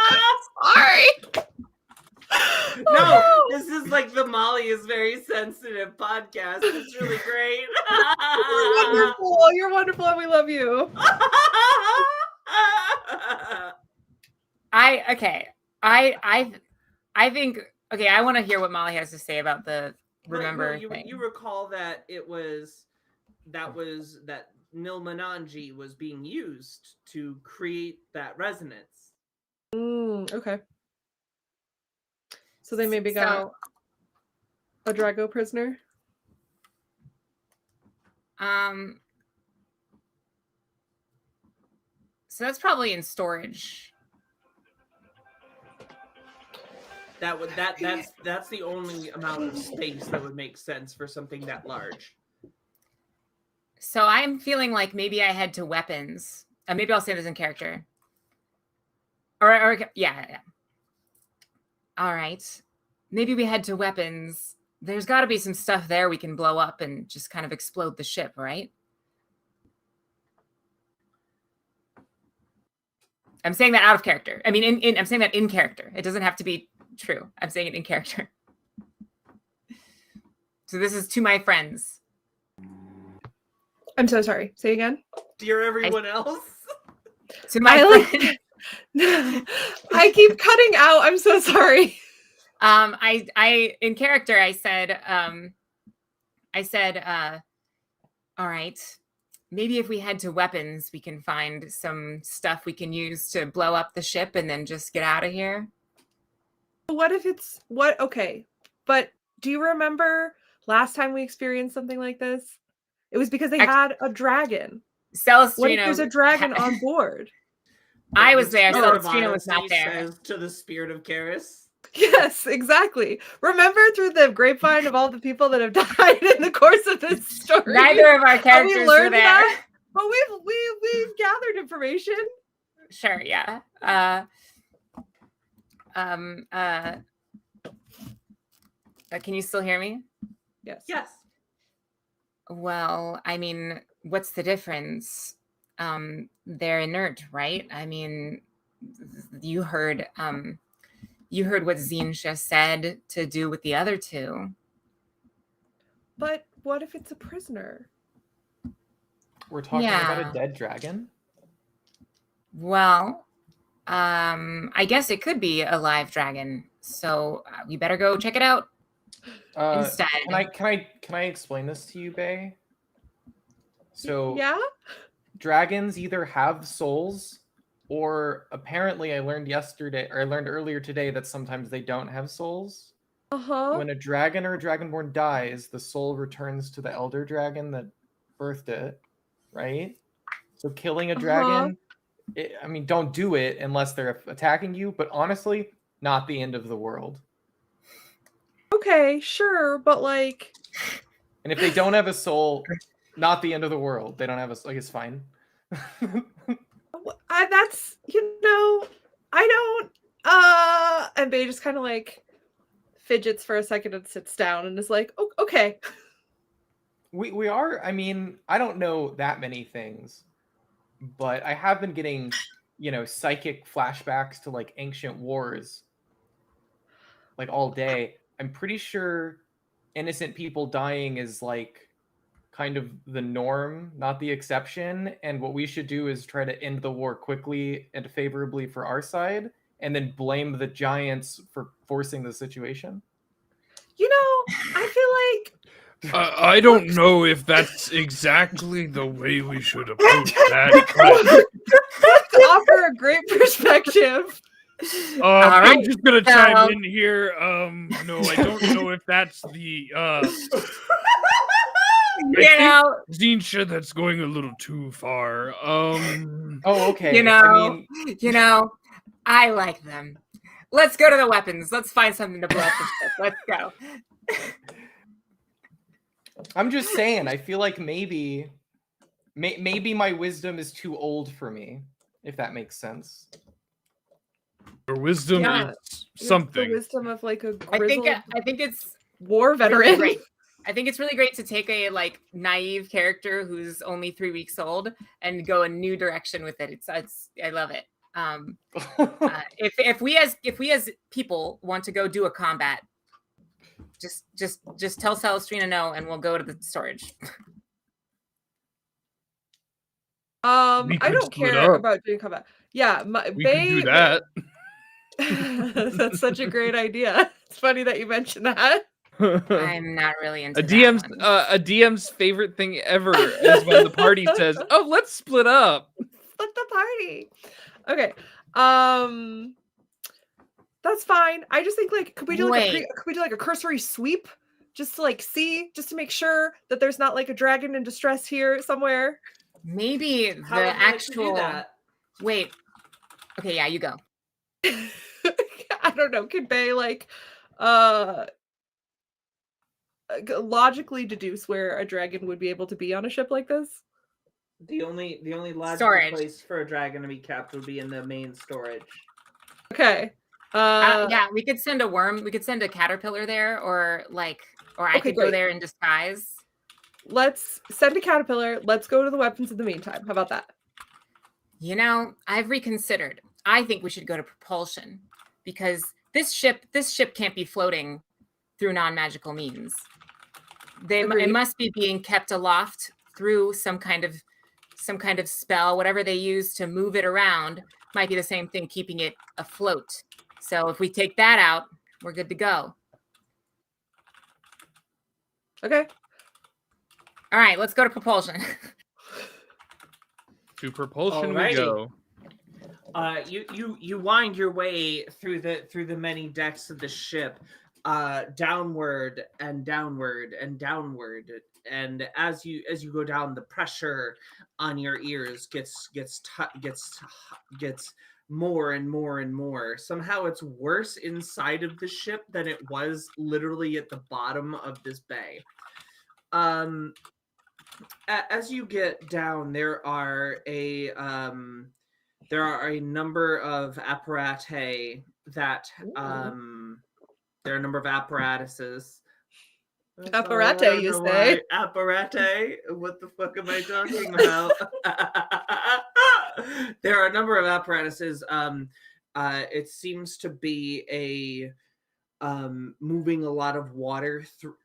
meant. Sorry. No, Oh, this is like the Molly is very sensitive podcast. It's really great. You're wonderful. You're wonderful, and we love you. I think okay, I want to hear what Molly has to say about the remember thing. You recall that that Nilmananji was being used to create that resonance. Okay. So they maybe got a Drago prisoner? So that's probably in storage. That's the only amount of space that would make sense for something that large. So I'm feeling like maybe I head to weapons. Maybe I'll say this in character. Or yeah. All right. Maybe we head to weapons. There's got to be some stuff there we can blow up and just kind of explode the ship, right? I'm saying that out of character. I mean, I'm saying that in character. It doesn't have to be true. I'm saying it in character. So this is to my friends. I'm so sorry. Say again. Dear everyone else. To my friends. I keep cutting out. I'm so sorry. I in character I said, all right, maybe if we head to weapons, we can find some stuff we can use to blow up the ship and then just get out of here. What if it's what? Okay, but do you remember last time we experienced something like this? It was because they had a dragon. Celestrino. What if there's a dragon on board? I was there. Celestrino was not there. Says to the spirit of Karis. Yes, exactly. Remember through the grapevine of all the people that have died in the course of this story? Neither of our characters were there. That, but we've gathered information. Sure, yeah. Can you still hear me? Yes. Yes. Well, I mean, what's the difference? They're inert, right? I mean, you heard what Zinsha said to do with the other two. But what if it's a prisoner? We're talking about a dead dragon? Well, I guess it could be a live dragon. So we better go check it out instead. Can I explain this to you, Bae? So yeah, dragons either have souls, or apparently I learned earlier today that sometimes they don't have souls. When a dragon or a dragonborn dies, the soul returns to the elder dragon that birthed it, right? So killing a dragon, don't do it unless they're attacking you, but honestly, not the end of the world. Okay, sure, but like... And if they don't have a soul, not the end of the world. They don't have it's fine. That's, I don't, and Bae just kind of like fidgets for a second and sits down and is like, oh, okay. We are, I don't know that many things, but I have been getting, psychic flashbacks to like ancient wars, like all day. I'm pretty sure innocent people dying is like kind of the norm, not the exception. And what we should do is try to end the war quickly and favorably for our side, and then blame the giants for forcing the situation. I feel like I don't know if that's exactly the way we should approach that. To offer a great perspective. I'm just gonna chime in here. No, I don't know if that's the Zinsha that's going a little too far. Okay. I like them. Let's go to the weapons. Let's find something to blow up the ship. Let's go. I'm just saying, I feel like maybe my wisdom is too old for me, if that makes sense. Your wisdom is something. The wisdom of like a grizzled I think it's war veteran. Really, I think it's really great to take a like naive character who's only 3 weeks old and go a new direction with it. It's I love it. If we as people want to go do a combat, just tell Celestrina no, and we'll go to the storage. I don't care about doing combat. Yeah, we can do that. That's such a great idea. It's funny that you mentioned that. I'm not really into a DM's favorite thing ever is when the party says, "Oh, let's split up." Split the party. Okay. That's fine. I just think like could we do like a cursory sweep just to like see, just to make sure that there's not like a dragon in distress here somewhere? Maybe How the would you like to do actual. that? Wait. Okay, yeah, you go. I don't know. Could Bay like logically deduce where a dragon would be able to be on a ship like this? The only logical Storage. place for a dragon to be kept would be in the main storage. Okay. Yeah, we could send a worm. We could send a caterpillar there, or I Okay, could go great. there in disguise. Let's send a caterpillar. Let's go to the weapons in the meantime. How about that? You know, I've reconsidered. I think we should go to propulsion because this ship can't be floating through non-magical means. It Agreed. must be being kept aloft through some kind of spell, whatever they use to move it around. Might be the same thing keeping it afloat. So if we take that out, we're good to go. Okay. All right, let's go to propulsion. To propulsion Alrighty. we go. You wind your way through the many decks of the ship, downward and downward and downward, and as you go down, the pressure on your ears gets more and more and more. Somehow it's worse inside of the ship than it was literally at the bottom of this bay. As you get down, there are a number of apparati that there are a number of apparatuses. Apparate, you say? Apparate? What the fuck am I talking about? There are a number of apparatuses. It seems to be a moving a lot of water through.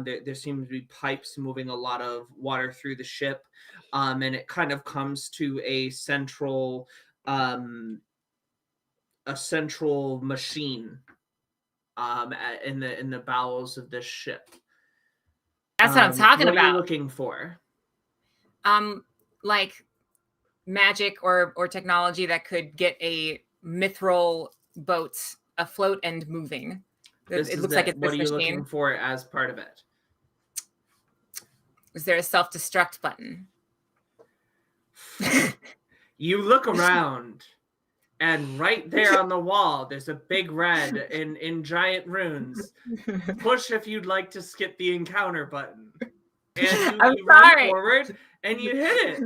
There seems to be pipes moving a lot of water through the ship, and it kind of comes to a central machine in the bowels of this ship. That's what I'm talking what about. What are you looking for? Like magic or technology that could get a mithril boat afloat and moving. It looks like it's what this are you machine. looking for as part of it? Is there a self-destruct button? You look around, and right there on the wall, there's a big red in giant runes. Push if you'd like to skip the encounter button. And you run forward and you hit it.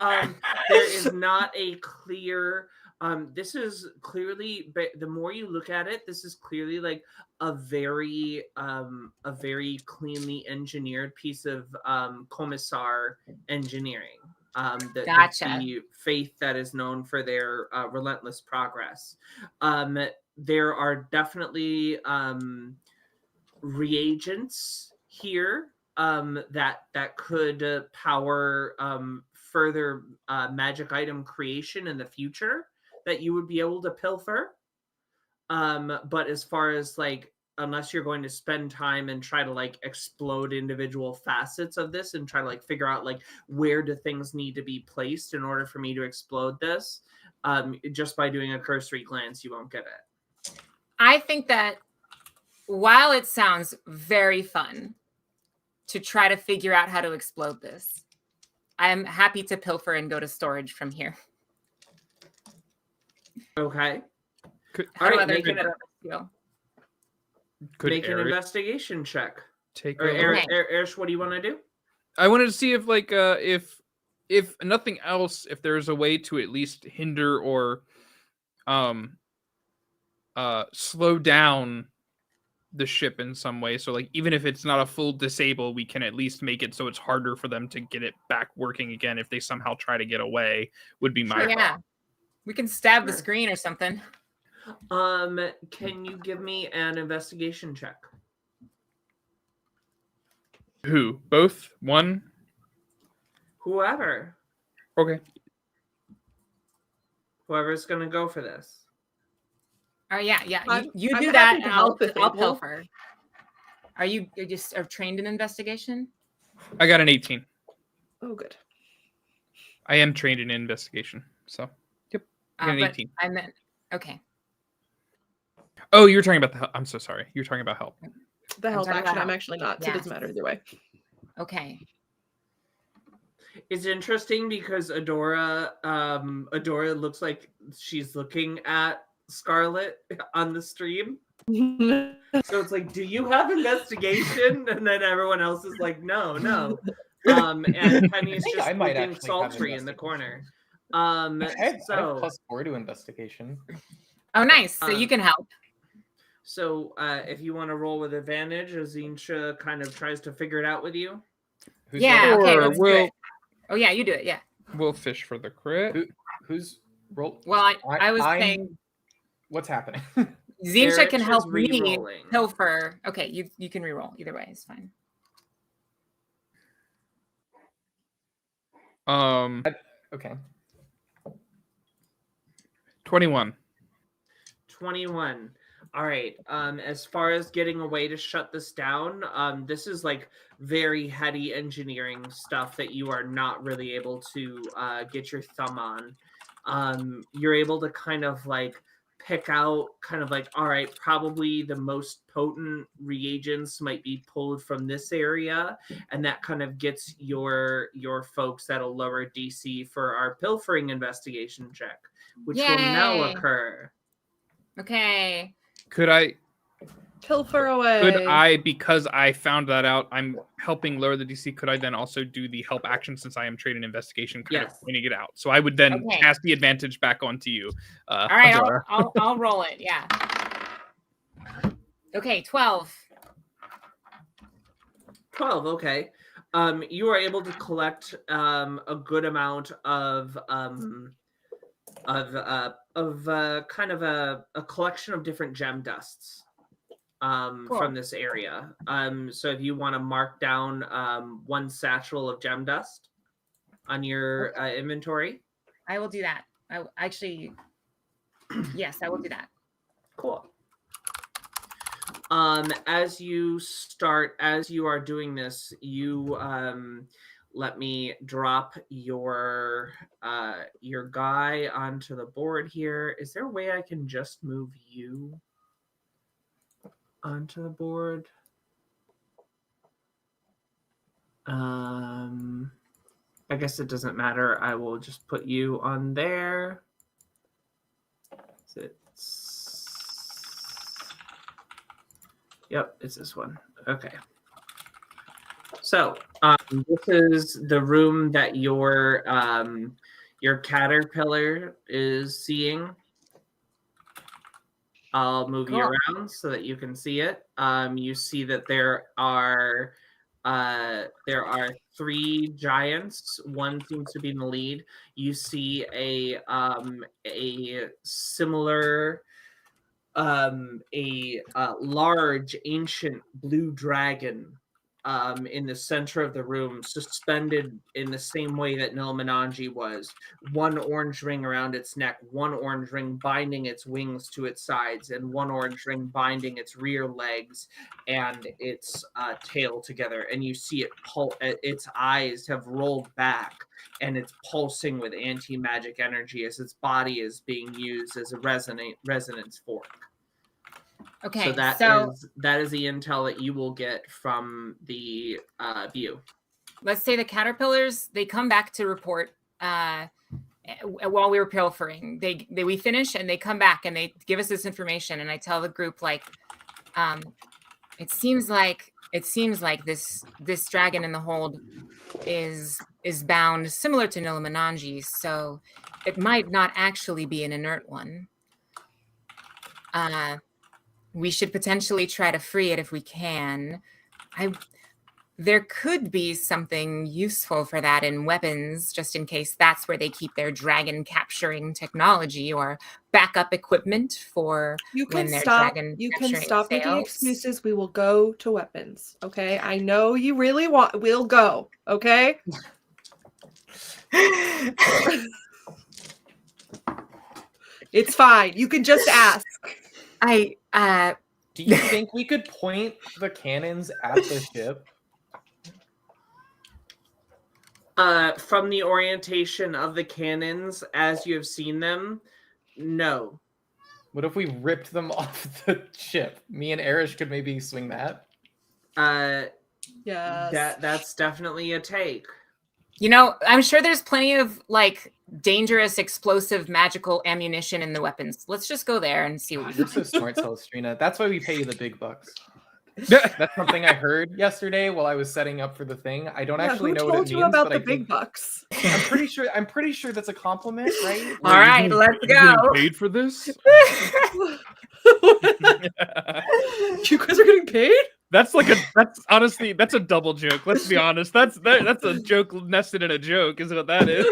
There is not a clear. This is clearly, but the more you look at it, this is clearly like a very cleanly engineered piece of commissar engineering. Gotcha. The faith that is known for their relentless progress. There are definitely reagents here that could power further magic item creation in the future that you would be able to pilfer. But as far as like, unless you're going to spend time and try to like explode individual facets of this and try to like figure out like where do things need to be placed in order for me to explode this, just by doing a cursory glance, you won't get it. I think that while it sounds very fun to try to figure out how to explode this, I'm happy to pilfer and go to storage from here. Okay. How do others feel? Make an investigation check. Erish, what do you want to do? I wanted to see if, like, if nothing else, if there's a way to at least hinder or slow down the ship in some way. So, like, even if it's not a full disable, we can at least make it so it's harder for them to get it back working again if they somehow try to get away. Would be my yeah. We can stab the screen or something. Can you give me an investigation check? Who? Both? One? Whoever. Okay. Whoever's gonna go for this. Oh yeah. You I'm do that, happy to and help if I'll able. pilfer. Are you just trained in investigation? I got an 18. Oh, good. I am trained in investigation, so yep. I got an 18. I meant okay. Oh, you're talking about the help. I'm so sorry. You're talking about help. The help talking about action, I'm help. actually not, so it Yes. doesn't matter either way. Okay. It's interesting because Adora looks like she's looking at Scarlet on the stream. So it's like, do you have investigation? And then everyone else is like, no. And Penny's think just I might looking actually have sultry in the investigation. corner. I have So +4 to investigation. Oh, nice. So you can help. So if you want to roll with advantage, Azinsha kind of tries to figure it out with you. Who's Yeah. rolling? Okay. Or Let's do we'll it. Oh yeah, you do it. Yeah. we'll fish for the crit. Who's roll? Well, I was I'm- saying What's happening? Zinsha Eric's can is help me re-rolling. pilfer. Okay, you can re-roll. Either way, it's fine. Okay. 21. 21. All right. As far as getting a way to shut this down, this is like very heady engineering stuff that you are not really able to get your thumb on. You're able to kind of like pick out kind of like, all right, probably the most potent reagents might be pulled from this area, and that kind of gets your folks at a lower DC for our pilfering investigation check, which will now Yay. occur. Okay. Could I Pilfer away. because I found that out, I'm helping lower the DC, could I then also do the help action since I am trained in investigation, kind Yes. of pointing it out? So I would then Okay. pass the advantage back onto you. All right, Adora. I'll roll it. Yeah. Okay, 12. 12, okay. You are able to collect a good amount of kind of a collection of different gem dusts Cool. from this area. So if you want to mark down one satchel of gem dust on your inventory. I will do that. I actually, yes, I will do that. Cool. As you are doing this, you let me drop your guy onto the board here. Is there a way I can just move you onto the board? I guess it doesn't matter. I will just put you on there. Yep, it's this one. Okay. So this is the room that your caterpillar is seeing. I'll move you around so that you can see it. You see that there are 3 giants. One seems to be in the lead. You see a similar large ancient blue dragon in the center of the room, suspended in the same way that Nilmananji was. One orange ring around its neck, one orange ring binding its wings to its sides, and one orange ring binding its rear legs and its tail together. And you see its eyes have rolled back, and it's pulsing with anti-magic energy as its body is being used as a resonance fork. Okay, So that is the intel that you will get from the view. Let's say the caterpillars, they come back to report while we were pilfering. We finish and they come back and they give us this information, and I tell the group, like, it seems like this dragon in the hold is bound similar to Nilmananji, so it might not actually be an inert one. We should potentially try to free it if we can. There could be something useful for that in weapons, just in case that's where they keep their dragon capturing technology or backup equipment for when their dragon You capturing can stop making fails. excuses. We will go to weapons. Okay. I know you really want. We'll go. Okay. It's fine. You can just ask. Do you think we could point the cannons at the ship? From the orientation of the cannons as you have seen them, no. What if we ripped them off the ship? Me and Erish could maybe swing that. Yes. That's definitely a take. You know, I'm sure there's plenty of like dangerous, explosive, magical ammunition in the weapons. Let's just go there and see what we You're can. so smart, Celestina. That's why we pay you the big bucks. That's something I heard yesterday while I was setting up for the thing. I don't actually who know what it told means, you about but the big bucks? I'm pretty sure that's a compliment, right? All right, let's You getting go. paid for this? You guys are getting paid? That's honestly a double joke. Let's be honest. That's a joke nested in a joke, is what that is.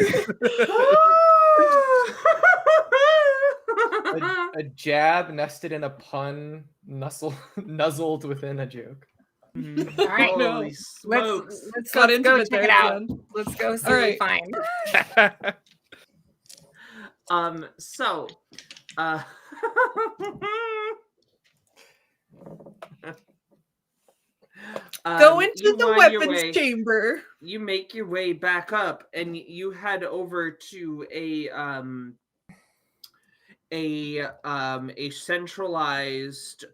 A jab nested in a pun, nuzzled within a joke. All right, Holy smokes. let's Got go into it check there it out. again. Let's go see All what we right. find. So, Go into you the wind your weapons way- chamber. You make your way back up, and you head over to a centralized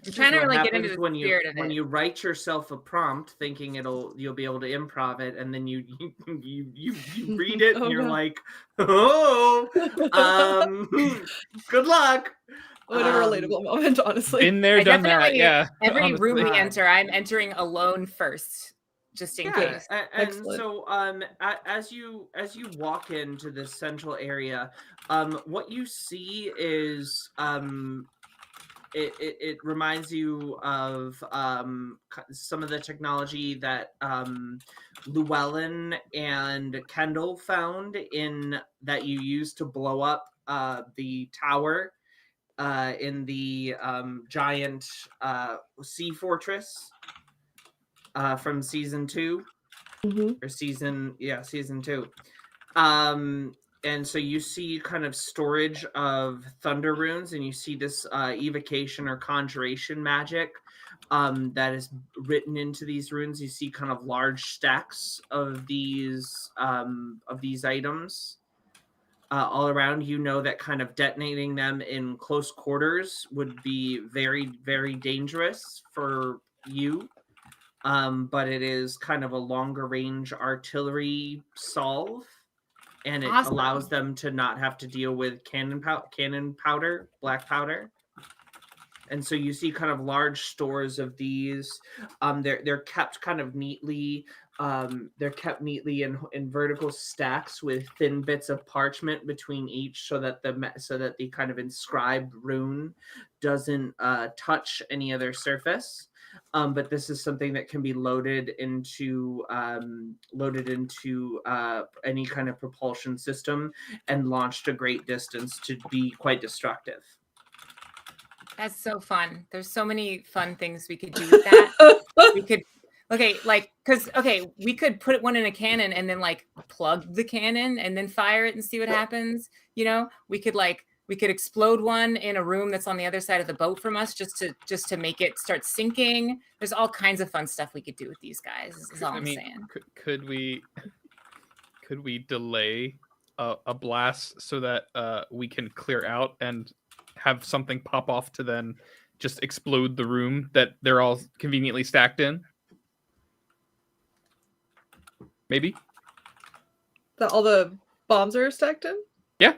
I'm trying to what really get into happens the when spirit of when it. you write yourself a prompt thinking you'll be able to improv it, and then you read it and Oh, you're no. like, oh, good luck. What a relatable moment, honestly. Been there, I done that. definitely- Yeah. Every room we honestly. enter, I'm entering alone first, just in case. And Excellent. so as you walk into this central area, what you see is it reminds you of some of the technology that Llewellyn and Kendall found that you used to blow up the tower in the giant sea fortress from season 2 or season 2. And so you see kind of storage of thunder runes, and you see this evocation or conjuration magic that is written into these runes. You see kind of large stacks of these items all around. You know that kind of detonating them in close quarters would be very, very dangerous for you. But it is kind of a longer range artillery solve, and it Awesome. allows them to not have to deal with cannon powder, black powder. And so you see kind of large stores of these. They're kept kind of neatly. They're kept neatly in vertical stacks with thin bits of parchment between each, so that the kind of inscribed rune doesn't touch any other surface. But this is something that can be loaded into any kind of propulsion system and launched a great distance to be quite destructive. That's so fun. There's so many fun things we could do with that. We could, we could put one in a cannon and then like plug the cannon and then fire it and see what happens. You know, we could explode one in a room that's on the other side of the boat from us just to make it start sinking. There's all kinds of fun stuff we could do with these guys. Is all I'm saying. Could we delay a blast so that we can clear out and have something pop off to then just explode the room that they're all conveniently stacked in? Maybe That all the bombs are stacked in? Yeah.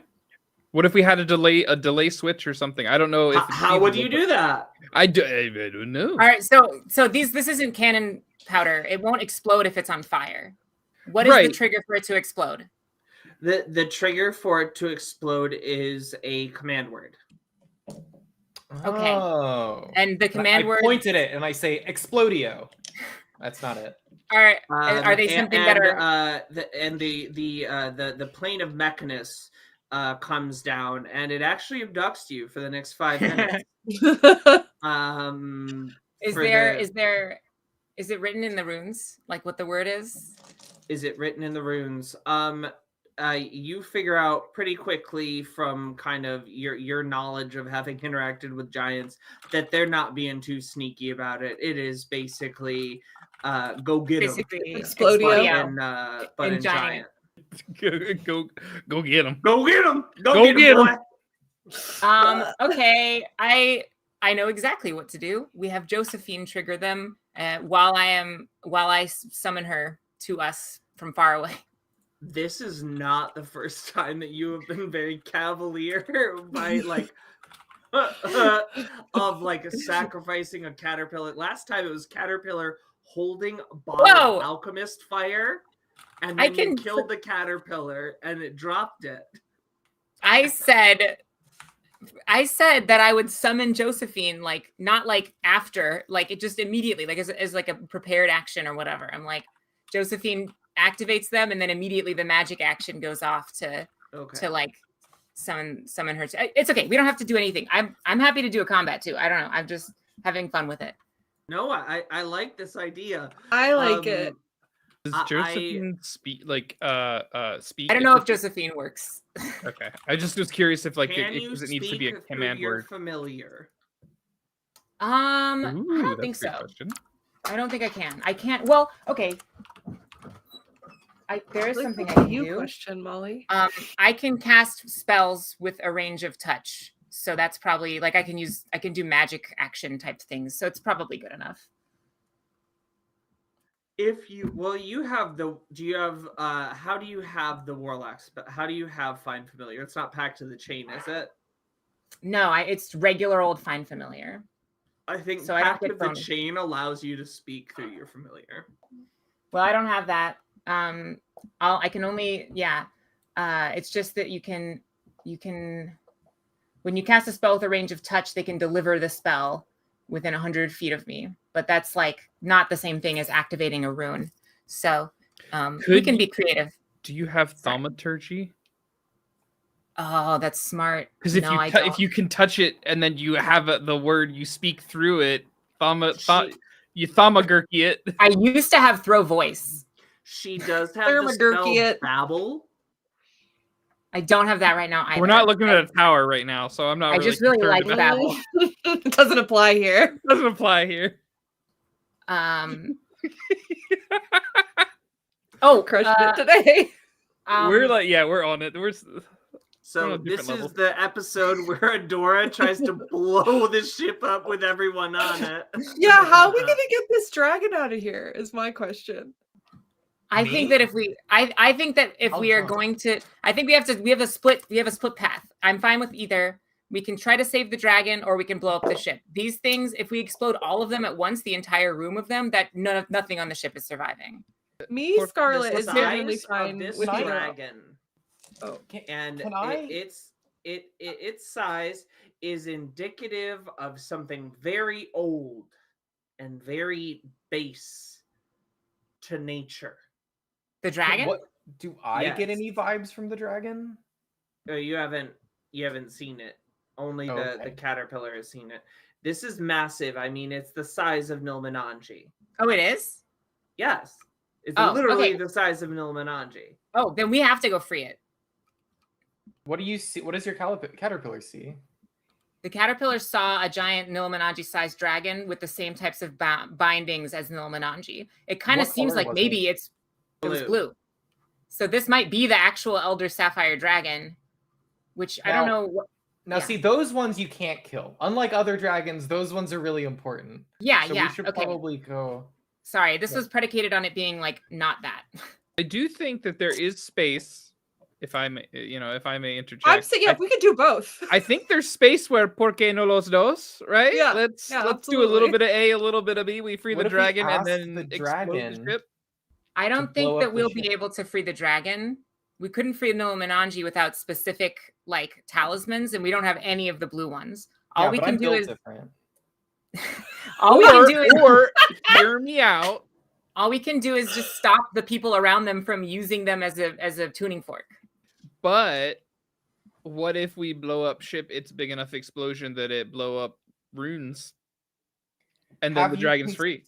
What if we had a delay switch or something? I don't know if How would you do that? I don't know. All right, so this isn't cannon powder. It won't explode if it's on fire. What is the trigger for it to explode? The trigger for it to explode is a command word. Okay. Oh. And the command word. I point at it and I say Explodio. That's not it. All right. Are they something that are the plane of Mechanus comes down, and it actually abducts you for the next 5 minutes. Is it written in the runes, like what the word is? Is it written in the runes? You figure out pretty quickly from kind of your knowledge of having interacted with giants that they're not being too sneaky about it. It is basically go get him. Basically, Explodio. But in giant. Go get him. Go get him. Go get him. Okay, I know exactly what to do. We have Josephine trigger them while I summon her to us from far away. This is not the first time that you have been very cavalier by like of like sacrificing a caterpillar. Last time it was caterpillar holding a bottle of alchemist fire, and then you killed the caterpillar and it dropped it. I said that I would summon Josephine, like not like after, like it just immediately, like as like a prepared action or whatever. I'm like, Josephine activates them, and then immediately the magic action goes off to like summon her. It's okay. We don't have to do anything. I'm happy to do a combat too. I don't know. I'm just having fun with it. No, I like this idea. I like it. Does Josephine speak like speak? I don't know if Josephine works. Okay, I just was curious if like does it needs to be a command word. Familiar. Ooh, I don't think so. Question. I don't think I can. I can't. Well, okay. There is something I can do. Question, Molly. I can cast spells with a range of touch, so that's probably like I can do magic action type things, so it's probably good enough. If you have the how do you have the warlock spell? How do you have find familiar? It's not packed to the chain, is it? No, it's regular old find familiar. I think so packed with the chain allows you to speak through your familiar. Well, I don't have that. I can only it's just that you can when you cast a spell with a range of touch, they can deliver the spell within 100 feet of me, but that's like not the same thing as activating a rune. So we can be creative. Do you have thaumaturgy? Oh, that's smart. Because if you can touch it and then you have the word, you speak through it. You thaumaturgy it. I used to have throw voice. She does have the spell babble. I don't have that right now either. We're not looking at a tower right now, so I'm not. I just really like babble. It doesn't apply here. Doesn't apply here. Crushing it today. We're on it. So this is the episode where Adora tries to blow the ship up with everyone on it. Yeah, how are we gonna get this dragon out of here? Is my question. I think that if we are going to, I think we have a split path. I'm fine with either. We can try to save the dragon, or we can blow up the ship. These things, if we explode all of them at once, the entire room of them, that nothing on the ship is surviving. Me, Scarlet is genuinely fine with the dragon. Oh, its size is indicative of something very old and very base to nature. The dragon? What do I get any vibes from the dragon? You haven't seen it. Only the caterpillar has seen it. This is massive. I mean, it's the size of Nilmananji. Oh, it is? Yes. It's literally the size of Nilmananji. Oh, then we have to go free it. What do you see? What does your caterpillar see? The caterpillar saw a giant Nilmananji-sized dragon with the same types of bindings as Nilmananji. It kind of seems like maybe it was blue. So this might be the actual Elder Sapphire Dragon, which I don't know. See, those ones you can't kill. Unlike other dragons, those ones are really important. Yeah, so we should probably go. Sorry, this was predicated on it being like not that. I do think that there is space, if I may interject. I'm saying we could do both. I think there's space where ¿por qué no los dos? Right? Yeah. Let's do a little bit of A, a little bit of B. We free the dragon and then explode the ship. I don't think that we'll be able to free the dragon. We couldn't free Nilmananji without specific like talismans, and we don't have any of the blue ones. All we can do is hear me out. All we can do is just stop the people around them from using them as a tuning fork. But what if we blow up ship? It's big enough explosion that it blow up runes, and then the dragon's free.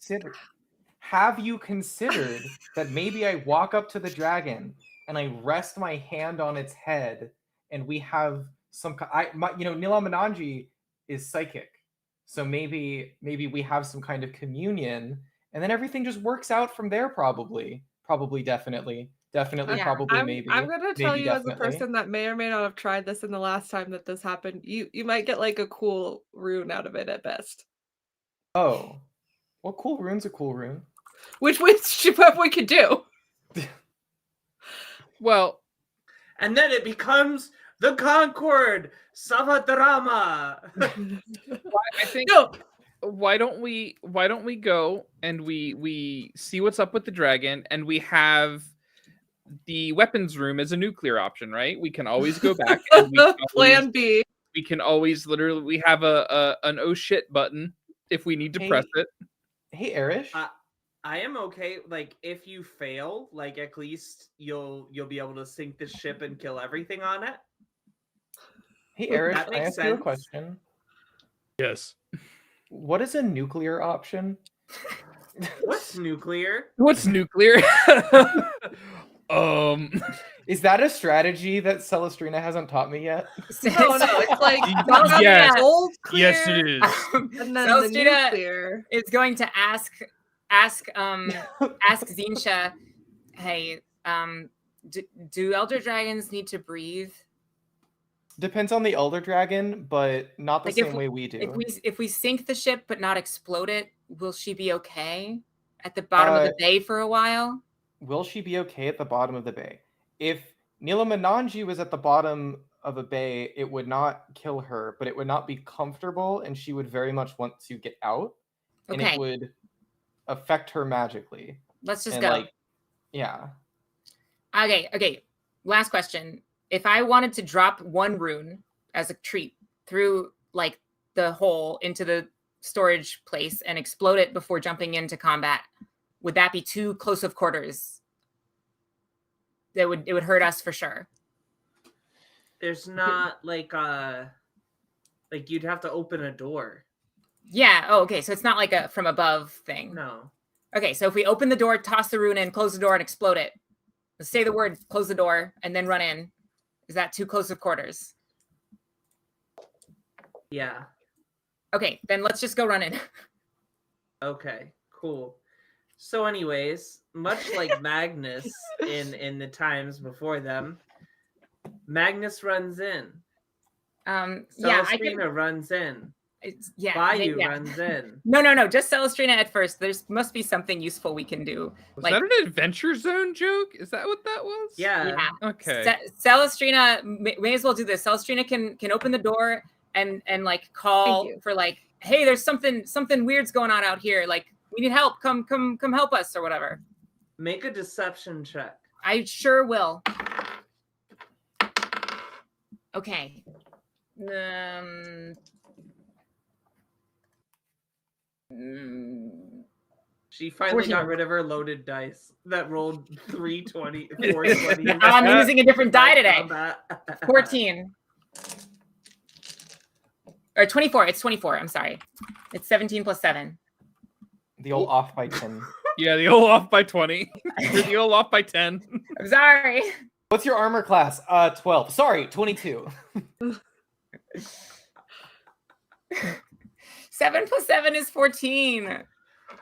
Have you considered that maybe I walk up to the dragon and I rest my hand on its head, and we have Nilmananji is psychic, so maybe we have some kind of communion, and then everything just works out from there. Probably, definitely, Yeah. probably, maybe. I'm gonna tell maybe, you as a definitely. person that may or may not have tried this in the last time that this happened, you might get like a cool rune out of it at best. Oh, well, cool rune's a cool rune. Which we could do. Well, And then it becomes the Concord Savadrama. I think No. why don't we go and we see what's up with the dragon, and we have the weapons room as a nuclear option, right? We can always go back and Plan B. we can always literally we have an oh shit button if we need to press it. Hey, Erish. I am okay. Like, if you fail, like, at least you'll be able to sink the ship and kill everything on it. Hey, Erish, That I makes ask you a sense. question. Yes. What is a nuclear option? What's nuclear? What's nuclear? Is that a strategy that Celestrina hasn't taught me yet? No, it's like Yes. gold clear, Yes, it is. and then So the Strina nuclear. is going to ask Zinsha, hey, do elder dragons need to breathe? Depends on the Elder Dragon, but not the Like, same way we do. If we sink the ship but not explode it, will she be okay at the bottom of the bay for a while? Will she be okay at the bottom of the bay? If Nila Mananji was at the bottom of a bay, it would not kill her, but it would not be comfortable, and she would very much want to get out, and Okay. it would affect her magically. Let's just And, go. like, yeah. Okay. Last question. If I wanted to drop one rune as a treat through like the hole into the storage place and explode it before jumping into combat, would that be too close of quarters? It would hurt us for sure. There's not like you'd have to open a door. Yeah. Oh, okay. So it's not like a from above thing. No. Okay. So if we open the door, toss the rune in, close the door, and explode it, let's say the word, close the door, and then run in. Is that too close of quarters? Yeah. Okay, then let's just go run in. Okay, cool. So anyways, much like Magnus in the times before them, Magnus runs in. Celestrina runs in. Bayou runs in. No, just Celestrina at first. There must be something useful we can do. Was that an Adventure Zone joke? Is that what that was? Yeah. Okay. Celestrina may as well do this. Celestrina can open the door and like call for like, hey, there's something weird's going on out here. Like, we need help. Come help us or whatever. Make a deception check. I sure will. Okay. She finally 14. got rid of her loaded dice that rolled 320, 420. I'm using a different die today. 14. Or 24. It's 24. I'm sorry. It's 17 plus 7. The old off by 10. Yeah, the old off by 20. Or the old off by 10. I'm sorry. What's your armor class? 12. Sorry, 22. 7 plus 7 is 14.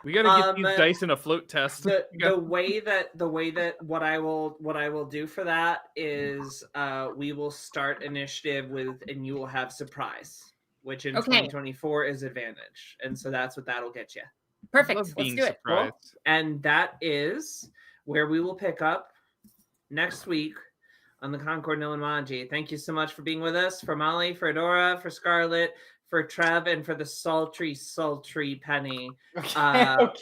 We gotta get these dice in a float test. The way that what I will do for that is we will start initiative with, and you will have surprise, which in 2024 is advantage, and so that's what that'll get you. Perfect. Let's do it. Cool. And that is where we will pick up next week on the Concord Nilamanji. Thank you so much for being with us. For Molly, for Adora, for Scarlett, for Trev, and for the sultry Penny.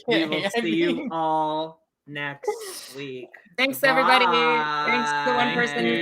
We will see you all next week. Thanks, everybody. Thanks to the one person who